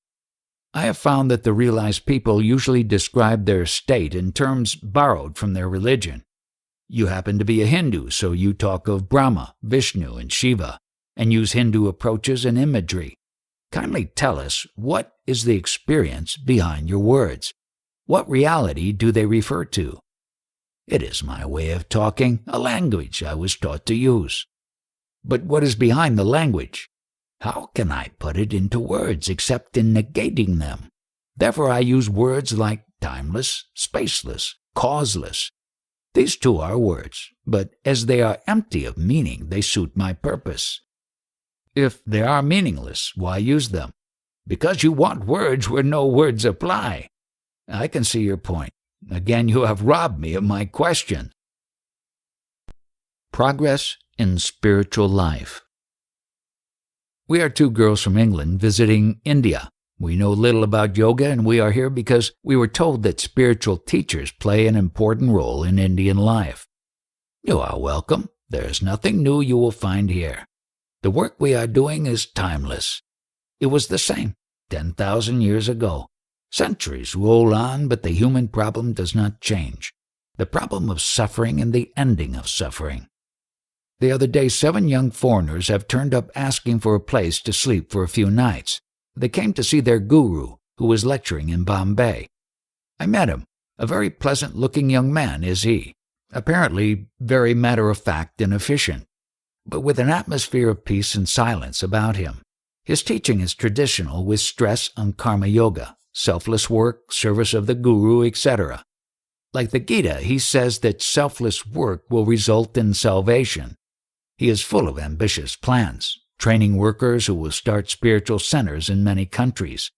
[SPEAKER 1] I have found that the realized people usually describe their state in terms borrowed from their religion. You happen to be a Hindu, so you talk of Brahma, Vishnu, and Shiva, and use Hindu approaches and imagery. Kindly tell us, what is the experience behind your words? What reality do they refer to? It is my way of talking, a language I was taught to use. But what is behind the language? How can I put it into words except in negating them? Therefore I use words like timeless, spaceless, causeless. These two are words, but as they are empty of meaning, they suit my purpose. If they are meaningless, why use them? Because you want words where no words apply. I can see your point. Again, you have robbed me of my question. Progress in spiritual life. We are two girls from England visiting India. We know little about yoga, and we are here because we were told that spiritual teachers play an important role in Indian life. You are welcome. There is nothing new you will find here. The work we are doing is timeless. It was the same 10,000 years ago. Centuries roll on, but the human problem does not change. The problem of suffering and the ending of suffering. The other day, 7 young foreigners have turned up asking for a place to sleep for a few nights. They came to see their guru, who was lecturing in Bombay. I met him. A very pleasant-looking young man is he. apparently very matter-of-fact and efficient, but with an atmosphere of peace and silence about him. His teaching is traditional with stress on karma yoga, selfless work, service of the guru, etc. Like the Gita, he says that selfless work will result in salvation. He is full of ambitious plans, training workers who will start spiritual centers in many countries.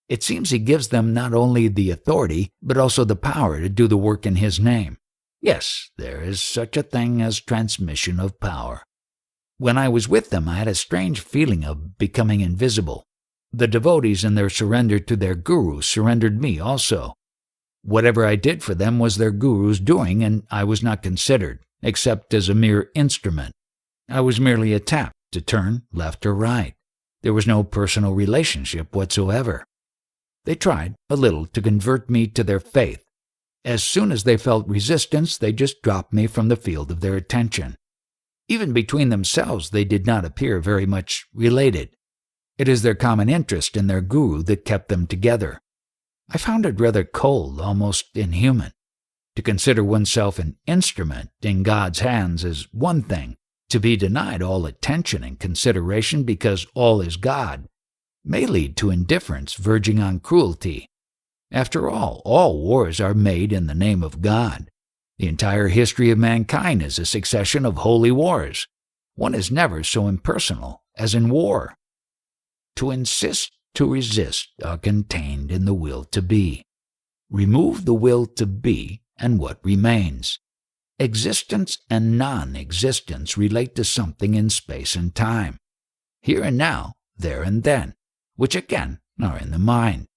[SPEAKER 1] It seems he gives them not only the authority, but also the power to do the work in his name. Yes, there is such a thing as transmission of power. When I was with them, I had a strange feeling of becoming invisible. The devotees in their surrender to their guru surrendered me also. Whatever I did for them was their guru's doing, and I was not considered, except as a mere instrument. I was merely a tap to turn left or right. There was no personal relationship whatsoever. They tried a little to convert me to their faith. As soon as they felt resistance, they just dropped me from the field of their attention. Even between themselves, they did not appear very much related. It is their common interest in their guru that kept them together. I found it rather cold, almost inhuman. To consider oneself an instrument in God's hands is one thing. To be denied all attention and consideration because all is God may lead to indifference verging on cruelty. After all wars are made in the name of God. The entire history of mankind is a succession of holy wars. One is never so impersonal as in war. To insist, to resist are contained in the will to be. Remove the will to be, and what remains? Existence and non-existence relate to something in space and time. Here and now, there and then, which again are in the mind.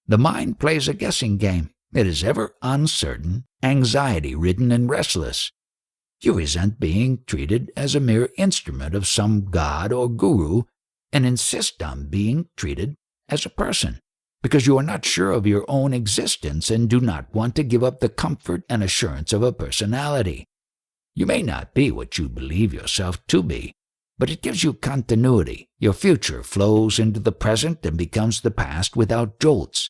[SPEAKER 1] The mind plays a guessing game. It is ever uncertain, anxiety-ridden, and restless. You resent being treated as a mere instrument of some god or guru and insist on being treated as a person because you are not sure of your own existence and do not want to give up the comfort and assurance of a personality. You may not be what you believe yourself to be, but it gives you continuity. Your future flows into the present and becomes the past without jolts.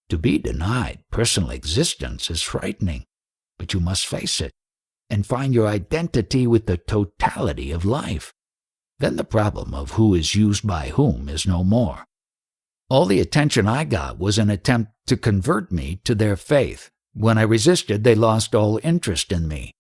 [SPEAKER 1] To be denied personal existence is frightening, but you must face it and find your identity with the totality of life. Then the problem of who is used by whom is no more. All the attention I got was an attempt to convert me to their faith. When I resisted, they lost all interest in me.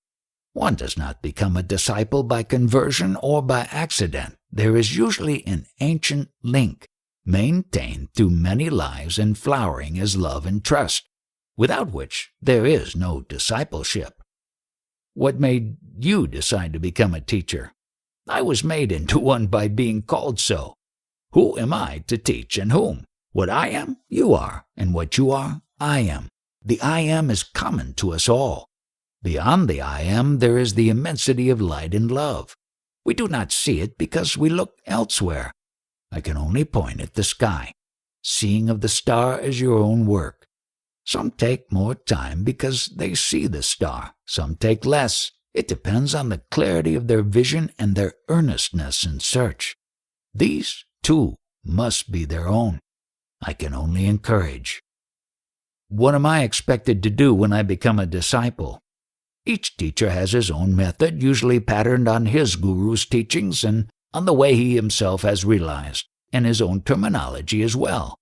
[SPEAKER 1] One does not become a disciple by conversion or by accident. There is usually an ancient link, maintained through many lives and flowering as love and trust, without which there is no discipleship. What made you decide to become a teacher? I was made into one by being called so. Who am I to teach and whom? What I am, you are, and what you are, I am. The I am is common to us all. Beyond the I am, there is the immensity of light and love. We do not see it because we look elsewhere. I can only point at the sky. Seeing of the star is your own work. Some take more time because they see the star. Some take less. It depends on the clarity of their vision and their earnestness in search. These, too, must be their own. I can only encourage. What am I expected to do when I become a disciple? Each teacher has his own method, usually patterned on his guru's teachings and on the way he himself has realized, and his own terminology as well.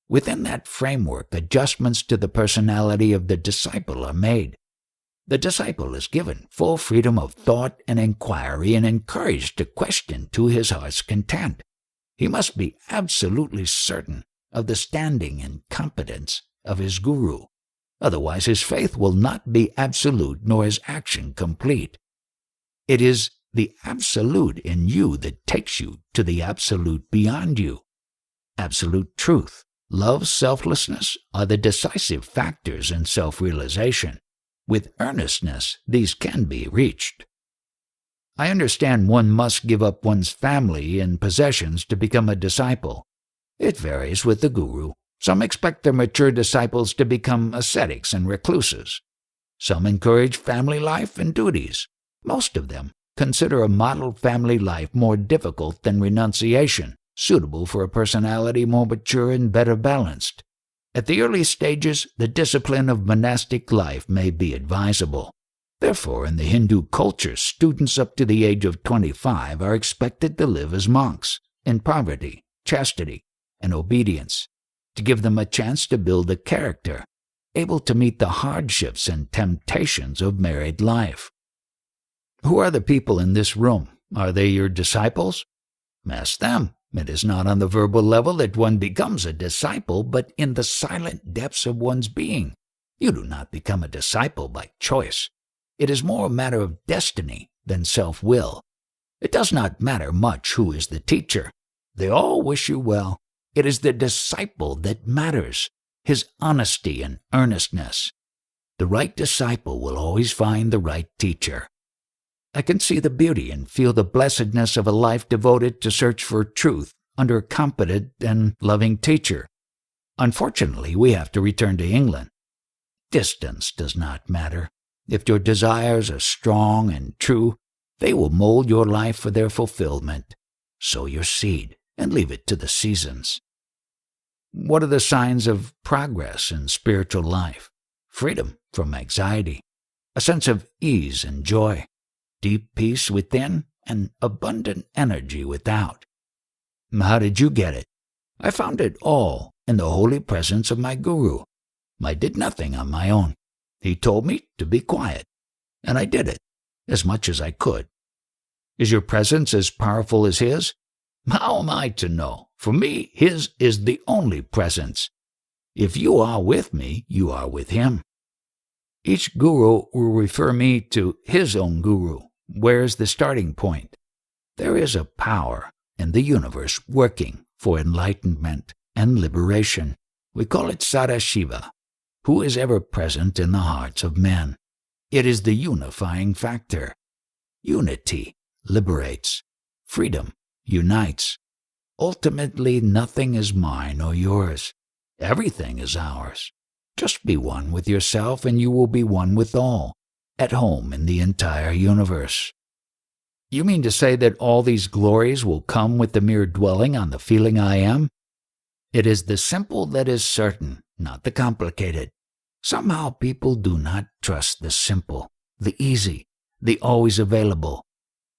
[SPEAKER 1] Within that framework, adjustments to the personality of the disciple are made. The disciple is given full freedom of thought and inquiry and encouraged to question to his heart's content. He must be absolutely certain of the standing and competence of his guru. Otherwise his faith will not be absolute nor his action complete. It is the absolute in you that takes you to the absolute beyond you. Absolute truth, love, selflessness are the decisive factors in self-realization. With earnestness, these can be reached. I understand one must give up one's family and possessions to become a disciple. It varies with the guru. Some expect their mature disciples to become ascetics and recluses. Some encourage family life and duties. Most of them consider a model family life more difficult than renunciation, suitable for a personality more mature and better balanced. At the early stages, the discipline of monastic life may be advisable. Therefore, in the Hindu culture, students up to the age of 25 are expected to live as monks, in poverty, chastity, and obedience, to give them a chance to build a character, able to meet the hardships and temptations of married life. Who are the people in this room? Are they your disciples? Ask them. It is not on the verbal level that one becomes a disciple, but in the silent depths of one's being. You do not become a disciple by choice. It is more a matter of destiny than self-will. It does not matter much who is the teacher. They all wish you well. It is the disciple that matters, his honesty and earnestness. The right disciple will always find the right teacher. I can see the beauty and feel the blessedness of a life devoted to search for truth under a competent and loving teacher. Unfortunately, we have to return to England. Distance does not matter. If your desires are strong and true, they will mold your life for their fulfillment. Sow your seed and leave it to the seasons. What are the signs of progress in spiritual life? Freedom from anxiety, a sense of ease and joy, deep peace within, and abundant energy without. How did you get it? I found it all in the holy presence of my guru. I did nothing on my own. He told me to be quiet, and I did it, as much as I could. Is your presence as powerful as his? How am I to know? For me, his is the only presence. If you are with me, you are with him. Each guru will refer me to his own guru. Where is the starting point? There is a power in the universe working for enlightenment and liberation. We call it Sadashiva, who is ever present in the hearts of men. It is the unifying factor. Unity liberates. Freedom unites. Ultimately, nothing is mine or yours. Everything is ours. Just be one with yourself and you will be one with all, at home in the entire universe. You mean to say that all these glories will come with the mere dwelling on the feeling I am? It is the simple that is certain, not the complicated. Somehow people do not trust the simple, the easy, the always available.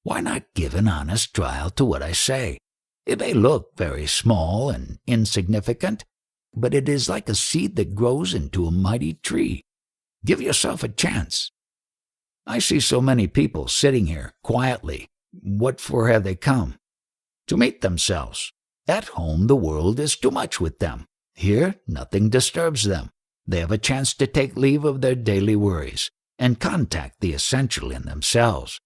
[SPEAKER 1] Why not give an honest trial to what I say? It may look very small and insignificant, but it is like a seed that grows into a mighty tree. Give yourself a chance. I see so many people sitting here quietly. What for have they come? To meet themselves. At home, the world is too much with them. Here, nothing disturbs them. They have a chance to take leave of their daily worries and contact the essential in themselves.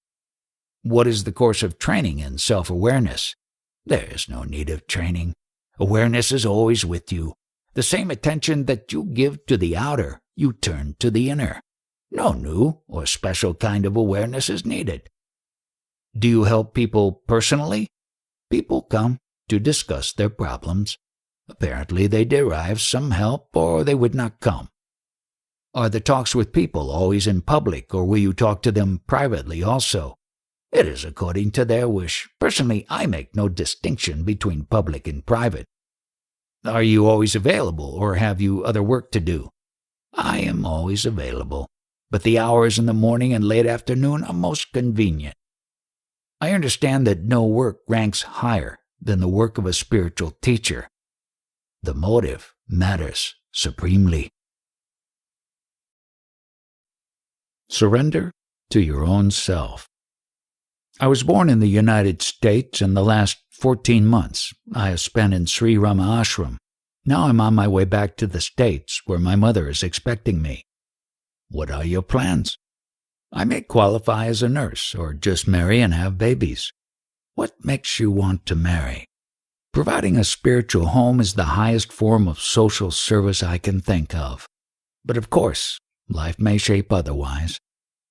[SPEAKER 1] What is the course of training in self-awareness? There is no need of training. Awareness is always with you. The same attention that you give to the outer, you turn to the inner. No new or special kind of awareness is needed. Do you help people personally? People come to discuss their problems. Apparently they derive some help or they would not come. Are the talks with people always in public or will you talk to them privately also? It is according to their wish. Personally, I make no distinction between public and private. Are you always available or have you other work to do? I am always available, but the hours in the morning and late afternoon are most convenient. I understand that no work ranks higher than the work of a spiritual teacher. The motive matters supremely. Surrender to your own self. I was born in the United States, and the last 14 months I have spent in Sri Rama Ashram. Now I'm on my way back to the States, where my mother is expecting me. What are your plans? I may qualify as a nurse, or just marry and have babies. What makes you want to marry? Providing a spiritual home is the highest form of social service I can think of. But of course, life may shape otherwise.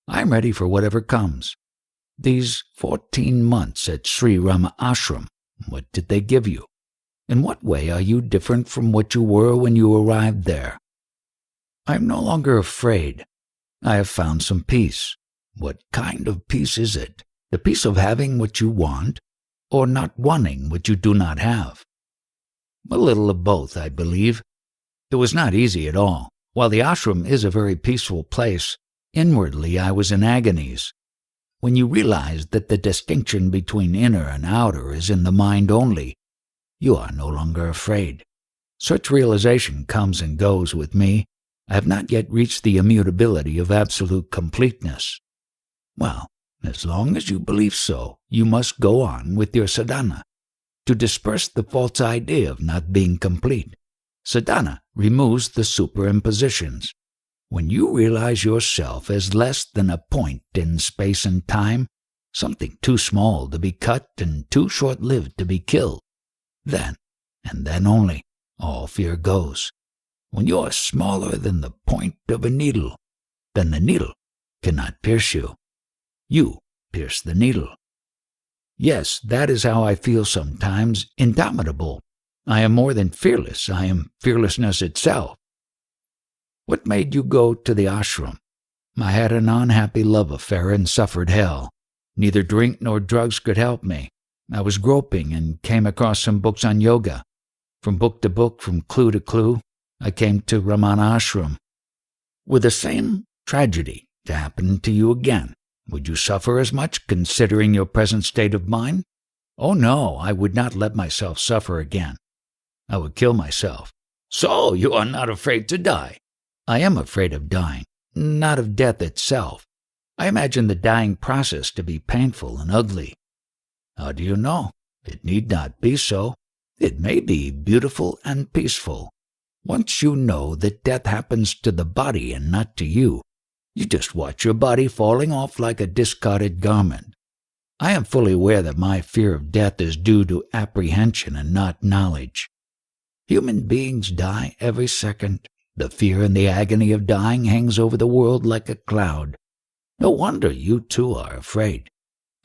[SPEAKER 1] I'm ready for whatever comes. These 14 months at Sri Rama Ashram, what did they give you? In what way are you different from what you were when you arrived there? I am no longer afraid. I have found some peace. What kind of peace is it? The peace of having what you want, or not wanting what you do not have? A little of both, I believe. It was not easy at all. While the ashram is a very peaceful place, Inwardly, I was in agonies. When you realize that the distinction between inner and outer is in the mind only, you are no longer afraid. Such realization comes and goes with me. I have not yet reached the immutability of absolute completeness. Well, as long as you believe so, you must go on with your sadhana, to disperse the false idea of not being complete. Sadhana removes the superimpositions. When you realize yourself as less than a point in space and time, something too small to be cut and too short-lived to be killed, then, and then only, all fear goes. When you are smaller than the point of a needle, then the needle cannot pierce you. You pierce the needle. Yes, that is how I feel sometimes, indomitable. I am more than fearless. I am fearlessness itself. What made you go to the ashram? I had an unhappy love affair and suffered hell. Neither drink nor drugs could help me. I was groping and came across some books on yoga. From book to book, from clue to clue, I came to Ramana Ashram. Were the same tragedy to happen to you again, would you suffer as much, considering your present state of mind? Oh no, I would not let myself suffer again. I would kill myself. So you are not afraid to die? I am afraid of dying, not of death itself. I imagine the dying process to be painful and ugly. How do you know? It need not be so. It may be beautiful and peaceful. Once you know that death happens to the body and not to you, you just watch your body falling off like a discarded garment. I am fully aware that my fear of death is due to apprehension and not knowledge. Human beings die every second. The fear and the agony of dying hangs over the world like a cloud. No wonder you too are afraid.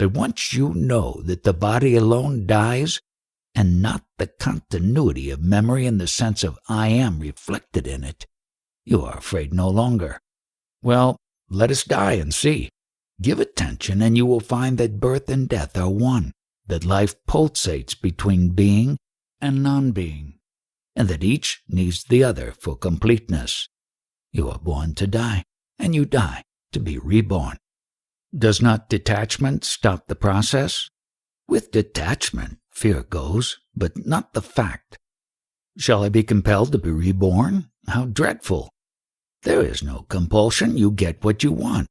[SPEAKER 1] But once you know that the body alone dies, and not the continuity of memory and the sense of I am reflected in it, you are afraid no longer. Well, let us die and see. Give attention and you will find that birth and death are one, that life pulsates between being and non-being, and that each needs the other for completeness. You are born to die, and you die to be reborn. Does not detachment stop the process? With detachment, fear goes, but not the fact. Shall I be compelled to be reborn? How dreadful! There is no compulsion. You get what you want.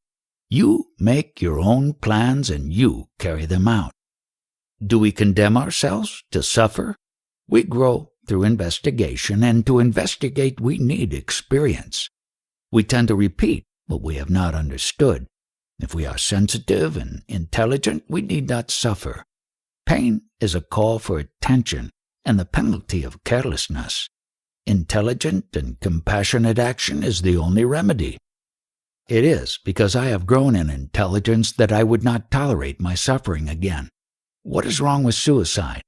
[SPEAKER 1] You make your own plans and you carry them out. Do we condemn ourselves to suffer? We grow through investigation, and to investigate we need experience. We tend to repeat what we have not understood. If we are sensitive and intelligent, we need not suffer. Pain is a call for attention and the penalty of carelessness. Intelligent and compassionate action is the only remedy. It is because I have grown in intelligence that I would not tolerate my suffering again. What is wrong with suicide?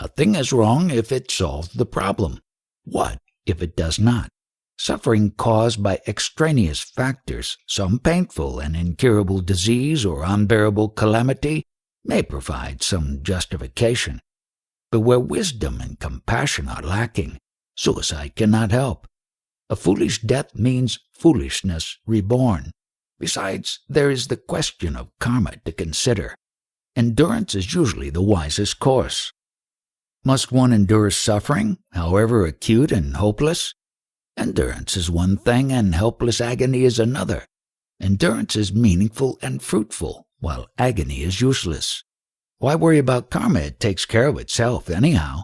[SPEAKER 1] Nothing is wrong if it solves the problem. What if it does not? Suffering caused by extraneous factors, some painful and incurable disease or unbearable calamity, may provide some justification. But where wisdom and compassion are lacking, suicide cannot help. A foolish death means foolishness reborn. Besides, there is the question of karma to consider. Endurance is usually the wisest course. Must one endure suffering, however acute and hopeless? Endurance is one thing and helpless agony is another. Endurance is meaningful and fruitful, while agony is useless. Why worry about karma? It takes care of itself anyhow.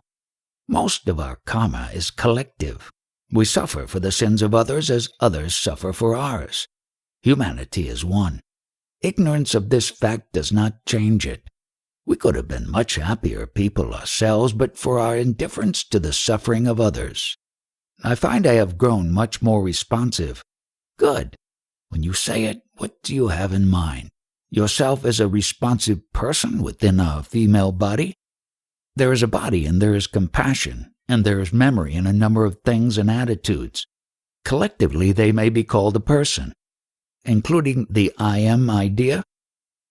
[SPEAKER 1] Most of our karma is collective. We suffer for the sins of others as others suffer for ours. Humanity is one. Ignorance of this fact does not change it. We could have been much happier people ourselves but for our indifference to the suffering of others. I find I have grown much more responsive. Good. When you say it, what do you have in mind? Yourself as a responsive person within a female body? There is a body and there is compassion, and there is memory in a number of things and attitudes. Collectively, they may be called a person. Including the I am idea,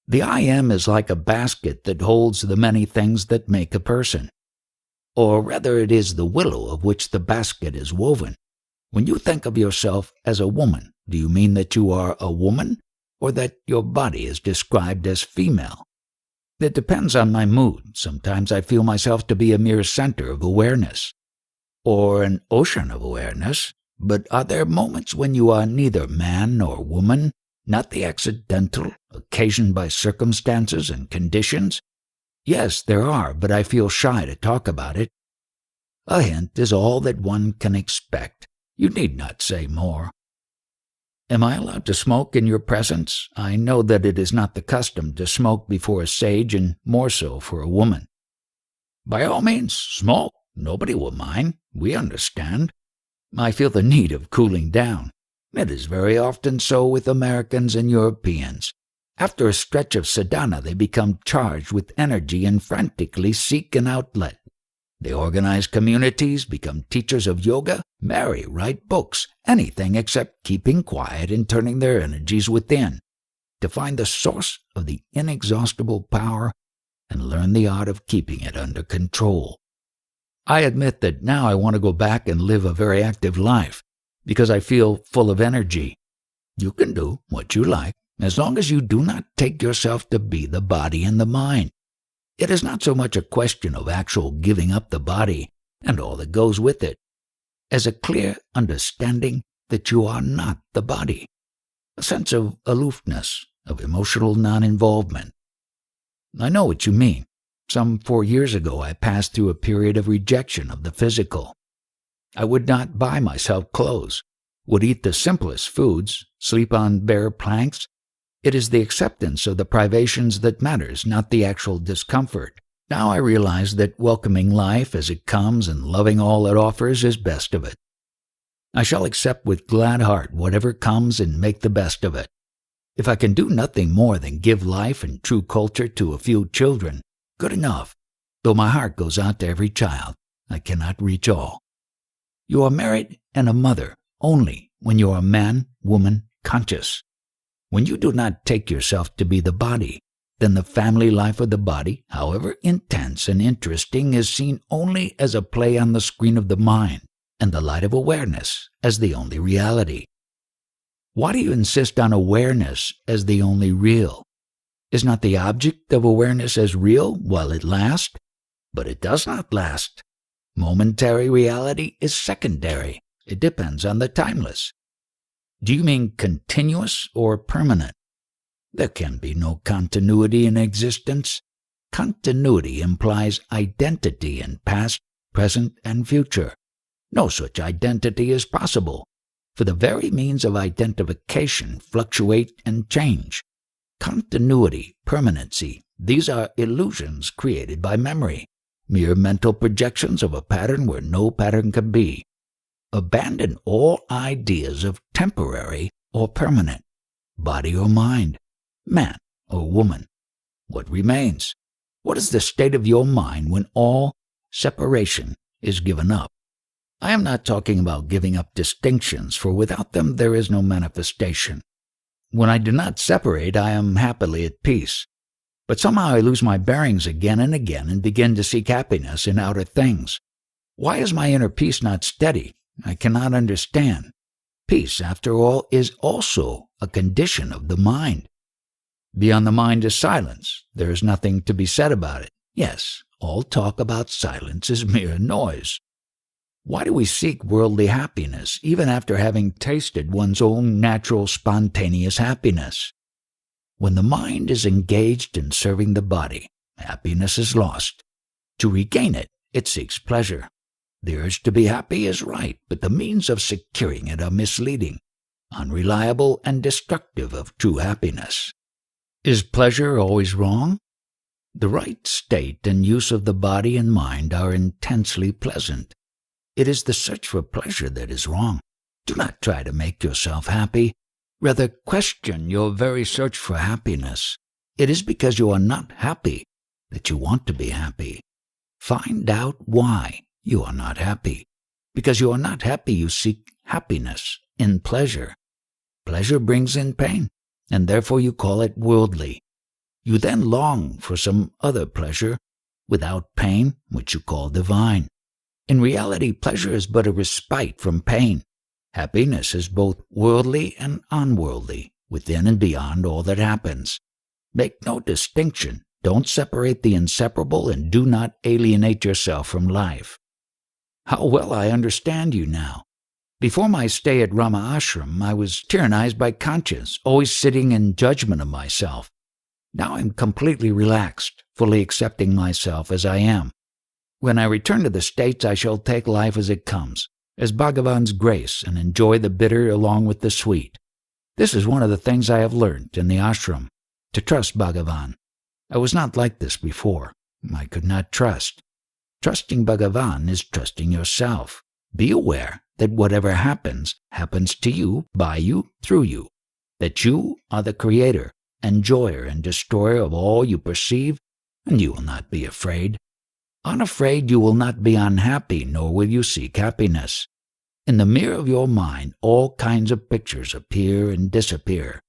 [SPEAKER 1] the I am is like a basket that holds the many things that make a person. Or rather, it is the willow of which the basket is woven. When you think of yourself as a woman, Do you mean that you are a woman, or that your body is described as female? It depends on my mood. Sometimes I feel myself to be a mere center of awareness, or an ocean of awareness. But are there moments when you are neither man nor woman, not the accidental, occasioned by circumstances and conditions? Yes, there are, but I feel shy to talk about it. A hint is all that one can expect. You need not say more. Am I allowed to smoke in your presence? I know that it is not the custom to smoke before a sage, and more so for a woman. By all means, smoke. Nobody will mind. We understand. I feel the need of cooling down. It is very often so with Americans and Europeans. After a stretch of sadhana, they become charged with energy and frantically seek an outlet. They organize communities, become teachers of yoga, marry, write books, anything except keeping quiet and turning their energies within, to find the source of the inexhaustible power and learn the art of keeping it under control. I admit that now I want to go back and live a very active life, because I feel full of energy. You can do what you like, as long as you do not take yourself to be the body and the mind. It is not so much a question of actual giving up the body and all that goes with it, as a clear understanding that you are not the body, a sense of aloofness, of emotional non-involvement. I know what you mean. Some 4 years ago, I passed through a period of rejection of the physical. I would not buy myself clothes, would eat the simplest foods, sleep on bare planks. It is the acceptance of the privations that matters, not the actual discomfort. Now I realize that welcoming life as it comes and loving all it offers is best of it. I shall accept with glad heart whatever comes and make the best of it. If I can do nothing more than give life and true culture to a few children, good enough. Though my heart goes out to every child, I cannot reach all. You are married and a mother only when you are man, woman, conscious. When you do not take yourself to be the body, then the family life of the body, however intense and interesting, is seen only as a play on the screen of the mind, and the light of awareness as the only reality. Why do you insist on awareness as the only real? Is not the object of awareness as real while it lasts? But it does not last. Momentary reality is secondary. It depends on the timeless. Do you mean continuous or permanent? There can be no continuity in existence. Continuity implies identity in past, present, and future. No such identity is possible, for the very means of identification fluctuate and change. Continuity, permanency, these are illusions created by memory, mere mental projections of a pattern where no pattern can be. Abandon all ideas of temporary or permanent, body or mind, man or woman. What remains? What is the state of your mind when all separation is given up? I am not talking about giving up distinctions, for without them there is no manifestation. When I do not separate, I am happily at peace. But somehow I lose my bearings again and again and begin to seek happiness in outer things. Why is my inner peace not steady? I cannot understand. Peace, after all, is also a condition of the mind. Beyond the mind is silence. There is nothing to be said about it. Yes, all talk about silence is mere noise. Why do we seek worldly happiness, even after having tasted one's own natural, spontaneous happiness? When the mind is engaged in serving the body, happiness is lost. To regain it, it seeks pleasure. The urge to be happy is right, but the means of securing it are misleading, unreliable, and destructive of true happiness. Is pleasure always wrong? The right state and use of the body and mind are intensely pleasant. It is the search for pleasure that is wrong. Do not try to make yourself happy. Rather, question your very search for happiness. It is because you are not happy that you want to be happy. Find out why you are not happy. Because you are not happy, you seek happiness in pleasure. Pleasure brings in pain, and therefore you call it worldly. You then long for some other pleasure without pain, which you call divine. In reality, pleasure is but a respite from pain. Happiness is both worldly and unworldly, within and beyond all that happens. Make no distinction. Don't separate the inseparable, and do not alienate yourself from life. How well I understand you now. Before my stay at Rama Ashram, I was tyrannized by conscience, always sitting in judgment of myself. Now I'm completely relaxed, fully accepting myself as I am. When I return to the States, I shall take life as it comes, as Bhagavan's grace, and enjoy the bitter along with the sweet. This is one of the things I have learnt in the ashram, to trust Bhagavan. I was not like this before. I could not trust. Trusting Bhagavan is trusting yourself. Be aware that whatever happens, happens to you, by you, through you. That you are the creator, enjoyer, and destroyer of all you perceive, and you will not be afraid. Unafraid, you will not be unhappy, nor will you seek happiness. In the mirror of your mind, all kinds of pictures appear and disappear.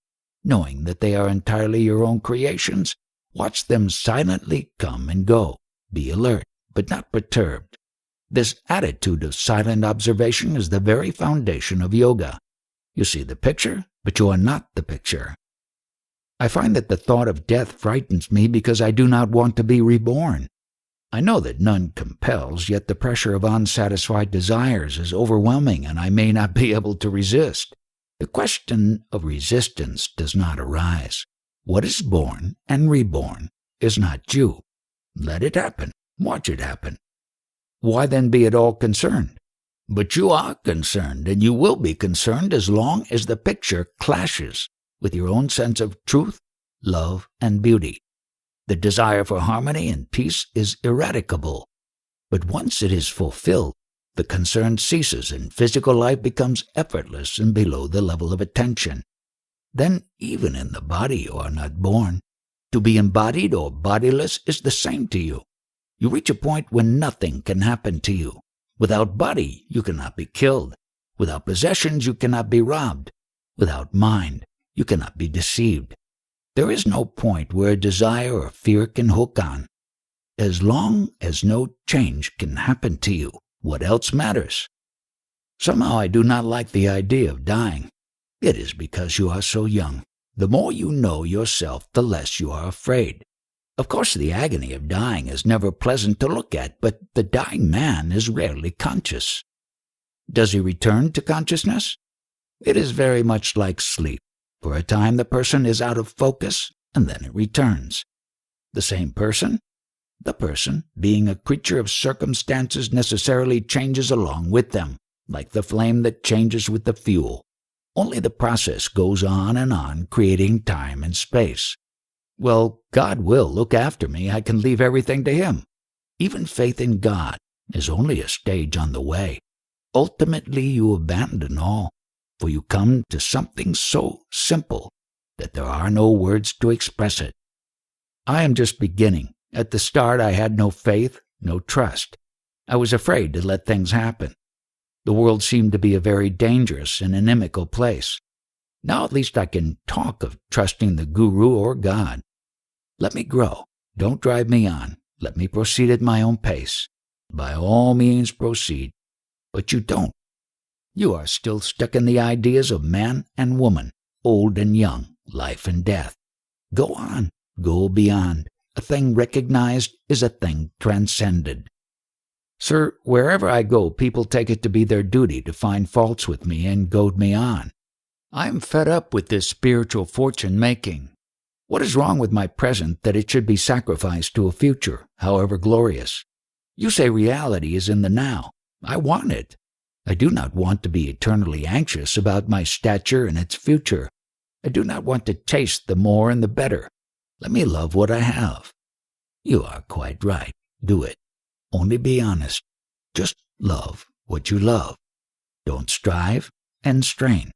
[SPEAKER 1] Knowing that they are entirely your own creations, watch them silently come and go. Be alert, but not perturbed. This attitude of silent observation is the very foundation of yoga. You see the picture, but you are not the picture. I find that the thought of death frightens me because I do not want to be reborn. I know that none compels, yet the pressure of unsatisfied desires is overwhelming, and I may not be able to resist. The question of resistance does not arise. What is born and reborn is not you. Let it happen. Watch it happen. Why then be at all concerned? But you are concerned, and you will be concerned as long as the picture clashes with your own sense of truth, love, and beauty. The desire for harmony and peace is eradicable, but once it is fulfilled, the concern ceases and physical life becomes effortless and below the level of attention. Then even in the body you are not born. To be embodied or bodiless is the same to you. You reach a point when nothing can happen to you. Without body, you cannot be killed. Without possessions, you cannot be robbed. Without mind, you cannot be deceived. There is no point where desire or fear can hook on. As long as no change can happen to you, what else matters? Somehow I do not like the idea of dying. It is because you are so young. The more you know yourself, the less you are afraid. Of course, the agony of dying is never pleasant to look at, but the dying man is rarely conscious. Does he return to consciousness? It is very much like sleep. For a time the person is out of focus, and then it returns. The same person? The person, being a creature of circumstances, necessarily changes along with them, like the flame that changes with the fuel. Only the process goes on, creating time and space. Well, God will look after me. I can leave everything to Him. Even faith in God is only a stage on the way. Ultimately, you abandon all, for you come to something so simple that there are no words to express it. I am just beginning. At the start, I had no faith, no trust. I was afraid to let things happen. The world seemed to be a very dangerous and inimical place. Now at least I can talk of trusting the Guru or God. Let me grow. Don't drive me on. Let me proceed at my own pace. By all means proceed. But you don't. You are still stuck in the ideas of man and woman, old and young, life and death. Go on. Go beyond. A thing recognized is a thing transcended. Sir, wherever I go, people take it to be their duty to find faults with me and goad me on. I am fed up with this spiritual fortune-making. What is wrong with my present that it should be sacrificed to a future, however glorious? You say reality is in the now. I want it. I do not want to be eternally anxious about my stature and its future. I do not want to taste the more and the better. Let me love what I have. You are quite right. Do it. Only be honest. Just love what you love. Don't strive and strain.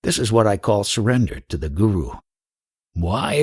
[SPEAKER 1] This is what I call surrender to the Guru. Why